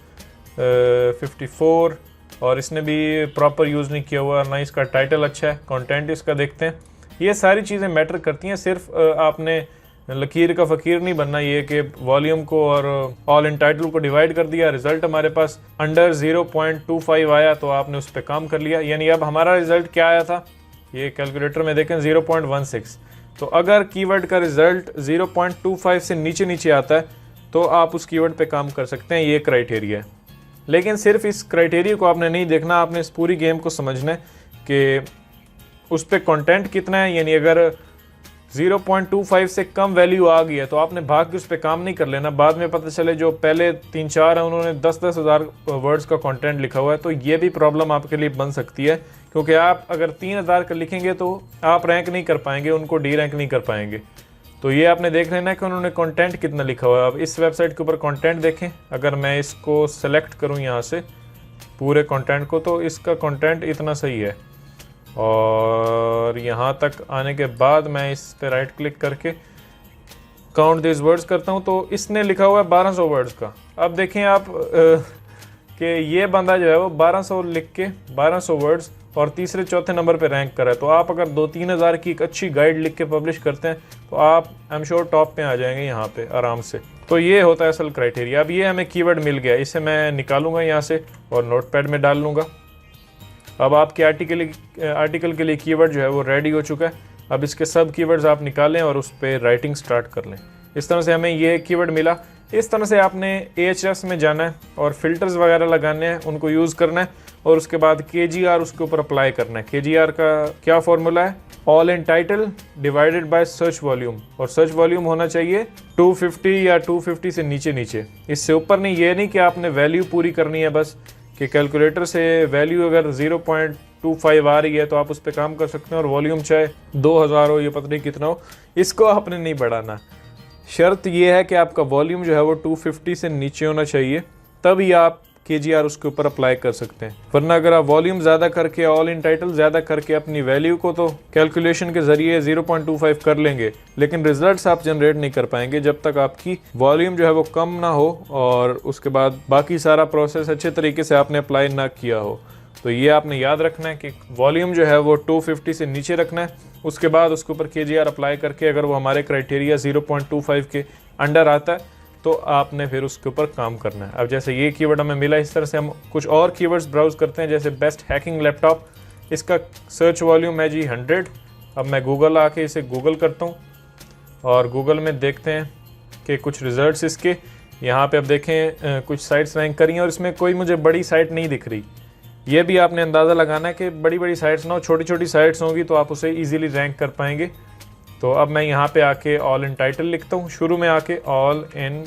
54 और इसने भी प्रॉपर यूज़ नहीं किया हुआ, ना इसका टाइटल अच्छा है। कंटेंट इसका देखते हैं, ये सारी चीज़ें मैटर करती हैं। सिर्फ आपने लकीर का फ़कीर नहीं बनना, ये कि वॉल्यूम को और ऑल इन टाइटल को डिवाइड कर दिया, रिज़ल्ट हमारे पास अंडर 0.25 आया तो आपने उस पर काम कर लिया। यानी अब हमारा रिज़ल्ट क्या आया था, ये कैलकुलेटर में देखें 0.16। तो अगर कीवर्ड का रिज़ल्ट 0.25 से नीचे नीचे आता है तो आप उस कीवर्ड पे काम कर सकते हैं, ये क्राइटेरिया है। लेकिन सिर्फ इस क्राइटेरिया को आपने नहीं देखना, आपने इस पूरी गेम को समझना है कि उस पर कंटेंट कितना है। यानी अगर 0.25 से कम वैल्यू आ गई है तो आपने भाग के उस पर काम नहीं कर लेना। बाद में पता चले जो पहले 3-4 हैं उन्होंने 10-10 हज़ार वर्ड्स का कंटेंट लिखा हुआ है, तो ये भी प्रॉब्लम आपके लिए बन सकती है। क्योंकि आप अगर 3000 का लिखेंगे तो आप रैंक नहीं कर पाएंगे, उनको डी रैंक नहीं कर पाएंगे। तो ये आपने देख लेना है कि उन्होंने कंटेंट कितना लिखा हुआ है। अब इस वेबसाइट के ऊपर कंटेंट देखें, अगर मैं इसको सेलेक्ट करूँ यहाँ से पूरे कंटेंट को, तो इसका कंटेंट इतना सही है। और यहाँ तक आने के बाद मैं इस पे राइट क्लिक करके काउंट दिस वर्ड्स करता हूँ, तो इसने लिखा हुआ है 1200 वर्ड्स का। अब देखें आप कि ये बंदा जो है वो 1200 लिख के 1200 वर्ड्स और तीसरे चौथे नंबर पे रैंक करा है। तो आप अगर 2-3 हज़ार की एक अच्छी गाइड लिख के पब्लिश करते हैं तो आप आई एम श्योर टॉप पे आ जाएंगे यहाँ पे आराम से। तो ये होता है असल क्राइटेरिया। अब ये हमें कीवर्ड मिल गया, इसे मैं निकालूंगा यहाँ से और नोटपैड में डाल लूँगा। अब आपके आर्टिकल के लिए कीवर्ड जो है वो रेडी हो चुका है। अब इसके सब कीवर्ड्स आप निकालें और उस पर राइटिंग स्टार्ट कर लें। इस तरह से हमें ये कीवर्ड मिला इस तरह से आपने Ahrefs में जाना है और फिल्टर्स वगैरह लगाने हैं, उनको यूज़ करना है और उसके बाद KGR उसके ऊपर अप्लाई करना है। KGR का क्या फॉर्मूला है? All in title divided by search volume, और सर्च वॉल्यूम होना चाहिए 250 या 250 से नीचे नीचे, इससे ऊपर नहीं। ये नहीं कि आपने वैल्यू पूरी करनी है बस, कि कैलकुलेटर से वैल्यू अगर 0.25 आ रही है तो आप उस पर काम कर सकते हैं और वॉल्यूम चाहे 2000 हो, ये पता नहीं कितना हो, इसको आपने नहीं बढ़ाना। शर्त ये है कि आपका वॉल्यूम जो है वो 250 से नीचे होना चाहिए, तभी आप KGR उसके ऊपर अप्लाई कर सकते हैं। वरना अगर आप वॉल्यूम ज़्यादा करके, ऑल इन टाइटल ज़्यादा करके अपनी वैल्यू को तो कैलकुलेशन के ज़रिए 0.25 कर लेंगे, लेकिन रिजल्ट्स आप जनरेट नहीं कर पाएंगे जब तक आपकी वॉल्यूम जो है वो कम ना हो और उसके बाद बाकी सारा प्रोसेस अच्छे तरीके से आपने अप्लाई ना किया हो। तो ये आपने याद रखना है कि वॉल्यूम जो है वो 250 से नीचे रखना है। उसके बाद उसके ऊपर KGR अप्लाई करके अगर वो हमारे क्राइटेरिया 0.25 के अंडर आता है तो आपने फिर उसके ऊपर काम करना है। अब जैसे ये कीवर्ड हमें मिला, इस तरह से हम कुछ और कीवर्ड्स ब्राउज करते हैं, जैसे बेस्ट हैकिंग लैपटॉप, इसका सर्च वॉल्यूम है जी 100। अब मैं गूगल आके इसे गूगल करता हूँ और गूगल में देखते हैं कि कुछ रिजल्ट्स इसके यहाँ पे अब देखें कुछ साइट्स रैंक करी हैं और इसमें कोई मुझे बड़ी साइट नहीं दिख रही। ये भी आपने अंदाज़ा लगाना है कि बड़ी बड़ी साइट्स ना हो, छोटी छोटी साइट्स होंगी तो आप उसे ईजिली रैंक कर पाएंगे। तो अब मैं यहाँ पे आके ऑल इन टाइटल लिखता हूँ, शुरू में आके ऑल इन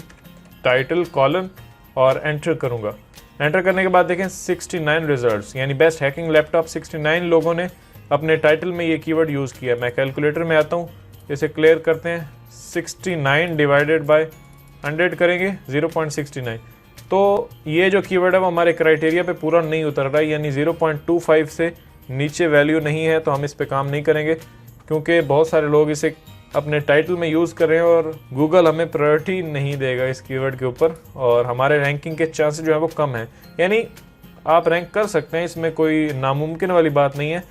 टाइटल कॉलन और एंटर करूँगा। एंटर करने के बाद देखें 69 रिजल्ट्स, यानी बेस्ट हैकिंग लैपटॉप 69 लोगों ने अपने टाइटल में ये कीवर्ड यूज़ किया। मैं कैलकुलेटर में आता हूँ, इसे क्लियर करते हैं, 69 डिवाइडेड बाय 100 करेंगे 0.69। तो ये जो कीवर्ड है वो हमारे क्राइटेरिया पे पूरा नहीं उतर रहा है, यानी 0.25 से नीचे वैल्यू नहीं है, तो हम इस पे काम नहीं करेंगे क्योंकि बहुत सारे लोग इसे अपने टाइटल में यूज़ कर रहे हैं और गूगल हमें प्रायोरिटी नहीं देगा इस कीवर्ड के ऊपर और हमारे रैंकिंग के चांसेस जो है वो कम है। यानी आप रैंक कर सकते हैं, इसमें कोई नामुमकिन वाली बात नहीं है।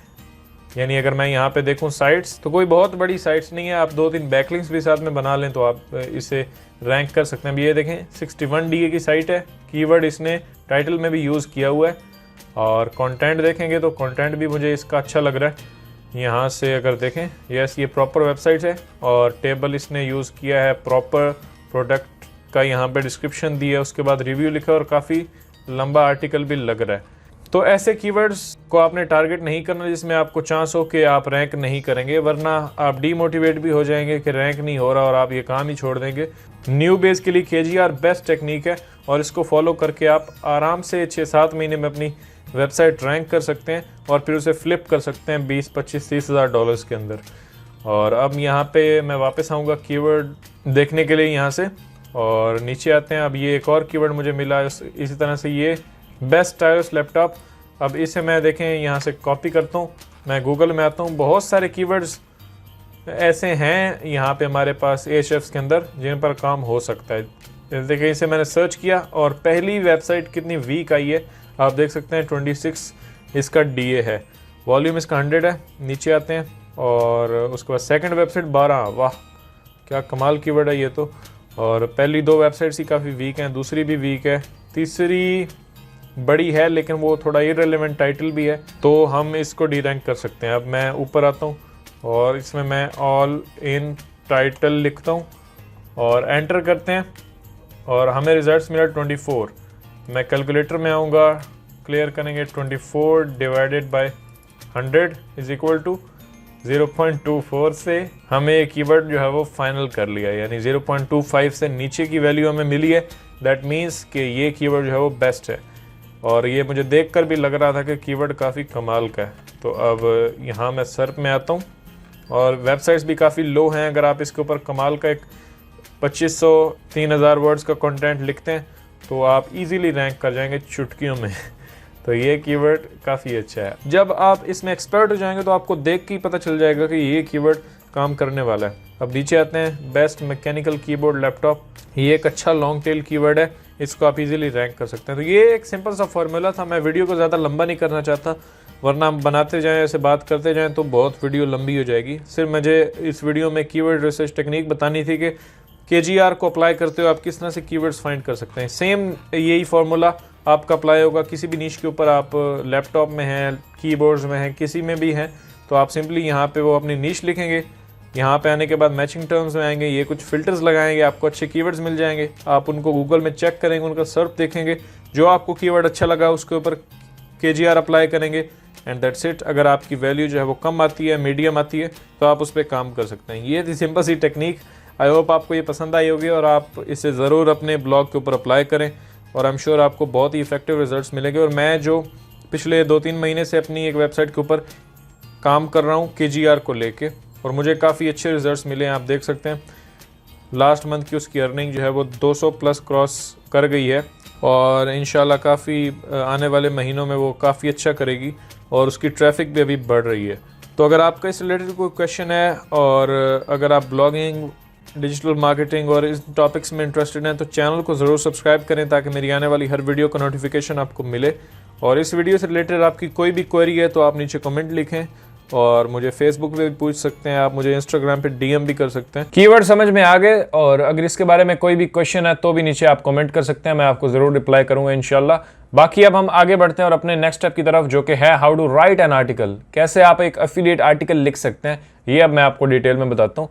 यानी अगर मैं यहाँ पे देखूँ साइट्स, तो कोई बहुत बड़ी साइट्स नहीं है, आप 2-3 बैकलिंक्स भी साथ में बना लें तो आप इसे रैंक कर सकते हैं। अब ये देखें 61 DA की साइट है, कीवर्ड इसने टाइटल में भी यूज़ किया हुआ है और कंटेंट देखेंगे तो कंटेंट भी मुझे इसका अच्छा लग रहा है। यहाँ से अगर देखें, यस ये प्रॉपर वेबसाइट है और टेबल इसने यूज़ किया है, प्रॉपर प्रोडक्ट का यहाँ पे डिस्क्रिप्शन दिया है, उसके बाद रिव्यू लिखा है और काफ़ी लंबा आर्टिकल भी लग रहा है। तो ऐसे कीवर्ड्स को आपने टारगेट नहीं करना जिसमें आपको चांस हो कि आप रैंक नहीं करेंगे, वरना आप डीमोटिवेट भी हो जाएंगे कि रैंक नहीं हो रहा और आप ये काम ही छोड़ देंगे। न्यू बेस के लिए KGR बेस्ट टेक्निक है और इसको फॉलो करके आप आराम से 6-7 महीने में अपनी वेबसाइट रैंक कर सकते हैं और फिर उसे फ्लिप कर सकते हैं 20-25-30 हज़ार डॉलर्स के अंदर। और अब यहाँ पे मैं वापस आऊँगा कीवर्ड देखने के लिए यहाँ से और नीचे आते हैं। अब ये एक और कीवर्ड मुझे मिला इसी तरह से, ये बेस्ट स्टाइलिश लैपटॉप। अब इसे मैं देखें यहाँ से कॉपी करता हूँ, मैं गूगल में आता हूँ, बहुत सारे कीवर्ड्स ऐसे हैं यहाँ पे हमारे पास Ahrefs के अंदर जिन पर काम हो सकता है। देखिए इसे मैंने सर्च किया और पहली वेबसाइट कितनी वीक आई है आप देख सकते हैं, 26 इसका DA है, वॉल्यूम इसका 100 है। नीचे आते हैं और उसके बाद सेकंड वेबसाइट 12, वाह क्या कमाल कीवर्ड है ये तो। और पहली 2 वेबसाइट्स ही काफ़ी वीक हैं, दूसरी भी वीक है, तीसरी बड़ी है लेकिन वो थोड़ा इररिलेवेंट टाइटल भी है, तो हम इसको डी रैंक कर सकते हैं। अब मैं ऊपर आता हूँ और इसमें मैं ऑल इन टाइटल लिखता हूँ और एंटर करते हैं और हमें रिजल्ट्स मिला 24। मैं कैलकुलेटर में आऊँगा, क्लियर करेंगे 24 divided by 100 is equal to 0.24 से हमें ये कीवर्ड जो है वो फाइनल कर लिया, यानी 0.25 से नीचे की वैल्यू हमें मिली है। दैट मीन्स कि ये कीवर्ड जो है वो बेस्ट है और ये मुझे देखकर भी लग रहा था कि कीवर्ड काफ़ी कमाल का है। तो अब यहाँ मैं सर्च में आता हूँ और वेबसाइट्स भी काफ़ी लो हैं। अगर आप इसके ऊपर कमाल का एक 2500-3000 वर्ड्स का कंटेंट लिखते हैं तो आप इजीली रैंक कर जाएंगे चुटकियों में। तो ये कीवर्ड काफ़ी अच्छा है। जब आप इसमें एक्सपर्ट हो जाएंगे तो आपको देख के ही पता चल जाएगा कि ये कीवर्ड काम करने वाला है। अब नीचे आते हैं, बेस्ट मैकेनिकल कीबोर्ड लैपटॉप, ये एक अच्छा लॉन्ग टेल कीवर्ड है, इसको आप इजीली रैंक कर सकते हैं। तो ये एक सिंपल सा फॉर्मूला था, मैं वीडियो को ज़्यादा लंबा नहीं करना चाहता, वरना हम बनाते जाएं ऐसे बात करते जाएं तो बहुत वीडियो लंबी हो जाएगी। सिर्फ मुझे इस वीडियो में कीवर्ड रिसर्च टेक्निक बतानी थी कि KGR को अप्लाई करते हो आप किस तरह से कीवर्ड्स फाइंड कर सकते हैं। सेम यही फार्मूला आपका अप्लाई होगा किसी भी नीश के ऊपर, आप लैपटॉप में हैं, कीबोर्ड्स में हैं, किसी में भी हैं, तो आप सिंपली यहाँ पे वो अपनी नीश लिखेंगे यहाँ पे आने के बाद मैचिंग टर्म्स में आएंगे, ये कुछ फिल्टर्स लगाएंगे, आपको अच्छे कीवर्ड्स मिल जाएंगे, आप उनको गूगल में चेक करेंगे, उनका सर्च देखेंगे, जो आपको कीवर्ड अच्छा लगा उसके ऊपर KGR अप्लाई करेंगे एंड दैट्स इट। अगर आपकी वैल्यू जो है वो कम आती है, मीडियम आती है, तो आप उस पर काम कर सकते हैं। ये थी सिंपल सी टेक्निक। आई होप आपको ये पसंद आई होगी और आप इसे ज़रूर अपने ब्लॉग के ऊपर अप्लाई करें और आई एम श्योर आपको बहुत ही इफेक्टिव रिजल्ट्स मिलेंगे। और मैं जो पिछले 2-3 महीने से अपनी एक वेबसाइट के ऊपर काम कर रहा हूँ KGR को लेके, और मुझे काफ़ी अच्छे रिजल्ट्स मिले हैं। आप देख सकते हैं लास्ट मंथ की उसकी अर्निंग जो है वो 200 प्लस क्रॉस कर गई है और इंशाल्लाह काफ़ी आने वाले महीनों में वो काफ़ी अच्छा करेगी और उसकी ट्रैफिक भी अभी बढ़ रही है। तो अगर आपका इस रिलेटेड कोई क्वेश्चन है और अगर आप ब्लॉगिंग, डिजिटल मार्केटिंग और इस टॉपिक्स में इंटरेस्टेड हैं तो चैनल को ज़रूर सब्सक्राइब करें ताकि मेरी आने वाली हर वीडियो का नोटिफिकेशन आपको मिले। और इस वीडियो से रिलेटेड आपकी कोई भी क्वेरी है तो आप नीचे कमेंट लिखें और मुझे फेसबुक पे भी पूछ सकते हैं, आप मुझे इंस्टाग्राम पे DM भी कर सकते हैं। कीवर्ड समझ में आ गए और अगर इसके बारे में कोई भी क्वेश्चन है तो भी नीचे आप कमेंट कर सकते हैं, मैं आपको ज़रूर रिप्लाई करूंगा इंशाल्लाह। बाकी अब हम आगे बढ़ते हैं और अपने नेक्स्ट स्टेप की तरफ, जो कि है how to write an article, कैसे आप एक एफिलिएट आर्टिकल लिख सकते हैं, ये अब मैं आपको डिटेल में बताता हूँ।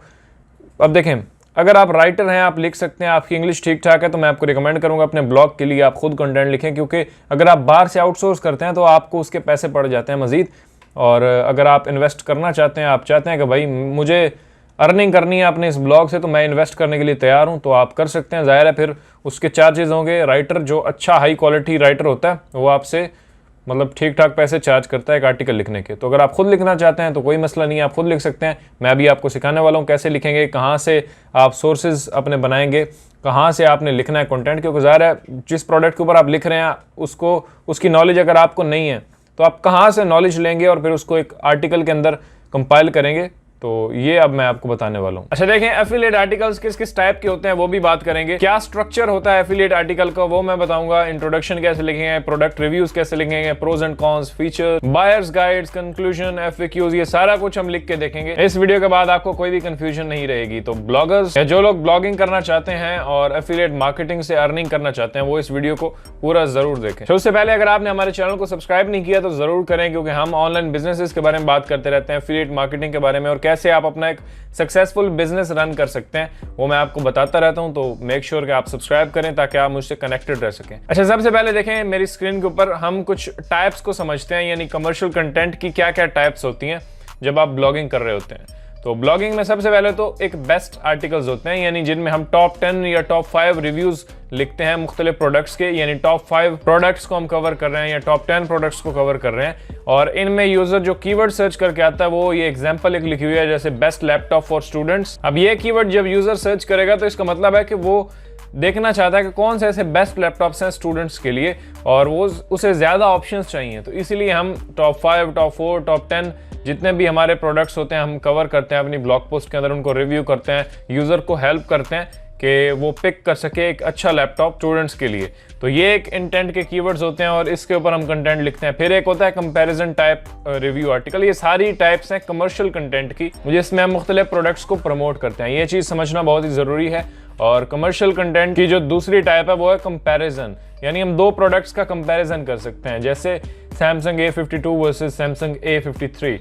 अब देखें, अगर आप राइटर हैं, आप लिख सकते हैं, आपकी इंग्लिश ठीक ठाक है, तो मैं आपको रिकमेंड करूंगा अपने ब्लॉग के लिए आप खुद कंटेंट लिखें, क्योंकि अगर आप बाहर से आउटसोर्स करते हैं तो आपको उसके पैसे पड़ जाते हैं मज़ीद। और अगर आप इन्वेस्ट करना चाहते हैं, आप चाहते हैं कि भाई मुझे अर्निंग करनी है अपने इस ब्लॉग से, तो मैं इन्वेस्ट करने के लिए तैयार हूं, तो आप कर सकते हैं। ज़ाहिर है फिर उसके चार्जेस होंगे। राइटर जो अच्छा हाई क्वालिटी राइटर होता है वो आपसे मतलब ठीक ठाक पैसे चार्ज करता है एक आर्टिकल लिखने के। तो अगर आप खुद लिखना चाहते हैं तो कोई मसला नहीं है, आप खुद लिख सकते हैं। मैं अभी आपको सिखाने वाला हूँ कैसे लिखेंगे, कहाँ से आप सोर्सेज अपने बनाएंगे, कहाँ से आपने लिखना है कंटेंट, क्योंकि ज़ाहिर है जिस प्रोडक्ट के ऊपर आप लिख रहे हैं उसको उसकी नॉलेज अगर आपको नहीं है तो आप कहाँ से नॉलेज लेंगे और फिर उसको एक आर्टिकल के अंदर कंपाइल करेंगे। तो ये अब मैं आपको बताने वाला हूँ। अच्छा देखें, एफिलिएट आर्टिकल्स किस किस टाइप के होते हैं वो भी बात करेंगे। क्या स्ट्रक्चर होता है एफिलिएट आर्टिकल का वो मैं बताऊंगा। इंट्रोडक्शन कैसे लिखेंगे, प्रोडक्ट रिव्यूज कैसे लिखेंगे, pros and cons, feature, buyers guides, conclusion, FAQs, ये सारा कुछ हम लिख के देखेंगे। इस वीडियो के बाद आपको कोई भी कंफ्यूजन नहीं रहेगी। तो ब्लॉगर्स या जो लोग ब्लॉगिंग करना चाहते हैं और एफिलिएट मार्केटिंग से अर्निंग करना चाहते हैं वो इस वीडियो को पूरा जरूर देखें। सबसे पहले अगर आपने हमारे चैनल को सब्सक्राइब नहीं किया तो जरूर करें, क्योंकि हम ऑनलाइन बिजनेसेस के बारे में बात करते रहते हैं, एफिलिएट मार्केटिंग के बारे में और कैसे आप अपना एक सक्सेसफुल बिजनेस रन कर सकते हैं वो मैं आपको बताता रहता हूं। तो मेक श्योर कि आप सब्सक्राइब करें ताकि आप मुझसे कनेक्टेड रह सकें। अच्छा, सबसे पहले देखें मेरी स्क्रीन के ऊपर हम कुछ टाइप्स को समझते हैं, यानी कमर्शियल कंटेंट की क्या क्या टाइप्स होती हैं जब आप ब्लॉगिंग कर रहे होते हैं। तो ब्लॉगिंग में सबसे पहले तो एक बेस्ट आर्टिकल्स होते हैं, यानी जिनमें हम टॉप 10 या टॉप 5 रिव्यूज लिखते हैं मुख्तलिफ प्रोडक्ट्स के, यानी टॉप 5 प्रोडक्ट्स को हम कवर कर रहे हैं या टॉप 10 प्रोडक्ट्स को कवर कर रहे हैं। और इनमें यूजर जो कीवर्ड सर्च करके आता है वो ये एग्जांपल एक लिखी हुई है, जैसे बेस्ट लैपटॉप फॉर स्टूडेंट्स। अब ये कीवर्ड जब यूजर सर्च करेगा तो इसका मतलब है कि वो देखना चाहता है कि कौन से ऐसे बेस्ट लैपटॉप्स हैं स्टूडेंट्स के लिए और वो उसे ज़्यादा ऑप्शंस चाहिए। तो इसीलिए हम टॉप 5, टॉप 4, टॉप 10 जितने भी हमारे प्रोडक्ट्स होते हैं हम कवर करते हैं अपनी ब्लॉग पोस्ट के अंदर, उनको रिव्यू करते हैं, यूज़र को हेल्प करते हैं कि वो पिक कर सके एक अच्छा लैपटॉप स्टूडेंट्स के लिए। तो ये एक इंटेंट के कीवर्ड्स होते हैं और इसके ऊपर हम कंटेंट लिखते हैं। फिर एक होता है कंपैरिजन टाइप रिव्यू आर्टिकल। ये सारी टाइप्स हैं कमर्शियल कंटेंट की, जिसमें हम मुख्तलिफ प्रोडक्ट्स को प्रमोट करते हैं। ये चीज़ समझना बहुत ही ज़रूरी है। और कमर्शियल कंटेंट की जो दूसरी टाइप है वो है कंपैरिजन, यानी हम दो प्रोडक्ट्स का कंपैरिजन कर सकते हैं, जैसे Samsung A52 versus Samsung A53।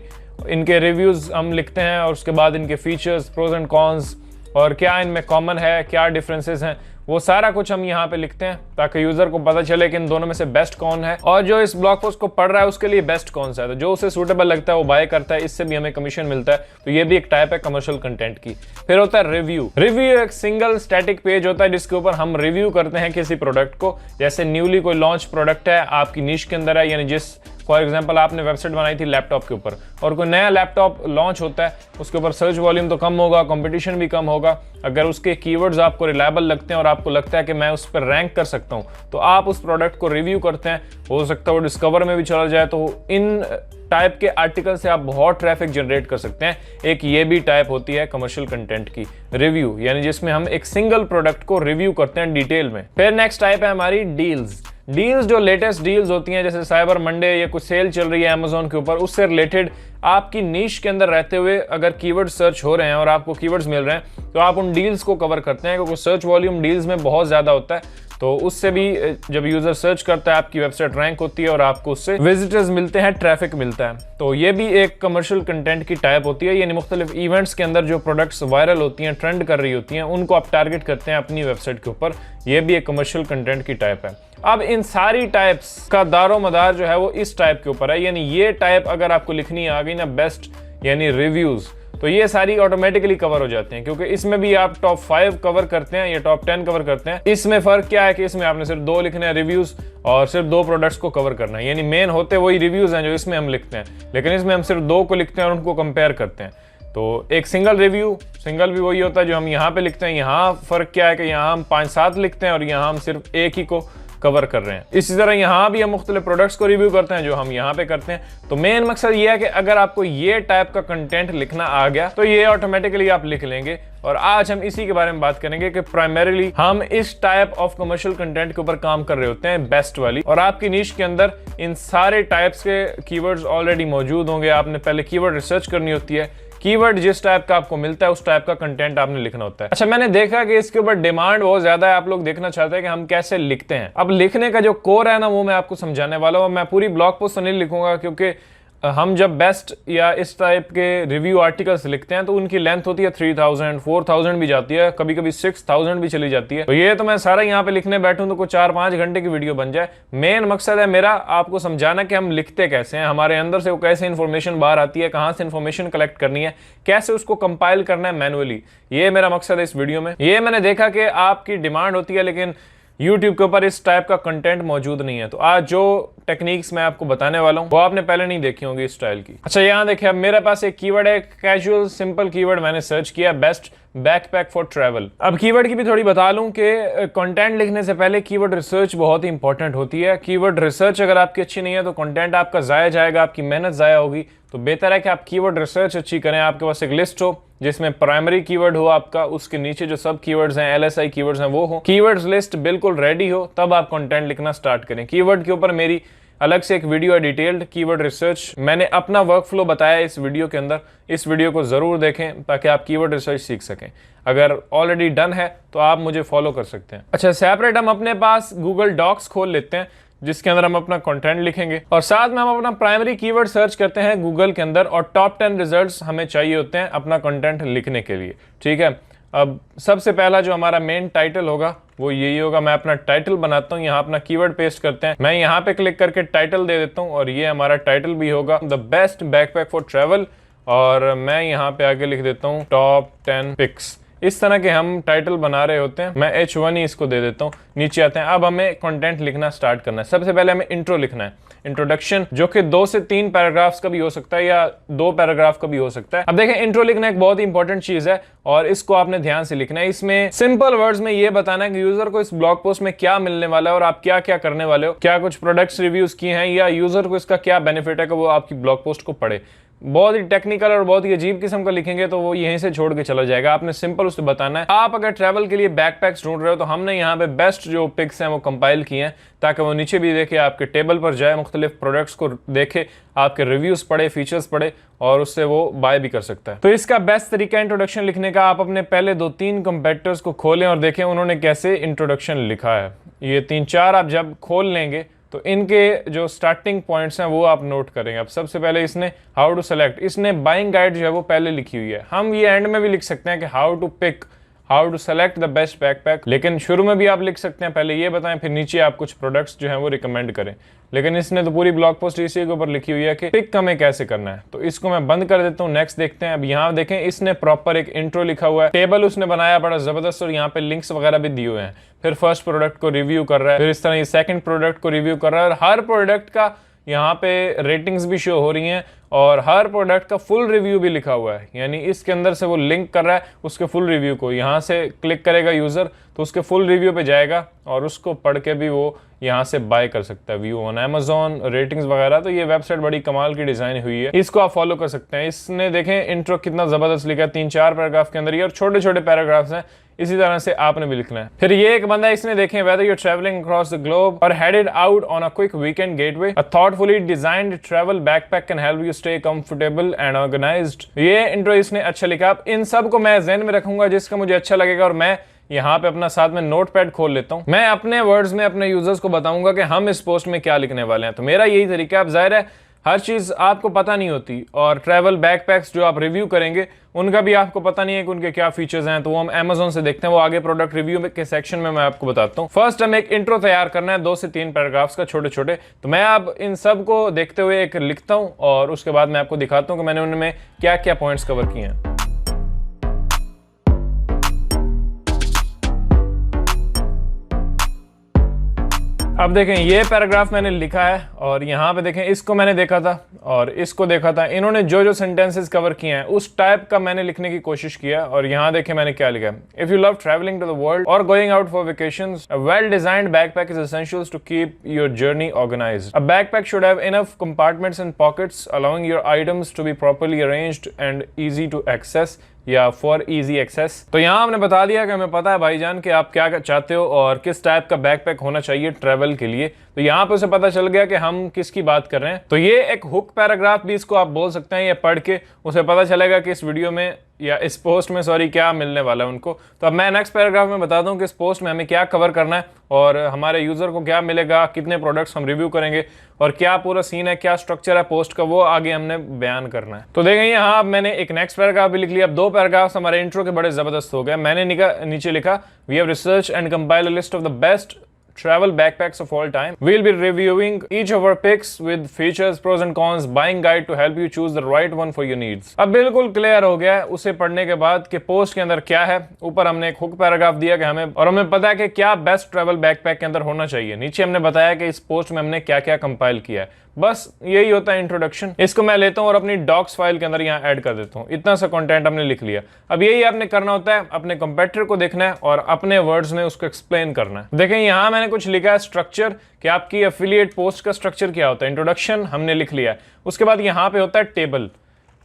इनके रिव्यूज़ हम लिखते हैं और उसके बाद इनके फीचर्स, प्रोज एंड कॉन्स और क्या इनमें कॉमन है, क्या डिफरेंसेस हैं, वो सारा कुछ हम यहाँ पे लिखते हैं ताकि यूजर को पता चले कि इन दोनों में से बेस्ट कौन है और जो इस ब्लॉग पोस्ट को पढ़ रहा है उसके लिए बेस्ट कौन सा है। तो जो उसे सूटेबल लगता है वो बाय करता है, इससे भी हमें कमीशन मिलता है। तो ये भी एक टाइप है कमर्शियल कंटेंट की। फिर होता है रिव्यू। रिव्यू एक सिंगल स्टैटिक पेज होता है जिसके ऊपर हम रिव्यू करते हैं किसी प्रोडक्ट को। जैसे न्यूली कोई लॉन्च प्रोडक्ट है, आपकी नीश के अंदर है, यानी जिस फॉर एग्जाम्पल आपने वेबसाइट बनाई थी लैपटॉप के ऊपर और कोई नया लैपटॉप लॉन्च होता है, उसके ऊपर सर्च वॉल्यूम तो कम होगा, कंपटीशन भी कम होगा। अगर उसके कीवर्ड्स आपको रिलायबल लगते हैं और आपको लगता है कि मैं उस पर रैंक कर सकता हूं, तो आप उस प्रोडक्ट को रिव्यू करते हैं। हो सकता है वो डिस्कवर में भी चला जाए। तो इन टाइप के आर्टिकल से आप बहुत ट्रैफिक जनरेट कर सकते हैं। एक ये भी टाइप होती है कमर्शियल कंटेंट की, रिव्यू, यानी जिसमें हम एक सिंगल प्रोडक्ट को रिव्यू करते हैं डिटेल में। फिर नेक्स्ट टाइप है हमारी डील्स। डील्स जो लेटेस्ट डील्स होती हैं, जैसे साइबर मंडे या कुछ सेल चल रही है अमेजोन के ऊपर, उससे रिलेटेड आपकी नीश के अंदर रहते हुए अगर कीवर्ड सर्च हो रहे हैं और आपको कीवर्ड्स मिल रहे हैं तो आप उन डील्स को कवर करते हैं, क्योंकि सर्च वॉल्यूम डील्स में बहुत ज़्यादा होता है। तो उससे भी जब यूजर सर्च करता है आपकी वेबसाइट रैंक होती है और आपको उससे विजिटर्स मिलते हैं, ट्रैफिक मिलता है। तो ये भी एक कमर्शियल कंटेंट की टाइप होती है, यानी मुख्तलिफ इवेंट्स के अंदर जो प्रोडक्ट्स वायरल होती हैं, ट्रेंड कर रही होती हैं, उनको आप टारगेट करते हैं अपनी वेबसाइट के ऊपर। ये भी एक कमर्शियल कंटेंट की टाइप है। अब इन सारी टाइप्स का दारो मदार जो है वो इस टाइप के ऊपर है, यानी ये टाइप अगर आपको लिखनी आ गई ना, बेस्ट यानी रिव्यूज, तो ये सारी ऑटोमेटिकली कवर हो जाते हैं, क्योंकि इसमें भी आप टॉप 5 कवर करते हैं या टॉप 10 कवर करते हैं। इसमें फर्क क्या है कि इसमें आपने सिर्फ 2 लिखने हैं रिव्यूज और सिर्फ 2 प्रोडक्ट्स को कवर करना है, यानी मेन होते वही रिव्यूज हैं जो इसमें हम लिखते हैं, लेकिन इसमें हम सिर्फ 2 को लिखते हैं और उनको कंपेयर करते हैं। तो एक सिंगल रिव्यू, सिंगल भी वही होता है जो हम यहाँ पे लिखते हैं। यहाँ फर्क क्या है कि यहाँ हम 5-7 लिखते हैं और यहाँ हम सिर्फ एक ही को कवर कर रहे हैं। इसी तरह यहाँ भी हम मुख्तलिफ प्रोडक्ट्स को रिव्यू करते हैं जो हम यहाँ पे करते हैं। तो मेन मकसद ये है कि अगर आपको ये टाइप का कंटेंट लिखना आ गया तो ये ऑटोमेटिकली आप लिख लेंगे। और आज हम इसी के बारे में बात करेंगे कि प्राइमरीली हम इस टाइप ऑफ कमर्शियल कंटेंट के ऊपर काम कर रहे होते हैं, बेस्ट वाली। और आपकी नीश के अंदर इन सारे टाइप्स के कीवर्ड्स ऑलरेडी मौजूद होंगे। आपने पहले कीवर्ड रिसर्च करनी होती है, कीवर्ड जिस टाइप का आपको मिलता है उस टाइप का कंटेंट आपने लिखना होता है। अच्छा, मैंने देखा कि इसके ऊपर डिमांड बहुत ज्यादा है, आप लोग देखना चाहते हैं कि हम कैसे लिखते हैं। अब लिखने का जो कोर है ना, वो मैं आपको समझाने वाला हूँ। मैं पूरी ब्लॉग पोस्ट तो नहीं लिखूंगा, क्योंकि हम जब बेस्ट या इस टाइप के रिव्यू आर्टिकल्स लिखते हैं तो उनकी लेंथ होती है 3000, 4000 भी जाती है, कभी कभी 6000 भी चली जाती है। तो ये तो मैं सारा यहाँ पे लिखने बैठूं तो कुछ 4-5 घंटे की वीडियो बन जाए। मेन मकसद है मेरा आपको समझाना कि हम लिखते कैसे हैं, हमारे अंदर से वो कैसे इन्फॉर्मेशन बाहर आती है, कहाँ से इन्फॉर्मेशन कलेक्ट करनी है, कैसे उसको कंपाइल करना है मैनुअली। ये मेरा मकसद है इस वीडियो में। ये मैंने देखा कि आपकी डिमांड होती है लेकिन YouTube के ऊपर इस टाइप का कंटेंट मौजूद नहीं है। तो आज जो टेक्निक्स मैं आपको बताने वाला हूँ वो आपने पहले नहीं देखी होंगी इस स्टाइल की। अच्छा, यहाँ देखिए, अब मेरे पास एक कीवर्ड है, कैजुअल सिंपल कीवर्ड मैंने सर्च किया, बेस्ट बैकपैक फॉर ट्रैवल। अब कीवर्ड की भी थोड़ी बता लूं कि कंटेंट लिखने से पहले कीवर्ड रिसर्च बहुत ही इंपॉर्टेंट होती है। कीवर्ड रिसर्च अगर आपकी अच्छी नहीं है तो कंटेंट आपका जाया जाएगा, आपकी मेहनत जाया होगी। तो बेहतर है कि आप कीवर्ड रिसर्च अच्छी करें। आपके पास एक लिस्ट हो जिसमें प्राइमरी कीवर्ड हो आपका, उसके नीचे जो सब कीवर्ड्स हैं, LSI कीवर्ड्स हैं, वो हो। कीवर्ड्स लिस्ट बिल्कुल रेडी हो, तब आप कंटेंट लिखना स्टार्ट करें। कीवर्ड के ऊपर मेरी अलग से एक वीडियो है, डिटेल्ड कीवर्ड रिसर्च, मैंने अपना वर्क फ्लो बताया इस वीडियो के अंदर। इस वीडियो को जरूर देखें ताकि आप कीवर्ड रिसर्च सीख सकें। अगर ऑलरेडी डन है तो आप मुझे फॉलो कर सकते हैं। अच्छा, सेपरेट हम अपने पास गूगल डॉक्स खोल लेते हैं जिसके अंदर हम अपना कंटेंट लिखेंगे और साथ में हम अपना प्राइमरी कीवर्ड सर्च करते हैं गूगल के अंदर और टॉप 10 रिजल्ट्स हमें चाहिए होते हैं अपना कंटेंट लिखने के लिए। ठीक है, अब सबसे पहला जो हमारा मेन टाइटल होगा वो यही होगा। मैं अपना टाइटल बनाता हूँ, यहाँ अपना कीवर्ड पेस्ट करते हैं। मैं यहाँ पे क्लिक करके टाइटल दे देता हूँ और ये हमारा टाइटल भी होगा, the best backpack for travel. और मैं यहाँ पे आगे लिख देता हूँ टॉप 10 पिक्स। इस तरह के हम टाइटल बना रहे होते हैं। मैं H1 ही इसको दे देता हूँ। नीचे आते हैं, अब हमें कंटेंट लिखना स्टार्ट करना है। सबसे पहले हमें इंट्रो लिखना है, इंट्रोडक्शन, जो कि 2 से 3 पैराग्राफ्स का भी हो सकता है या 2 पैराग्राफ का भी हो सकता है। अब देखें, इंट्रो लिखना एक बहुत ही इंपॉर्टेंट चीज है और इसको आपने ध्यान से लिखना है। इसमें सिंपल वर्ड्स में ये बताना है कि यूजर को इस ब्लॉग पोस्ट में क्या मिलने वाला है और आप क्या क्या करने वाले हो, क्या कुछ प्रोडक्ट्स रिव्यूज किए हैं या यूजर को इसका क्या बेनिफिट है कि वो आपकी ब्लॉग पोस्ट को पढ़े। बहुत ही टेक्निकल और बहुत ही अजीब किस्म का लिखेंगे तो वो यहीं से छोड़ के चला जाएगा। आपने सिंपल उससे बताना है। आप अगर ट्रैवल के लिए बैकपैक्स ढूंढ रहे हो तो हमने यहाँ पे बेस्ट जो पिक्स हैं वो कंपाइल किए हैं ताकि वो नीचे भी देखे, आपके टेबल पर जाए, मुख्तलिफ प्रोडक्ट्स को देखे, आपके रिव्यूज पढ़े, फीचर्स पढ़े और उससे वो बाय भी कर सकता है। तो इसका बेस्ट तरीका इंट्रोडक्शन लिखने का, आप अपने पहले 2-3 कंपेटिटर्स को खोलें और देखें उन्होंने कैसे इंट्रोडक्शन लिखा है। ये 3-4 आप जब खोल लेंगे तो इनके जो स्टार्टिंग पॉइंट्स हैं वो आप नोट करेंगे। अब सबसे पहले इसने हाउ टू सेलेक्ट, इसने बाइंग गाइड जो है वो पहले लिखी हुई है। हम ये एंड में भी लिख सकते हैं कि how to pick, how to select the best backpack, लेकिन शुरू में भी आप लिख सकते हैं, पहले ये बताएं फिर नीचे आप कुछ प्रोडक्ट्स जो हैं वो रिकमेंड करें। लेकिन इसने तो पूरी ब्लॉग पोस्ट इसी के ऊपर लिखी हुई है कि पिक हमें कैसे करना है। तो इसको मैं बंद कर देता हूँ, नेक्स्ट देखते हैं। अब यहाँ देखें, इसने प्रॉपर एक इंट्रो लिखा हुआ है, टेबल उसने बनाया बड़ा जबरदस्त और यहाँ पे लिंक्स वगैरह भी दिए हुए हैं। फिर फर्स्ट प्रोडक्ट को रिव्यू कर रहा है, फिर इस तरह ये सेकंड प्रोडक्ट को रिव्यू कर रहा है और हर प्रोडक्ट का यहाँ पे रेटिंग्स भी शो हो रही हैं और हर प्रोडक्ट का फुल रिव्यू भी लिखा हुआ है। यानी इसके अंदर से वो लिंक कर रहा है उसके फुल रिव्यू को, यहाँ से क्लिक करेगा यूजर तो उसके फुल रिव्यू पे जाएगा और उसको पढ़ के भी वो यहाँ से बाय कर सकता है। व्यू ऑन Amazon, रेटिंग्स वगैरह। तो ये वेबसाइट बड़ी कमाल की डिजाइन हुई है, इसको आप फॉलो कर सकते हैं। इसने देखें इंट्रो कितना जबरदस्त लिखा है, 3-4 पैराग्राफ के अंदर ये और छोटे छोटे पैराग्राफ्स हैं। इसी तरह से आपने भी लिखना है। फिर ये एक बंदा, इसने देखें whether you're traveling across the globe or headed out on a quick weekend getaway, a thoughtfully designed travel backpack can help you stay comfortable and organized। ये इंट्रो इसने अच्छा लिखा। अब इन सब को मैं ज़हन में रखूंगा जिसका मुझे अच्छा लगेगा और मैं यहाँ पे अपना साथ में नोटपैड खोल लेता हूँ। मैं अपने वर्ड्स में अपने यूजर्स को बताऊंगा कि हम इस पोस्ट में क्या लिखने वाले हैं। तो मेरा यही तरीका है। अब जाहिर है हर चीज़ आपको पता नहीं होती, और ट्रैवल बैकपैक्स जो आप रिव्यू करेंगे उनका भी आपको पता नहीं है कि उनके क्या फीचर्स हैं। तो वो हम अमेज़न से देखते हैं, वो आगे प्रोडक्ट रिव्यू के सेक्शन में मैं आपको बताता हूँ। फर्स्ट हमें एक इंट्रो तैयार करना है 2 से 3 पैराग्राफ्स का, छोटे छोटे। तो मैं अब इन सब को देखते हुए एक लिखता हूँ और उसके बाद मैं आपको दिखाता हूँ कि मैंने उनमें क्या क्या पॉइंट्स कवर किए हैं। अब देखें ये पैराग्राफ मैंने लिखा है और यहाँ पे देखें इसको मैंने देखा था और इसको देखा था। इन्होंने जो जो सेंटेंसेस कवर किए हैं उस टाइप का मैंने लिखने की कोशिश किया और यहाँ देखें मैंने क्या लिखा है। If you love travelling to the world और going out for vacations, a well designed backpack is essentials to keep your journey organised. A backpack should have enough compartments and pockets allowing your items to be properly arranged and easy to access या for easy access. तो यहाँ हमने बता दिया कि हमें पता है भाईजान कि आप क्या चाहते हो और किस टाइप का बैकपैक होना चाहिए ट्रैवल के लिए। तो यहाँ पे उसे पता चल गया कि हम किसकी बात कर रहे हैं। तो ये एक हुक पैराग्राफ भी इसको आप बोल सकते हैं। ये पढ़ के उसे पता चलेगा कि इस वीडियो में या इस पोस्ट में क्या मिलने वाला है उनको। तो अब मैं नेक्स्ट पैराग्राफ में बता दूं कि इस पोस्ट में हमें क्या कवर करना है और हमारे यूजर को क्या मिलेगा, कितने प्रोडक्ट्स हम रिव्यू करेंगे और क्या पूरा सीन है, क्या स्ट्रक्चर है पोस्ट का, वो आगे हमने बयान करना है। तो देखें यहाँ अब मैंने एक नेक्स्ट पैराग्राफ भी लिख लिया। अब 2 पैराग्राफ्स हमारे इंट्रो के बड़े जबरदस्त हो गए। मैंने नीचे लिखा, we have research and compile a list of the best travel backpacks of all time. We'll be reviewing each of our picks with features, pros and cons, buying guide to help you choose the right one for your needs. अब बिल्कुल clear हो गया है उसे पढ़ने के बाद कि पोस्ट के अंदर क्या है। ऊपर हमने एक हुक पैराग्राफ दिया कि हमें पता है कि क्या बेस्ट ट्रैवल बैकपैक के अंदर होना चाहिए। नीचे हमने बताया कि इस पोस्ट में हमने क्या क्या कंपाइल किया है। बस यही होता है इंट्रोडक्शन। इसको मैं लेता हूँ और अपनी डॉक्स फाइल के अंदर यहाँ ऐड कर देता हूँ। इतना सा कंटेंट हमने लिख लिया। अब यही आपने करना होता है, अपने कंपेटिटर को देखना है और अपने वर्ड्स में उसको एक्सप्लेन करना है। देखें यहाँ मैंने कुछ लिखा है स्ट्रक्चर, कि आपकी एफिलिएट पोस्ट का स्ट्रक्चर क्या होता है। इंट्रोडक्शन हमने लिख लिया है। उसके बाद यहाँ पे होता है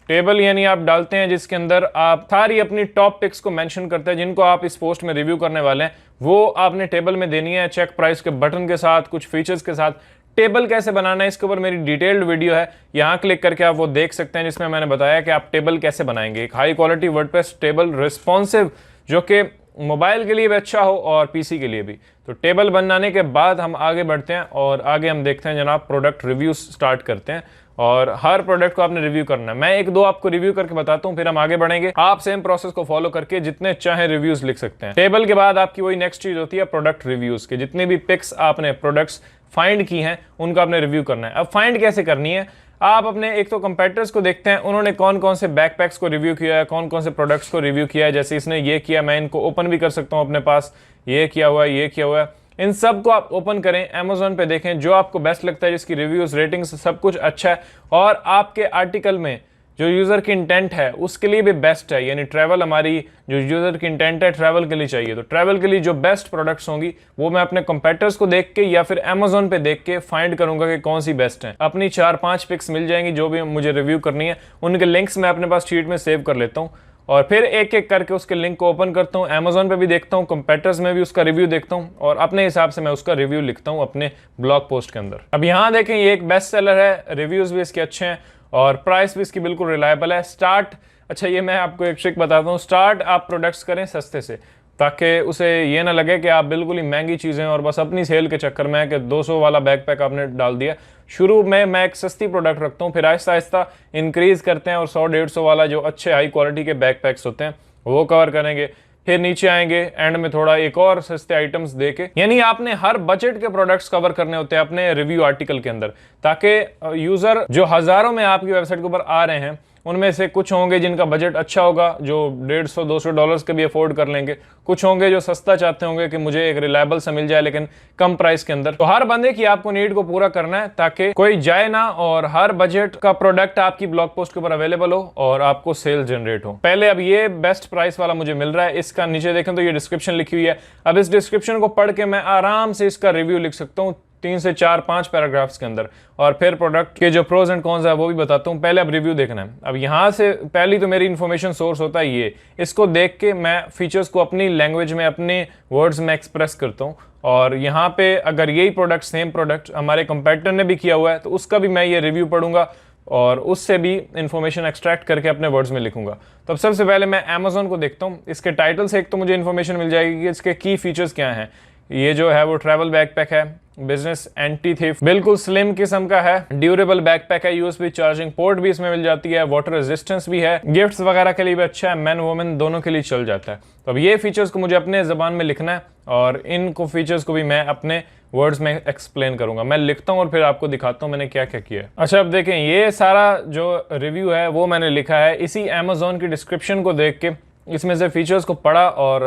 टेबल यानी आप डालते हैं जिसके अंदर आप सारी अपनी टॉप पिक्स को मेंशन करते हैं जिनको आप इस पोस्ट में रिव्यू करने वाले हैं। वो आपने टेबल में देनी है, चेक प्राइस के बटन के साथ, कुछ फीचर्स के साथ। टेबल कैसे बनाना है इसके ऊपर मेरी डिटेल्ड वीडियो है, यहाँ क्लिक करके आप वो देख सकते हैं, जिसमें मैंने बताया कि आप टेबल कैसे बनाएंगे। एक high quality WordPress table, responsive, जो कि मोबाइल के लिए भी अच्छा हो और पीसी के लिए भी। तो टेबल बनाने के बाद हम आगे बढ़ते हैं और आगे हम देखते हैं जनाब प्रोडक्ट रिव्यू स्टार्ट करते हैं और हर प्रोडक्ट को आपने रिव्यू करना है। मैं 1-2 आपको रिव्यू करके बताता हूँ, फिर हम आगे बढ़ेंगे। आप सेम प्रोसेस को फॉलो करके जितने चाहे रिव्यूज लिख सकते हैं। टेबल के बाद आपकी वही नेक्स्ट चीज होती है प्रोडक्ट रिव्यूज के। जितने भी पिक्स आपने प्रोडक्ट्स फाइंड की हैं उनका आपने रिव्यू करना है। अब फाइंड कैसे करनी है, आप अपने एक तो कंपेटिटर्स को देखते हैं उन्होंने कौन कौन से बैकपैक्स को रिव्यू किया है, कौन कौन से प्रोडक्ट्स को रिव्यू किया है। जैसे इसने ये किया, मैं इनको ओपन भी कर सकता हूँ अपने पास, ये किया हुआ है, ये किया हुआ है। इन सब को आप ओपन करें, अमेज़न पे देखें जो आपको बेस्ट लगता है, जिसकी रिव्यूज, रेटिंग्स सब कुछ अच्छा है और आपके आर्टिकल में जो यूज़र की इंटेंट है उसके लिए भी बेस्ट है। यानी ट्रैवल, हमारी जो यूज़र की इंटेंट है ट्रैवल के लिए चाहिए, तो ट्रैवल के लिए जो बेस्ट प्रोडक्ट्स होंगी वो मैं अपने कंपेटिटर्स को देख के या फिर अमेज़न पे देख के फाइंड करूंगा कि कौन सी बेस्ट है। अपनी 4-5 पिक्स मिल जाएंगी जो भी मुझे रिव्यू करनी है, उनके लिंक्स मैं अपने पास शीट में सेव कर लेता हूँ और फिर एक एक करके उसके लिंक को ओपन करता हूँ। अमेज़न पे भी देखता हूँ, कंपेटिटर्स में भी उसका रिव्यू देखता हूँ और अपने हिसाब से मैं उसका रिव्यू लिखता हूँ अपने ब्लॉग पोस्ट के अंदर। अब यहाँ देखें ये एक बेस्ट सेलर है, रिव्यूज भी इसके अच्छे हैं और प्राइस भी इसकी बिल्कुल रिलायबल है। अच्छा ये मैं आपको एक ट्रिक बताता हूँ, स्टार्ट आप प्रोडक्ट्स करें सस्ते से, ताकि उसे ये ना लगे कि आप बिल्कुल ही महंगी चीज़ें और बस अपनी सेल के चक्कर में है कि 200 वाला बैकपैक आपने डाल दिया। शुरू में मैं एक सस्ती प्रोडक्ट रखता हूँ, फिर आहिस्ता आहिस्ता इंक्रीज करते हैं और 100-150 वाला जो अच्छे हाई क्वालिटी के बैकपैक्स होते हैं वो कवर करेंगे। फिर नीचे आएंगे, एंड में थोड़ा एक और सस्ते आइटम्स देके। यानी आपने हर बजट के प्रोडक्ट्स कवर करने होते हैं अपने रिव्यू आर्टिकल के अंदर, ताकि यूजर जो हजारों में आपकी वेबसाइट के ऊपर आ रहे हैं उनमें से कुछ होंगे जिनका बजट अच्छा होगा, जो $150-200 के भी अफोर्ड कर लेंगे। कुछ होंगे जो सस्ता चाहते होंगे कि मुझे एक रिलायबल सा मिल जाए लेकिन कम प्राइस के अंदर। तो हर बंदे की आपको नीड को पूरा करना है ताकि कोई जाए ना और हर बजट का प्रोडक्ट आपकी ब्लॉग पोस्ट के ऊपर अवेलेबल हो और आपको सेल जनरेट हो। पहले अब ये बेस्ट प्राइस वाला मुझे मिल रहा है, इसका नीचे देखें तो ये डिस्क्रिप्शन लिखी हुई है। अब इस डिस्क्रिप्शन को पढ़ के मैं आराम से इसका रिव्यू लिख सकता हूँ 3 से 4-5 पैराग्राफ्स के अंदर, और फिर प्रोडक्ट के जो प्रोज एंड कॉन्स है वो भी बताता हूँ। पहले अब रिव्यू देखना है। अब यहाँ से पहली तो मेरी इन्फॉर्मेशन सोर्स होता है ये, इसको देख के मैं फीचर्स को अपनी लैंग्वेज में, अपने वर्ड्स में एक्सप्रेस करता हूँ। और यहाँ पे अगर यही प्रोडक्ट, सेम प्रोडक्ट हमारे कंपेटिटर ने भी किया हुआ है तो उसका भी मैं ये रिव्यू पढ़ूंगा, और उससे भी इंफॉर्मेशन एक्सट्रैक्ट करके अपने वर्ड्स में लिखूंगा। तो अब सबसे पहले मैं अमेजोन को देखता हूँ। इसके टाइटल से एक तो मुझे इन्फॉर्मेशन मिल जाएगी कि इसके की फीचर्स क्या हैं। ये जो है वो ट्रैवल बैकपैक है, बिजनेस एंटी थीफ, बिल्कुल स्लिम किस्म का है, ड्यूरेबल बैकपैक है, यूएसबी चार्जिंग पोर्ट भी इसमें मिल जाती है, वाटर रेजिस्टेंस भी है, गिफ्ट्स वगैरह के लिए भी अच्छा है, मैन वुमेन दोनों के लिए चल जाता है। तो अब ये फीचर्स को मुझे अपने ज़बान में लिखना है और इनको फीचर्स को भी मैं अपने वर्ड्स में एक्सप्लेन करूंगा। मैं लिखता हूं और फिर आपको दिखाता हूं मैंने क्या क्या किया है। अच्छा, अब देखें, ये सारा जो रिव्यू है वो मैंने लिखा है इसी अमेजोन की डिस्क्रिप्शन को देख के, इसमें से फीचर्स को पढ़ा और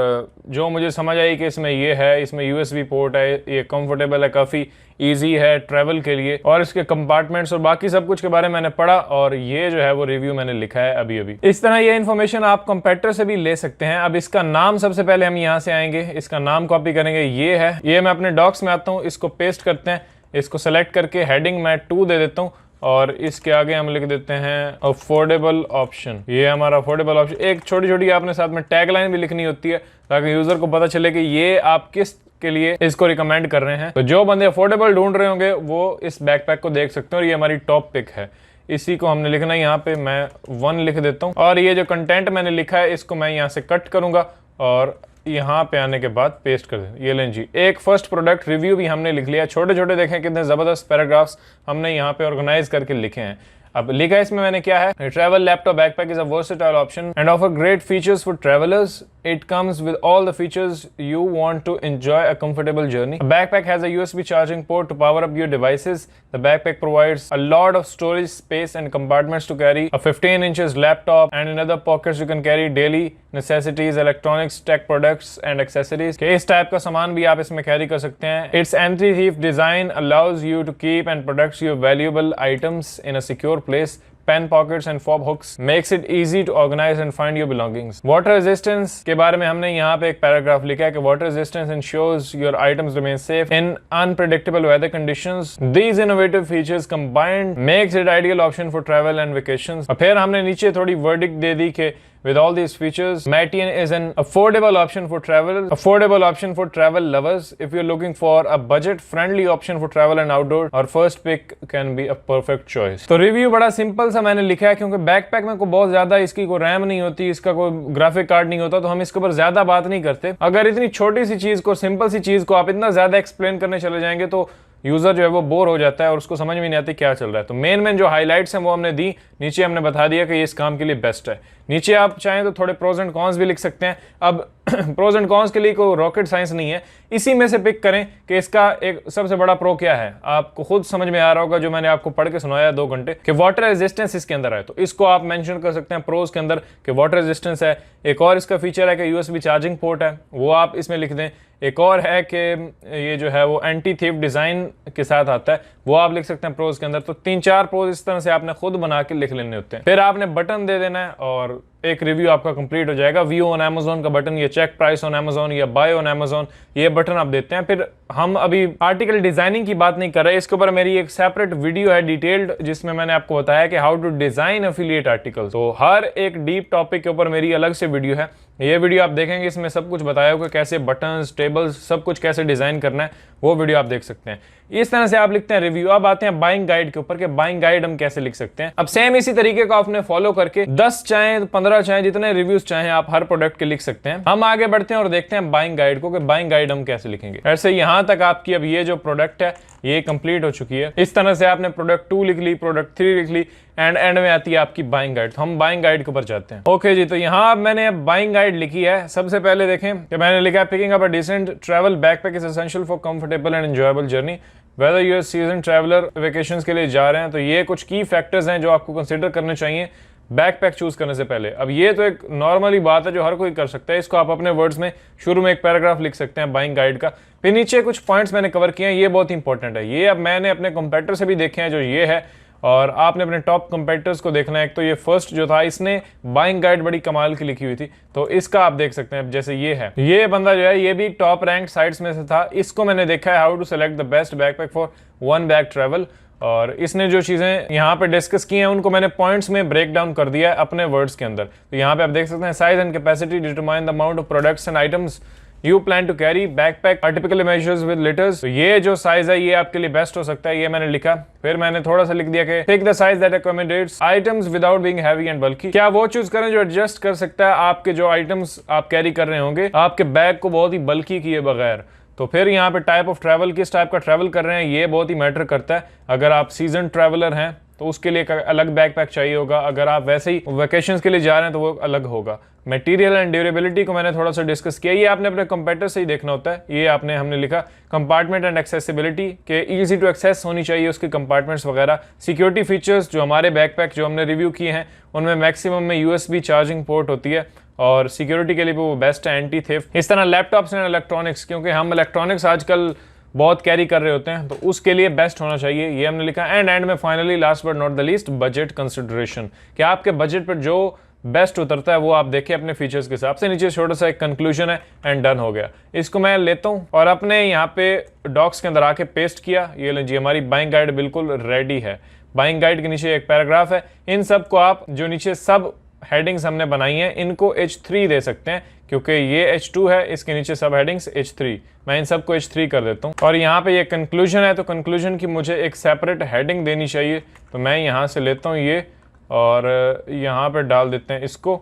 जो मुझे समझ आई कि इसमें ये है, इसमें यूएसबी पोर्ट है, ये कंफर्टेबल है, काफ़ी इजी है ट्रैवल के लिए, और इसके कंपार्टमेंट्स और बाकी सब कुछ के बारे में मैंने पढ़ा और ये जो है वो रिव्यू मैंने लिखा है अभी अभी। इस तरह ये इन्फॉर्मेशन आप कंपेटिटर से भी ले सकते हैं। अब इसका नाम सबसे पहले हम यहाँ से आएंगे, इसका नाम कॉपी करेंगे, ये है, ये मैं अपने डॉक्स में आता हूँ, इसको पेस्ट करते हैं, इसको सेलेक्ट करके हेडिंग मैं 2 दे देता हूँ और इसके आगे हम लिख देते हैं अफोर्डेबल ऑप्शन। ये हमारा अफोर्डेबल ऑप्शन। एक छोटी छोटी आपने साथ में टैग लाइन भी लिखनी होती है ताकि यूजर को पता चले कि ये आप किस के लिए इसको रिकमेंड कर रहे हैं। तो जो बंदे अफोर्डेबल ढूंढ रहे होंगे वो इस बैकपैक को देख सकते हैं और ये हमारी टॉप पिक है। इसी को हमने लिखना है, यहाँ पे मैं 1 लिख देता हूँ और ये जो कंटेंट मैंने लिखा है इसको मैं यहाँ से कट करूंगा और यहाँ पे आने के बाद पेस्ट कर दें। ये लें जी, एक फर्स्ट प्रोडक्ट रिव्यू भी हमने लिख लिया। छोटे छोटे देखें कितने जबरदस्त पैराग्राफ्स हमने यहाँ पे ऑर्गेनाइज करके लिखे हैं। अब लिखा है इसमें मैंने क्या है, travel laptop backpack is a versatile option and offer great features for travellers. It comes with all the features you want to enjoy a comfortable journey. A backpack has a USB charging port to power up your devices. The backpack provides a lot of storage space and compartments to carry a 15 inches laptop, and in other pockets you can carry daily necessities, electronics, tech products and accessories. इस type का सामान भी आप इसमें carry कर सकते हैं. Its anti-thief design allows you to keep and protect your valuable items in a secure place. Pen pockets and fob hooks makes it easy to organize and find your belongings. Water resistance के बारे में हमने यहाँ पे एक paragraph लिखा है कि water resistance ensures your items remain safe in unpredictable weather conditions. These innovative features combined makes it ideal option for travel and vacations. और फिर हमने नीचे थोड़ी verdict दे दी कि with all these features, Mateen is an affordable option for travel lovers. If you're looking for a budget-friendly option for travel and outdoor, our first pick can be a perfect choice. तो review बड़ा simple सा मैंने लिखा है क्योंकि backpack में कोई बहुत ज्यादा इसकी कोई रैम नहीं होती, इसका कोई ग्राफिक कार्ड नहीं होता, तो हम इसके ऊपर ज्यादा बात नहीं करते. अगर इतनी छोटी सी चीज को, सिंपल सी चीज को आप इतना ज्यादा एक्सप्लेन करने चले जाएंगे तो यूजर जो है वो बोर हो जाता है और उसको समझ में नहीं आती क्या चल रहा है. तो मेन जो हाइलाइट्स हैं वो हमने दी, नीचे हमने बता दिया कि ये इस काम के लिए बेस्ट है. नीचे आप चाहें तो थोड़े प्रोज एंड कॉन्स भी लिख सकते हैं. अब प्रोज एंड कॉन्स के लिए कोई रॉकेट साइंस नहीं है, इसी में से पिक करें कि इसका एक सबसे बड़ा प्रो क्या है. आपको खुद समझ में आ रहा होगा जो मैंने आपको पढ़ के सुनाया 2 घंटे कि वाटर रेजिस्टेंस इसके अंदर है, तो इसको आप मेंशन कर सकते हैं प्रोज के अंदर कि वाटर रेजिस्टेंस है. एक और इसका फीचर है कि यूएसबी चार्जिंग पोर्ट है, वो आप इसमें लिख दें. एक और है कि ये जो है वो एंटी थीफ डिजाइन के साथ आता है, वो आप लिख सकते हैं प्रोज के अंदर. तो 3-4 प्रोज इस तरह से आपने खुद बना के लिख लेने होते हैं. फिर आपने बटन दे देना है और एक रिव्यू आपका कंप्लीट हो जाएगा. व्यू ऑन अमेजोन का बटन, ये चेक प्राइस ऑन अमेजोन या बाय ऑन अमेजोन, ये बटन आप देते हैं. फिर हम अभी आर्टिकल डिजाइनिंग की बात नहीं कर रहे, इसके ऊपर मेरी एक सेपरेट वीडियो है डिटेल्ड, जिसमें मैंने आपको बताया कि how to design affiliate article. तो हर एक डीप टॉपिक के ऊपर मेरी अलग से वीडियो है. ये वीडियो आप देखेंगे, इसमें सब कुछ बताया होगा कैसे बटन्स, टेबल्स, सब कुछ कैसे डिजाइन करना है, वो वीडियो आप देख सकते हैं. इस तरह से आप लिखते हैं रिव्यू. अब आते हैं बाइंग गाइड के ऊपर कि बाइंग गाइड हम कैसे लिख सकते हैं. अब सेम इसी तरीके को आपने फॉलो करके 10 चाहे 15 चाहे जितने रिव्यूज चाहे आप हर प्रोडक्ट के लिख सकते हैं. हम आगे बढ़ते हैं और देखते हैं बाइंग गाइड को कि बाइंग गाइड हम कैसे लिखेंगे. ऐसे यहां तक आपकी अब ये जो प्रोडक्ट है ये कंप्लीट हो चुकी है. इस तरह से आपने प्रोडक्ट 2 लिख ली, प्रोडक्ट 3 लिख ली, एंड में आती है आपकी बाइंग गाइड. तो हम बाइंग गाइड के ऊपर जाते हैं. ओके जी, तो यहाँ मैंने बाइंग गाइड लिखी है. सबसे पहले देखें कि मैंने लिखा है picking up a decent travel backpack is essential for comfortable and enjoyable journey. Whether you are season traveller, vacations के लिए जा रहे हैं, तो ये कुछ की फैक्टर्स हैं जो आपको कंसिडर करने चाहिए बैकपैक चूज करने से पहले. अब ये तो एक नॉर्मली बात है जो हर कोई कर सकता है. इसको आप अपने वर्ड्स में शुरू में एक पैराग्राफ लिख सकते हैं बाइंग गाइड का. फिर नीचे कुछ पॉइंट्स मैंने कवर किए हैं, ये बहुत इंपॉर्टेंट है. ये अब मैंने अपने कंपेटिटर से भी देखे हैं जो ये है, और आपने अपने टॉप कंपेटिटर्स को देखना है. एक तो ये फर्स्ट जो था, इसने बाइंग गाइड बड़ी कमाल की लिखी हुई थी, तो इसका आप देख सकते हैं. जैसे ये है, ये बंदा जो है ये भी टॉप रैंक साइट्स में से था. इसको मैंने देखा है how to select the best backpack for 1 bag travel, और इसने जो चीजें यहाँ पे डिस्कस की हैं उनको मैंने पॉइंट्स में ब्रेक डाउन कर दिया है अपने वर्ड्स के अंदर. तो यहाँ पे आप देख सकते हैं size and capacity determine the amount of products and items you plan to carry backpack are typically measures with litres. तो ये जो साइज है ये आपके लिए बेस्ट हो सकता है, ये मैंने लिखा। फिर मैंने थोड़ा सा लिख दिया कि take the size that accommodates items without being heavy and bulky. क्या वो चूज करें जो एडजस्ट कर सकता है आपके जो आइटम्स आप कैरी कर रहे होंगे, आपके बैग को बहुत ही बल्की किए बगैर। तो फिर यहाँ पे टाइप ऑफ ट्रैवल, किस टाइप का ट्रैवल कर रहे हैं, ये बहुत ही मैटर करता है। अगर आप सीजन ट्रैवलर हैं तो उसके लिए अलग बैकपैक चाहिए होगा, अगर आप वैसे ही वेकेशंस के लिए जा रहे हैं तो वो अलग होगा। मटेरियल एंड ड्यूरेबिलिटी को मैंने थोड़ा सा डिस्कस किया, ये आपने अपने कंप्यूटर से ही देखना होता है। ये हमने लिखा कंपार्टमेंट एंड एक्सेसिबिलिटी के इजी टू एक्सेस होनी चाहिए उसकी कंपार्टमेंट्स वगैरह। सिक्योरिटी फीचर्स, जो हमारे बैकपैक जो हमने रिव्यू किए हैं उनमें मैक्सिमम में USB चार्जिंग पोर्ट होती है और सिक्योरिटी के लिए भी वो बेस्ट है, एंटी थेफ्ट। इस तरह लैपटॉप्स एंड इलेक्ट्रॉनिक्स, क्योंकि हम इलेक्ट्रॉनिक्स आजकल बहुत कैरी कर रहे होते हैं तो उसके लिए बेस्ट होना चाहिए, ये हमने लिखा। एंड में finally last but not the least budget consideration, कि आपके बजट पर जो बेस्ट उतरता है वो आप देखें अपने फीचर्स के हिसाब से। नीचे छोटा सा एक कंक्लूजन है एंड डन हो गया। इसको मैं लेता हूँ और अपने यहाँ पे डॉक्स के अंदर आके पेस्ट किया। ये लीजिए हमारी बाइंग गाइड बिल्कुल रेडी है। बाइंग गाइड के नीचे एक पैराग्राफ है, इन सब को आप जो नीचे सब हेडिंग्स हमने बनाई हैं इनको H3 दे सकते हैं, क्योंकि ये H2 है, इसके नीचे सब हेडिंग्स H3। मैं इन सबको H3 कर देता हूँ। और यहाँ पे ये कंक्लूजन है तो कंक्लूजन की मुझे एक सेपरेट हेडिंग देनी चाहिए, तो मैं यहाँ से लेता हूँ ये और यहाँ पे डाल देते हैं इसको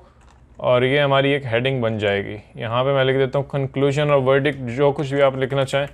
और ये हमारी एक हेडिंग बन जाएगी। यहाँ पे मैं लिख देता हूँ कंक्लूजन और वर्डिक्ट, जो कुछ भी आप लिखना चाहें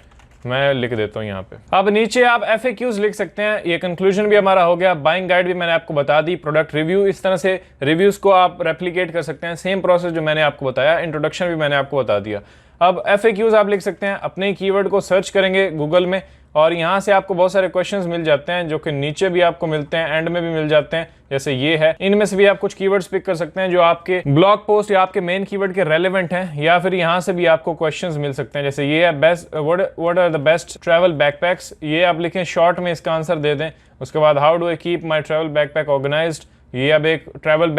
मैं लिख देता हूँ यहाँ पे। अब नीचे आप FAQs लिख सकते हैं। ये कंक्लूजन भी हमारा हो गया, बाइंग गाइड भी मैंने आपको बता दी, प्रोडक्ट रिव्यू, इस तरह से रिव्यूज को आप रेप्लिकेट कर सकते हैं। सेम प्रोसेस जो मैंने आपको बताया, इंट्रोडक्शन भी मैंने आपको बता दिया। अब FAQs आप लिख सकते हैं, अपने कीवर्ड को सर्च करेंगे गूगल में और यहाँ से आपको बहुत सारे क्वेश्चंस मिल जाते हैं जो कि नीचे भी आपको मिलते हैं, एंड में भी मिल जाते हैं, जैसे ये है। इनमें से भी आप कुछ कीवर्ड्स पिक कर सकते हैं जो आपके ब्लॉग पोस्ट या आपके मेन कीवर्ड के रेलेवेंट हैं, या फिर यहाँ से भी आपको क्वेश्चंस मिल सकते हैं। जैसे ये है best what are the best travel backpacks, ये आप लिखें, शॉर्ट में इसका आंसर दे दें। उसके बाद how do I keep my travel backpack organised, ये अब एक ट्रैवल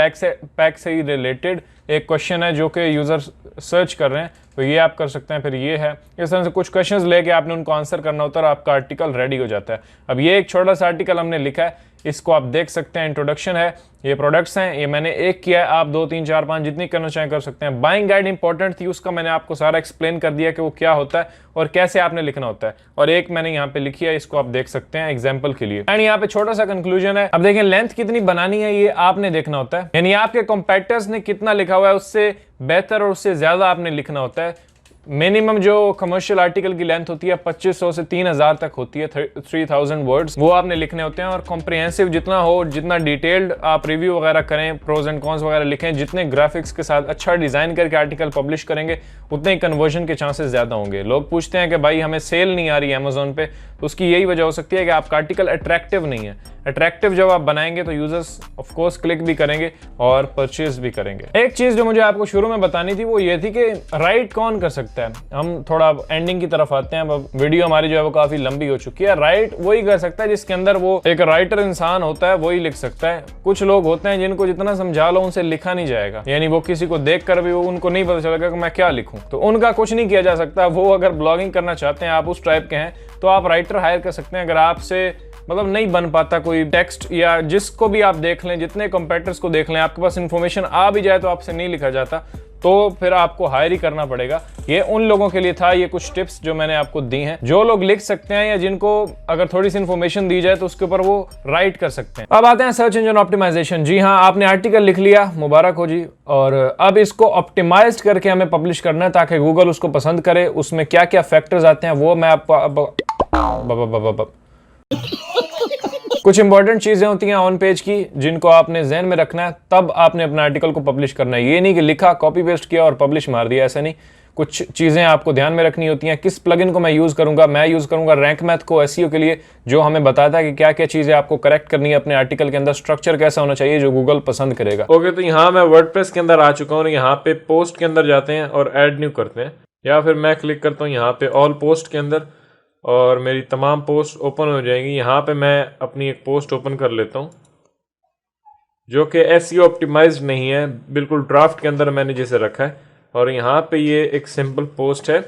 पैक से ही रिलेटेड एक क्वेश्चन है जो कि यूजर सर्च कर रहे हैं, तो ये आप कर सकते हैं। फिर ये है, इस तरह से कुछ क्वेश्चंस लेके आपने उनको आंसर करना होता है और आपका आर्टिकल रेडी हो जाता है। अब ये एक छोटा सा आर्टिकल हमने लिखा है, इसको आप देख सकते हैं। इंट्रोडक्शन है, ये प्रोडक्ट्स हैं, ये मैंने एक किया है, आप 2 3 4 5 जितनी करना चाहें कर सकते हैं। बाइंग गाइड इंपॉर्टेंट थी, उसका मैंने आपको सारा एक्सप्लेन कर दिया कि वो क्या होता है और कैसे आपने लिखना होता है, और एक मैंने यहाँ पे लिखी है, इसको आप देख सकते हैं एग्जाम्पल के लिए। एंड यहाँ पे छोटा सा कंक्लूजन है। अब देखें लेंथ कितनी बनानी है ये आपने देखना होता है, यानी आपके कॉम्पिटिटर्स ने कितना लिखा हुआ है उससे बेहतर और उससे ज्यादा आपने लिखना होता है। मिनिमम जो कमर्शियल आर्टिकल की लेंथ होती है 2500 से 3000 तक होती है, 3000 वर्ड्स, वो आपने लिखने होते हैं। और कॉम्प्रिहेंसिव जितना हो, जितना डिटेल्ड आप रिव्यू वगैरह करें, प्रोज एंड कॉन्स वगैरह लिखें, जितने ग्राफिक्स के साथ अच्छा डिजाइन करके आर्टिकल पब्लिश करेंगे उतने ही कन्वर्जन के चांसेस ज्यादा होंगे। लोग पूछते हैं कि भाई हमें सेल नहीं आ रही है अमेजोन पे, तो उसकी यही वजह हो सकती है कि आपका आर्टिकल अट्रैक्टिव नहीं है। अट्रैक्टिव जब आप बनाएंगे तो यूजर्स ऑफ कोर्स क्लिक भी करेंगे और परचेज भी करेंगे। एक चीज जो मुझे आपको शुरू में बतानी थी वो ये थी कि राइट कौन कर सकता है। हम थोड़ा एंडिंग की तरफ आते हैं, अब वीडियो हमारी जो है वो काफी लंबी हो चुकी है। राइट वही कर सकता है जिसके अंदर वो एक राइटर इंसान होता है, वही लिख सकता है। कुछ लोग होते हैं जिनको जितना समझा लो उनसे लिखा नहीं जाएगा, यानी वो किसी को देख कर भी उनको नहीं पता चलेगा कि मैं क्या लिखूं, तो उनका कुछ नहीं किया जा सकता। वो अगर ब्लॉगिंग करना चाहते हैं, आप उस टाइप के हैं, तो आप राइटर हायर कर सकते हैं। अगर आपसे मतलब नहीं बन पाता कोई टेक्स्ट, या जिसको भी आप देख लें, जितने कंपेटिटर्स को देख लें, आपके पास इंफॉर्मेशन आ भी जाए तो आपसे नहीं लिखा जाता, तो फिर आपको हायर ही करना पड़ेगा। ये उन लोगों के लिए था, ये कुछ टिप्स जो मैंने आपको दी हैं। जो लोग लिख सकते हैं या जिनको अगर थोड़ी सी इंफॉर्मेशन दी जाए तो उसके ऊपर वो राइट कर सकते हैं। अब आते हैं सर्च इंजन ऑप्टिमाइजेशन। जी हाँ, आपने आर्टिकल लिख लिया, मुबारक हो जी, और अब इसको ऑप्टिमाइज करके हमें पब्लिश करना है ताकि गूगल उसको पसंद करे। उसमें क्या क्या फैक्टर्स आते हैं वो मैं आपको कुछ इंपॉर्टेंट चीजें होती हैं ऑन पेज की जिनको आपने ज़हन में रखना है, तब आपने अपना आर्टिकल को पब्लिश करना है। ये नहीं कि लिखा, कॉपी पेस्ट किया और पब्लिश मार दिया, ऐसा नहीं। कुछ चीजें आपको ध्यान में रखनी होती हैं। किस प्लगइन को मैं यूज करूंगा? मैं यूज करूंगा रैंक मैथ को एसईओ के लिए, जो हमें बताता है कि क्या क्या चीजें आपको करेक्ट करनी है अपने आर्टिकल के अंदर, स्ट्रक्चर कैसा होना चाहिए जो गूगल पसंद करेगा। ओके, तो यहाँ मैं वर्डप्रेस के अंदर आ चुका हूँ। यहाँ पे पोस्ट के अंदर जाते हैं और ऐड न्यू करते हैं, या फिर मैं क्लिक करता हूँ यहाँ पे ऑल पोस्ट के अंदर और मेरी तमाम पोस्ट ओपन हो जाएंगी। यहाँ पे मैं अपनी एक पोस्ट ओपन कर लेता हूँ जो कि एसईओ ऑप्टिमाइज्ड नहीं है, बिल्कुल ड्राफ्ट के अंदर मैंने जिसे रखा है। और यहाँ पे ये एक सिंपल पोस्ट है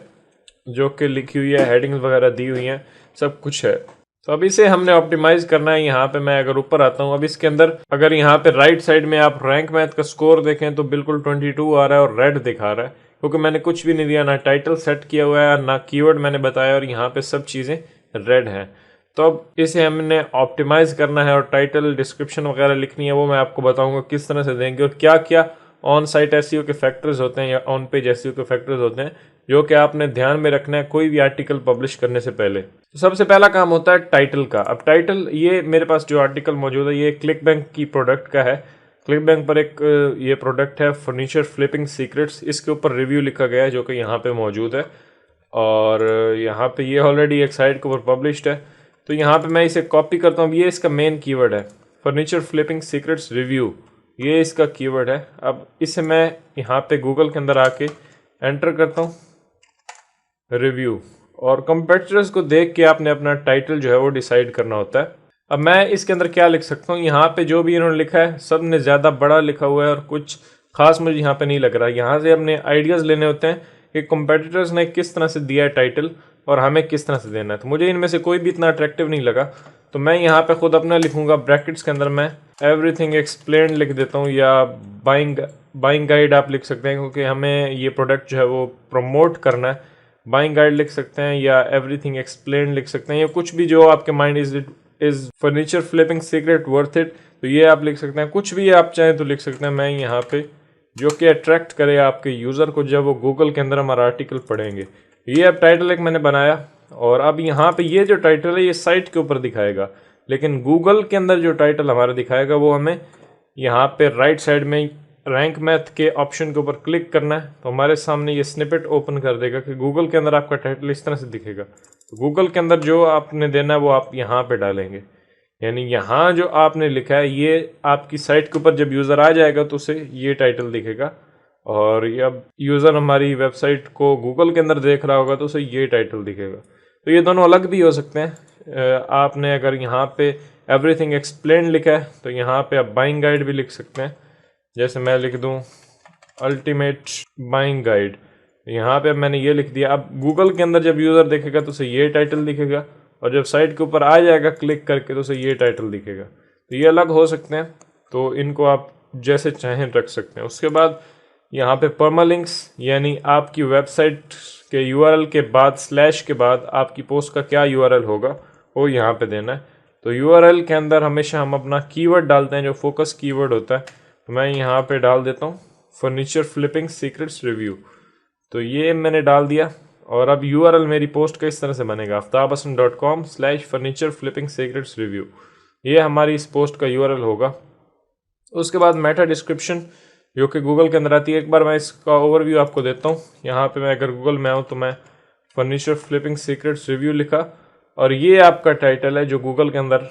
जो कि लिखी हुई है, हेडिंग्स वगैरह दी हुई हैं, सब कुछ है। तो अब इसे हमने ऑप्टिमाइज करना है। यहाँ पे मैं अगर ऊपर आता हूँ, अब इसके अंदर अगर यहाँ पे राइट साइड में आप रैंक मैथ का स्कोर देखें तो बिल्कुल 22 आ रहा है और रेड दिखा रहा है। क्योंकि मैंने कुछ भी नहीं दिया, ना टाइटल सेट किया हुआ है, ना कीवर्ड मैंने बताया, और यहाँ पे सब चीज़ें रेड हैं। तो अब इसे हमने ऑप्टिमाइज करना है और टाइटल डिस्क्रिप्शन वगैरह लिखनी है, वो मैं आपको बताऊंगा किस तरह से देंगे और क्या क्या ऑन साइट एसईओ के फैक्टर्स होते हैं या ऑन पेज एसईओ के फैक्टर्स होते हैं जो कि आपने ध्यान में रखना है कोई भी आर्टिकल पब्लिश करने से पहले। तो सबसे पहला काम होता है टाइटल का। अब टाइटल, ये मेरे पास जो आर्टिकल मौजूद है ये क्लिक बैंक की प्रोडक्ट का है। क्लिक बैंक पर एक ये प्रोडक्ट है फर्नीचर फ्लिपिंग सीक्रेट्स, इसके ऊपर रिव्यू लिखा गया है जो कि यहाँ पे मौजूद है और यहाँ पे ये ऑलरेडी एक साइट के ऊपर पब्लिश्ड है। तो यहाँ पे मैं इसे कॉपी करता हूँ। ये इसका मेन कीवर्ड है, फर्नीचर फ्लिपिंग सीक्रेट्स रिव्यू, ये इसका कीवर्ड है। अब इसे मैं यहाँ पे गूगल के अंदर आके एंटर करता हूँ रिव्यू, और कंपेटिटर्स को देख के आपने अपना टाइटल जो है वो डिसाइड करना होता है। अब मैं इसके अंदर क्या लिख सकता हूँ, यहाँ पे जो भी इन्होंने लिखा है सब ने ज़्यादा बड़ा लिखा हुआ है और कुछ खास मुझे यहाँ पे नहीं लग रहा। यहाँ से अपने आइडियाज़ लेने होते हैं कि कंपेटिटर्स ने किस तरह से दिया है टाइटल और हमें किस तरह से देना है। तो मुझे इनमें से कोई भी इतना अट्रैक्टिव नहीं लगा, तो मैं यहाँ पे खुद अपना लिखूँगा। ब्रैकेट्स के अंदर मैं एवरीथिंग एक्सप्लेन लिख देता हूँ, या बाइंग गाइड आप लिख सकते हैं क्योंकि हमें ये प्रोडक्ट जो है वो प्रमोट करना है। बाइंग गाइड लिख सकते हैं या एवरीथिंग एक्सप्लेन लिख सकते हैं, या कुछ भी जो आपके mind is furniture flipping secret worth it, तो ये आप लिख सकते हैं। कुछ भी आप चाहें तो लिख सकते हैं। मैं यहाँ पे जो कि अट्रैक्ट करे आपके यूज़र को जब वो गूगल के अंदर हमारा आर्टिकल पढ़ेंगे। ये अब टाइटल एक मैंने बनाया, और अब यहाँ पे ये जो टाइटल है ये साइट के ऊपर दिखाएगा, लेकिन गूगल के अंदर जो टाइटल हमारा दिखाएगा वो हमें यहाँ पे राइट साइड में रैंक मैथ के ऑप्शन के ऊपर क्लिक करना है। तो हमारे सामने ये स्निपेट ओपन कर देगा कि गूगल के अंदर आपका टाइटल इस तरह से दिखेगा। तो गूगल के अंदर जो आपने देना है वो आप यहाँ पे डालेंगे, यानी यहाँ जो आपने लिखा है ये आपकी साइट के ऊपर जब यूज़र आ जाएगा तो उसे ये टाइटल दिखेगा, और अब यूज़र हमारी वेबसाइट को गूगल के अंदर देख रहा होगा तो उसे ये टाइटल दिखेगा। तो ये दोनों अलग भी हो सकते हैं। आपने अगर यहाँ पे एवरीथिंग एक्सप्लेन लिखा है तो यहाँ पे आप बाइंग गाइड भी लिख सकते हैं। जैसे मैं लिख दूँ अल्टीमेट बाइंग गाइड, यहाँ पे मैंने ये लिख दिया। अब गूगल के अंदर जब यूज़र देखेगा तो उसे ये टाइटल दिखेगा, और जब साइट के ऊपर आ जाएगा क्लिक करके तो उसे ये टाइटल दिखेगा। तो ये अलग हो सकते हैं, तो इनको आप जैसे चाहें रख सकते हैं। उसके बाद यहाँ पे परमालिंक्स, यानी आपकी वेबसाइट के यूआरएल के बाद स्लैश के बाद आपकी पोस्ट का क्या यूआरएल होगा वो यहाँ पे देना है। तो यूआरएल के अंदर हमेशा हम अपना कीवर्ड डालते हैं जो फोकस कीवर्ड होता है। तो मैं यहाँ पे डाल देता हूँ फर्नीचर फ्लिपिंग सीक्रेट्स रिव्यू, तो ये मैंने डाल दिया। और अब यूआरएल मेरी पोस्ट का इस तरह से बनेगा aftabhassan.com/furniture flipping secrets review, ये हमारी इस पोस्ट का यूआरएल होगा। उसके बाद मेटा डिस्क्रिप्शन जो कि गूगल के अंदर आती है, एक बार मैं इसका ओवरव्यू आपको देता हूँ। यहाँ पे मैं अगर गूगल में आऊँ तो मैं फर्नीचर फ्लिपिंग सीक्रेट्स रिव्यू लिखा, और ये आपका टाइटल है जो गूगल के अंदर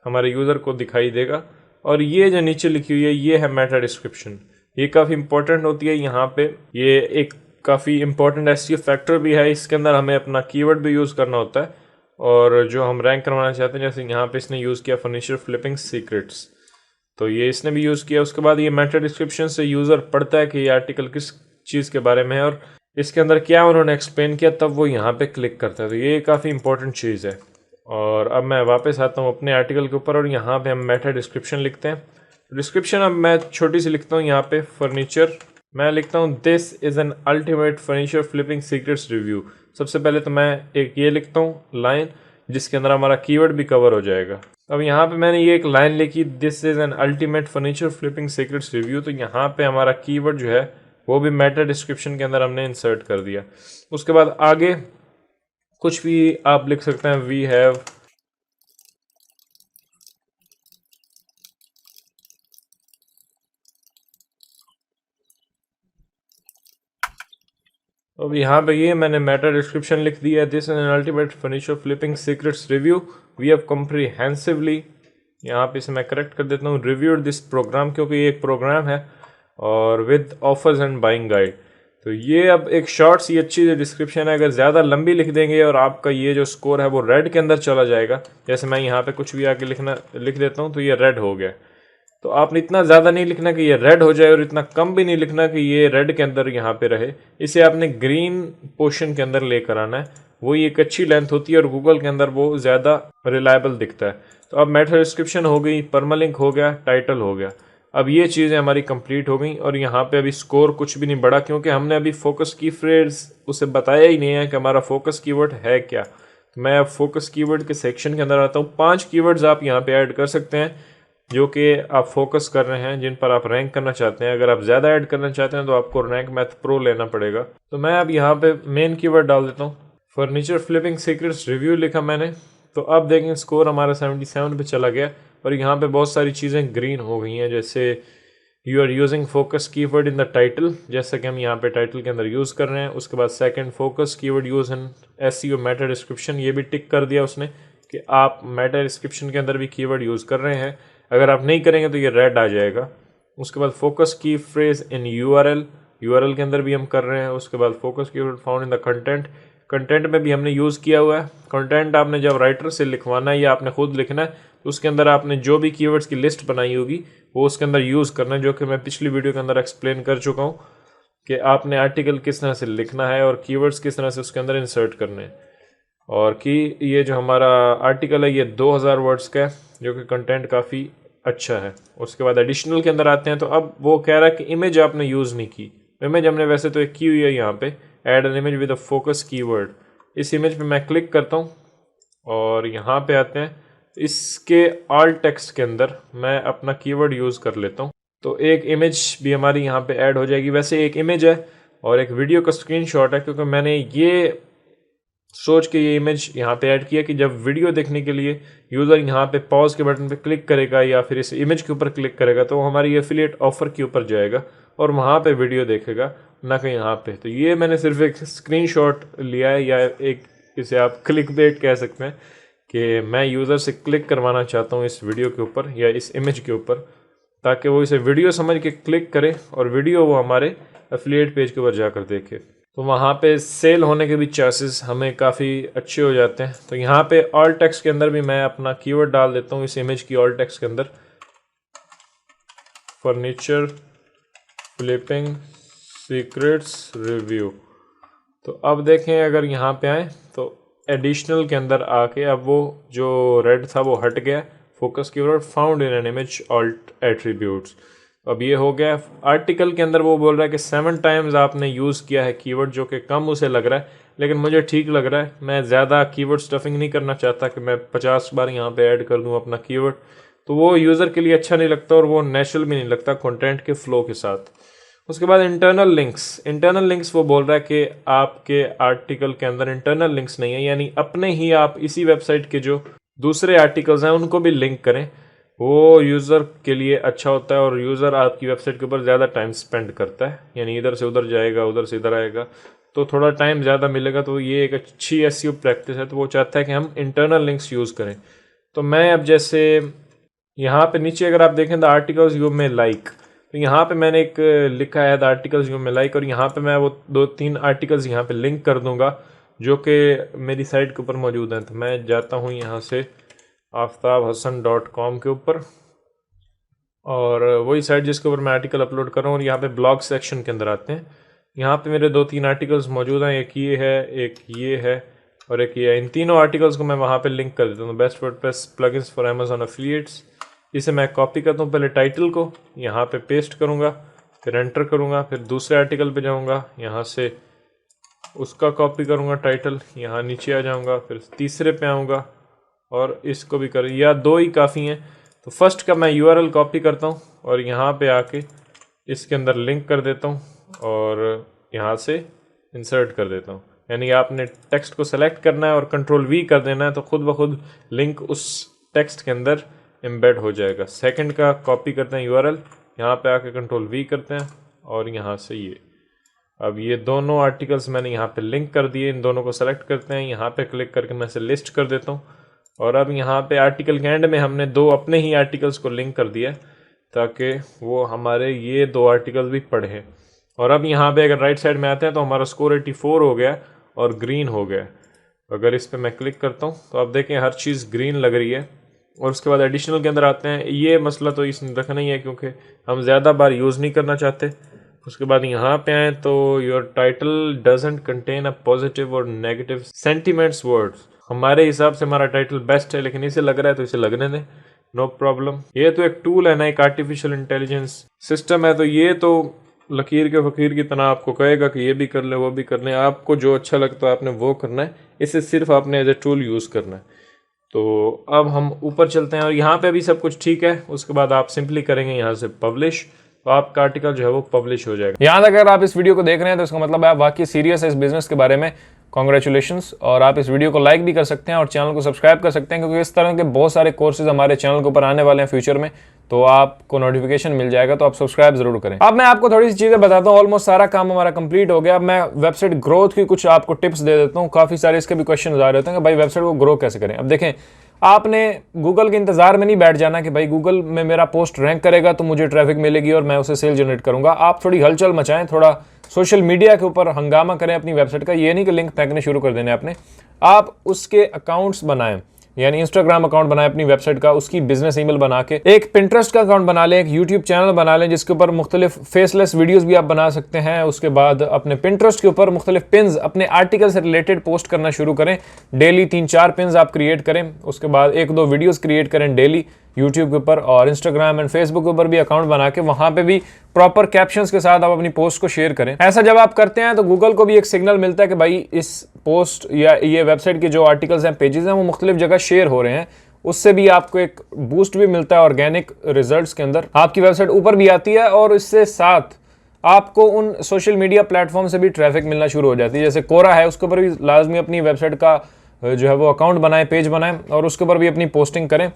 हमारे यूज़र को दिखाई देगा। और ये जो नीचे लिखी हुई है ये है मेटा डिस्क्रिप्शन, ये काफ़ी इंपॉर्टेंट होती है। यहाँ पे ये एक काफ़ी इंपॉर्टेंट एसईओ फैक्टर भी है। इसके अंदर हमें अपना कीवर्ड भी यूज़ करना होता है, और जो हम रैंक करवाना चाहते हैं, जैसे यहाँ पे इसने यूज़ किया फर्नीचर फ्लिपिंग सीक्रेट्स, तो ये इसने भी यूज़ किया। उसके बाद ये मेटा डिस्क्रिप्शन से यूज़र पढ़ता है कि ये आर्टिकल किस चीज़ के बारे में है और इसके अंदर क्या उन्होंने एक्सप्लेन किया, तब वो यहाँ पे क्लिक करता है। तो ये काफ़ी इंपॉर्टेंट चीज़ है। और अब मैं वापस आता हूँ अपने आर्टिकल के ऊपर, और यहाँ पे हम मेटा डिस्क्रिप्शन लिखते हैं। डिस्क्रिप्शन अब मैं छोटी सी लिखता हूँ, यहाँ पे फर्नीचर मैं लिखता हूँ this is an ultimate furniture flipping secrets review. सबसे पहले तो मैं एक ये लिखता हूँ लाइन जिसके अंदर हमारा कीवर्ड भी कवर हो जाएगा। अब यहाँ पे मैंने ये एक लाइन लिखी this is an ultimate furniture flipping secrets review, तो यहाँ पे हमारा कीवर्ड जो है वो भी मेटा डिस्क्रिप्शन के अंदर हमने इंसर्ट कर दिया। उसके बाद आगे कुछ भी आप लिख सकते हैं, वी हैव अब यहाँ पे ये मैंने मेटा डिस्क्रिप्शन लिख दिया, this is an ultimate furniture flipping secrets review we have comprehensively, यहाँ पे इसे मैं करेक्ट कर देता हूँ, रिव्यूड दिस प्रोग्राम, क्योंकि ये एक प्रोग्राम है, और with offers and buying guide. तो ये अब एक शॉर्ट सी अच्छी जो डिस्क्रिप्शन है, अगर ज़्यादा लंबी लिख देंगे और आपका ये जो स्कोर है वो रेड के अंदर चला जाएगा। जैसे मैं यहाँ पे कुछ भी आके लिख देता हूँ तो ये रेड हो गया। तो आपने इतना ज़्यादा नहीं लिखना कि ये रेड हो जाए, और इतना कम भी नहीं लिखना कि ये रेड के अंदर यहाँ पे रहे। इसे आपने ग्रीन पोर्शन के अंदर लेकर आना है, वो एक अच्छी लेंथ होती है और गूगल के अंदर वो ज़्यादा रिलायबल दिखता है। तो अब मेटा डिस्क्रिप्शन हो गई, परमालिंक हो गया, टाइटल हो गया। अब ये चीज़ें हमारी कंप्लीट हो गई और यहाँ पे अभी स्कोर कुछ भी नहीं बढ़ा क्योंकि हमने अभी फोकस की फ्रेज उसे बताया ही नहीं है कि हमारा फोकस कीवर्ड है क्या। तो मैं अब फोकस कीवर्ड के सेक्शन के अंदर आता हूँ। 5 कीवर्ड्स आप यहाँ पे ऐड कर सकते हैं जो कि आप फोकस कर रहे हैं, जिन पर आप रैंक करना चाहते हैं। अगर आप ज़्यादा ऐड करना चाहते हैं तो आपको रैंक मैथ प्रो लेना पड़ेगा। तो मैं अब यहाँ पे मेन कीवर्ड डाल देता हूँ। फर्नीचर फ्लिपिंग सीक्रेट्स रिव्यू लिखा मैंने। तो अब देखें स्कोर हमारा 77 पे चला गया और यहाँ पे बहुत सारी चीज़ें ग्रीन हो गई हैं, जैसे you are using focus keyword in the title, जैसा कि हम यहाँ पे टाइटल के अंदर यूज़ कर रहे हैं। उसके बाद second focus keyword use in SEO Meta description, ये भी टिक कर दिया उसने कि आप मेटा डिस्क्रिप्शन के अंदर भी कीवर्ड यूज़ कर रहे हैं। अगर आप नहीं करेंगे तो ये रेड आ जाएगा। उसके बाद फोकस की फ्रेज इन यूआरएल के अंदर भी हम कर रहे हैं। उसके बाद focus keyword found in the content में भी हमने यूज़ किया हुआ है। कंटेंट आपने जब राइटर से लिखवाना है या आपने खुद लिखना है तो उसके अंदर आपने जो भी कीवर्ड्स की लिस्ट बनाई होगी वो उसके अंदर यूज़ करना है, जो कि मैं पिछली वीडियो के अंदर एक्सप्लेन कर चुका हूँ कि आपने आर्टिकल किस तरह से लिखना है और कीवर्ड्स किस तरह से उसके अंदर इंसर्ट करने हैं। और कि ये जो हमारा आर्टिकल है ये 2000 वर्ड्स का है, जो कि कंटेंट काफ़ी अच्छा है। उसके बाद एडिशनल के अंदर आते हैं। तो अब वो कह रहा है कि इमेज आपने यूज़ नहीं की। इमेज हमने वैसे तो एक की हुई है यहाँ पे, add an image with a focus keyword. इस इमेज पे मैं क्लिक करता हूँ और यहाँ पे आते हैं। इसके ऑल टेक्स्ट के अंदर मैं अपना कीवर्ड यूज़ कर लेता हूँ तो एक इमेज भी हमारी यहाँ पे ऐड हो जाएगी। वैसे एक इमेज है और एक वीडियो का स्क्रीनशॉट है, क्योंकि मैंने ये सोच के ये इमेज यहाँ पे ऐड किया कि जब वीडियो देखने के लिए यूज़र यहाँ पे पॉज के बटन पे क्लिक करेगा या फिर इस इमेज के ऊपर क्लिक करेगा तो हमारी एफिलिएट ऑफर के ऊपर जाएगा और वहाँ पे वीडियो देखेगा, ना कि यहाँ पे। तो ये मैंने सिर्फ एक स्क्रीनशॉट लिया है, या एक इसे आप क्लिक बेट कह सकते हैं कि मैं यूज़र से क्लिक करवाना चाहता हूँ इस वीडियो के ऊपर या इस इमेज के ऊपर, ताकि वो इसे वीडियो समझ के क्लिक करे और वीडियो वो हमारे एफिलिएट पेज के ऊपर जाकर देखे। तो वहाँ पे सेल होने के भी चांसेस हमें काफ़ी अच्छे हो जाते हैं। तो यहाँ पे ऑल टेक्स्ट के अंदर भी मैं अपना कीवर्ड डाल देता हूँ इस इमेज की ऑल टेक्स्ट के अंदर, फर्नीचर फ्लिपिंग सीक्रेट्स रिव्यू। तो अब देखें अगर यहाँ पे आए तो एडिशनल के अंदर आके अब वो जो रेड था वो हट गया। Focus keyword found in an image alt attributes, अब ये हो गया। आर्टिकल के अंदर वो बोल रहा है कि 7 टाइम्स आपने यूज़ किया है कीवर्ड, जो कि कम उसे लग रहा है, लेकिन मुझे ठीक लग रहा है। मैं ज़्यादा कीवर्ड स्टफिंग नहीं करना चाहता कि मैं 50 बार यहाँ पे ऐड कर दूँ अपना कीवर्ड, तो वो यूज़र के लिए अच्छा नहीं लगता और वो नेचुरल भी नहीं लगता कंटेंट के फ्लो के साथ। उसके बाद इंटरनल लिंक्स वो बोल रहा है कि आपके आर्टिकल के अंदर इंटरनल लिंक्स नहीं है, यानी अपने ही आप इसी वेबसाइट के जो दूसरे आर्टिकल्स हैं उनको भी लिंक करें। वो यूज़र के लिए अच्छा होता है और यूज़र आपकी वेबसाइट के ऊपर ज़्यादा टाइम स्पेंड करता है, यानी इधर से उधर जाएगा, उधर से इधर आएगा, तो थोड़ा टाइम ज़्यादा मिलेगा। तो ये एक अच्छी एसईओ प्रैक्टिस है। तो वो चाहता है कि हम इंटरनल लिंक्स यूज़ करें। तो मैं अब जैसे यहाँ पे नीचे अगर आप देखें द आर्टिकल्स यू में लाइक, तो यहाँ पे मैंने एक लिखा है द आर्टिकल्स यू में लाइक, और यहाँ पे मैं वो 2-3 आर्टिकल्स यहाँ पे लिंक कर दूंगा जो कि मेरी साइट के ऊपर मौजूद हैं। तो मैं जाता हूँ यहाँ से आफ्ताबहसन.com के ऊपर, और वही साइट जिसके ऊपर मैं आर्टिकल अपलोड कर रहा हूँ, और यहाँ पे ब्लॉग सेक्शन के अंदर आते हैं। यहाँ पे मेरे 2-3 आर्टिकल्स मौजूद हैं, एक ये है, एक ये है और एक ये है। इन तीनों आर्टिकल्स को मैं वहाँ पे लिंक कर देता हूँ। Best WordPress plugins for Amazon affiliates, इसे मैं कॉपी करता हूँ। पहले टाइटल को यहाँ पे पेस्ट करूँगा, फिर एंटर करूँगा, फिर दूसरे आर्टिकल पे जाऊँगा, यहाँ से उसका कॉपी करूँगा टाइटल, यहाँ नीचे आ जाऊँगा, फिर तीसरे पे आऊँगा और इसको भी कर, या 2 ही काफ़ी हैं। तो फर्स्ट का मैं यूआरएल कॉपी करता हूँ और यहाँ पे आके इसके अंदर लिंक कर देता हूँ और यहाँ से इंसर्ट कर देता हूँ। यानी आपने टेक्स्ट को सेलेक्ट करना है और कंट्रोल V कर देना है, तो खुद ब खुद लिंक उस टेक्स्ट के अंदर एम्बेड हो जाएगा। सेकंड का कॉपी करते हैं यूआरएल, यहाँ पे आके कंट्रोल V करते हैं और यहाँ से ये, अब ये दोनों आर्टिकल्स मैंने यहाँ पे लिंक कर दिए। इन दोनों को सेलेक्ट करते हैं, यहाँ पे क्लिक करके मैं इसे लिस्ट कर देता हूँ। और अब यहाँ पे आर्टिकल के एंड में हमने 2 अपने ही आर्टिकल्स को लिंक कर दिया ताकि वो हमारे ये 2 आर्टिकल्स भी पढ़ें। और अब यहाँ पे अगर राइट साइड में आते हैं तो हमारा स्कोर 84 हो गया और ग्रीन हो गया। अगर इस पर मैं क्लिक करता हूँ तो आप देखें हर चीज़ ग्रीन लग रही है। और उसके बाद एडिशनल के अंदर आते हैं। ये मसला तो इसमें रखना ही है क्योंकि हम ज़्यादा बार यूज़ नहीं करना चाहते। उसके बाद यहाँ पे आए तो your title doesn't contain a positive और नेगेटिव सेंटिमेंट्स वर्ड्स। हमारे हिसाब से हमारा टाइटल बेस्ट है, लेकिन इसे लग रहा है तो इसे लगने दें। No problem. ये तो एक टूल है ना, एक आर्टिफिशियल इंटेलिजेंस सिस्टम है, तो ये तो लकीर के फकीर की तरह आपको कहेगा कि ये भी कर ले वो भी कर ले, आपको जो अच्छा लगता है आपने वो करना है, इसे सिर्फ आपने एज ए टूल यूज़ करना है। तो अब हम ऊपर चलते हैं और यहाँ पे भी सब कुछ ठीक है। उसके बाद आप सिंपली करेंगे यहाँ से पब्लिश, तो आपका आर्टिकल जो है वो पब्लिश हो जाएगा। यहाँ तक अगर आप इस वीडियो को देख रहे हैं तो इसका मतलब है आप वाकई सीरियस है इस बिजनेस के बारे में। कॉन्ग्रेचुलेशंस। और आप इस वीडियो को लाइक भी कर सकते हैं और चैनल को सब्सक्राइब कर सकते हैं, क्योंकि इस तरह के बहुत सारे कोर्सेज हमारे चैनल के ऊपर आने वाले हैं फ्यूचर में, तो आपको नोटिफिकेशन मिल जाएगा, तो आप सब्सक्राइब जरूर करें। अब मैं आपको थोड़ी सी चीजें बताता हूँ। ऑलमोस्ट सारा काम हमारा कंप्लीट हो गया। अब मैं वेबसाइट ग्रोथ की कुछ आपको टिप्स दे देता हूँ। काफी सारे इसके भी क्वेश्चन आ रहे होते हैं कि भाई वेबसाइट को ग्रो कैसे करें। अब देखें, आपने गूगल के इंतजार में नहीं बैठ जाना कि भाई गूगल में मेरा पोस्ट रैंक करेगा तो मुझे ट्रैफिक मिलेगी और मैं उसे सेल जनरेट करूंगा। आप थोड़ी हलचल मचाएं, थोड़ा सोशल मीडिया के ऊपर हंगामा करें अपनी वेबसाइट का। ये नहीं कि लिंक फेंकने शुरू कर देने आपने, आप उसके अकाउंट्स बनाएं, यानी इंस्टाग्राम अकाउंट बनाए अपनी वेबसाइट का, उसकी बिजनेस ईमेल बना के, एक पिंटरेस्ट का अकाउंट बना लें, एक यूट्यूब चैनल बना लें जिसके ऊपर मुख्तलिफ फेसलेस वीडियोस भी आप बना सकते हैं। उसके बाद अपने पिंटरेस्ट के ऊपर मुख्तलिफ पिन्स अपने आर्टिकल से रिलेटेड पोस्ट करना शुरू करें। डेली 3-4 पिन्स आप क्रिएट करें। उसके बाद 1-2 वीडियोस क्रिएट करें डेली यूट्यूब के ऊपर, और इंस्टाग्राम एंड फेसबुक के ऊपर भी अकाउंट बना के वहां पे भी प्रॉपर कैप्शंस के साथ आप अपनी पोस्ट को शेयर करें। ऐसा जब आप करते हैं तो गूगल को भी एक सिग्नल मिलता है कि भाई इस पोस्ट या ये वेबसाइट के जो आर्टिकल्स हैं, पेजेस हैं, वो मुख्तलिफ जगह शेयर हो रहे हैं। उससे भी आपको एक बूस्ट भी मिलता है ऑर्गेनिक रिजल्ट्स के अंदर, आपकी वेबसाइट ऊपर भी आती है और इससे साथ आपको उन सोशल मीडिया प्लेटफॉर्म से भी ट्रैफिक मिलना शुरू हो जाती है। जैसे कोरा है, उसके ऊपर भी लाजमी अपनी वेबसाइट का जो है वो अकाउंट बनाएं, पेज बनाएं और उसके ऊपर भी अपनी पोस्टिंग करें,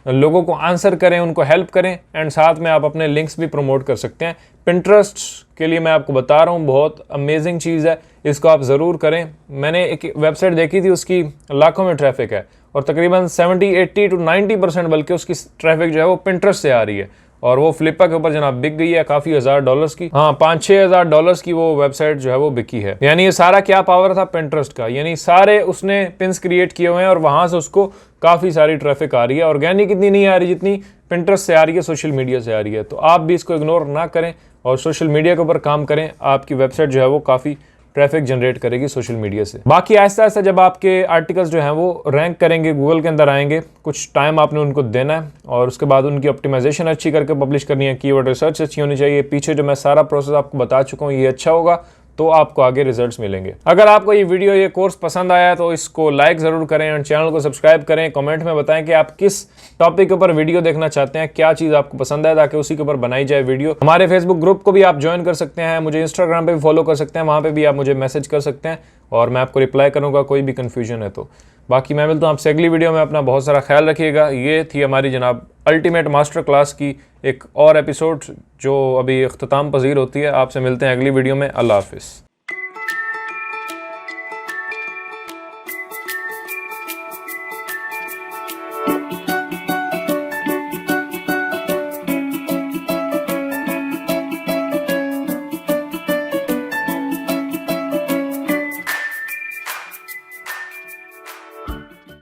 लोगों को आंसर करें, उनको हेल्प करें, एंड साथ में आप अपने लिंक्स भी प्रमोट कर सकते हैं। पिंटरेस्ट के लिए मैं आपको बता रहा हूँ, बहुत अमेजिंग चीज़ है, इसको आप ज़रूर करें। मैंने एक वेबसाइट देखी थी, उसकी लाखों में ट्रैफिक है और तकरीबन 70-80 to 90% बल्कि उसकी ट्रैफिक जो है वो पिंटरेस्ट से आ रही है, और वो फ्लिपा के ऊपर जनाब बिक गई है काफ़ी $1000 की। हाँ, $5-6 की वो वेबसाइट जो है वो बिकी है। यानी ये सारा क्या पावर था पिंटरेस्ट का, यानी सारे उसने पिन्स क्रिएट किए हुए हैं और वहां से उसको काफ़ी सारी ट्रैफिक आ रही है। ऑर्गेनिक इतनी नहीं आ रही जितनी पिंटरेस्ट से आ रही है, सोशल मीडिया से आ रही है। तो आप भी इसको इग्नोर ना करें और सोशल मीडिया के ऊपर काम करें। आपकी वेबसाइट जो है वो काफ़ी ट्रैफिक जनरेट करेगी सोशल मीडिया से। बाकी आहिस्ता आहिस्ता जब आपके आर्टिकल्स जो हैं वो रैंक करेंगे, गूगल के अंदर आएंगे, कुछ टाइम आपने उनको देना है और उसके बाद उनकी ऑप्टिमाइजेशन अच्छी करके पब्लिश करनी है। कीवर्ड रिसर्च अच्छी होनी चाहिए। पीछे जो मैं सारा प्रोसेस आपको बता चुका हूँ, ये अच्छा होगा तो आपको आगे रिजल्ट्स मिलेंगे। अगर आपको ये वीडियो, ये कोर्स पसंद आया तो इसको लाइक ज़रूर करें और चैनल को सब्सक्राइब करें। कमेंट में बताएं कि आप किस टॉपिक के ऊपर वीडियो देखना चाहते हैं, क्या चीज़ आपको पसंद है, ताकि उसी के ऊपर बनाई जाए वीडियो। हमारे फेसबुक ग्रुप को भी आप ज्वाइन कर सकते हैं, मुझे इंस्टाग्राम पे भी फॉलो कर सकते हैं, वहाँ पे भी आप मुझे मैसेज कर सकते हैं और मैं आपको रिप्लाई करूँगा कोई भी कन्फ्यूजन है तो। बाकी मैं मिलता हूँ आपसे अगली वीडियो में। अपना बहुत सारा ख्याल रखिएगा। ये थी हमारी जनाब अल्टीमेट मास्टर क्लास की एक और एपिसोड जो अभी इख्तिताम पजीर होती है। आपसे मिलते हैं अगली वीडियो में। अल्लाह हाफिज़।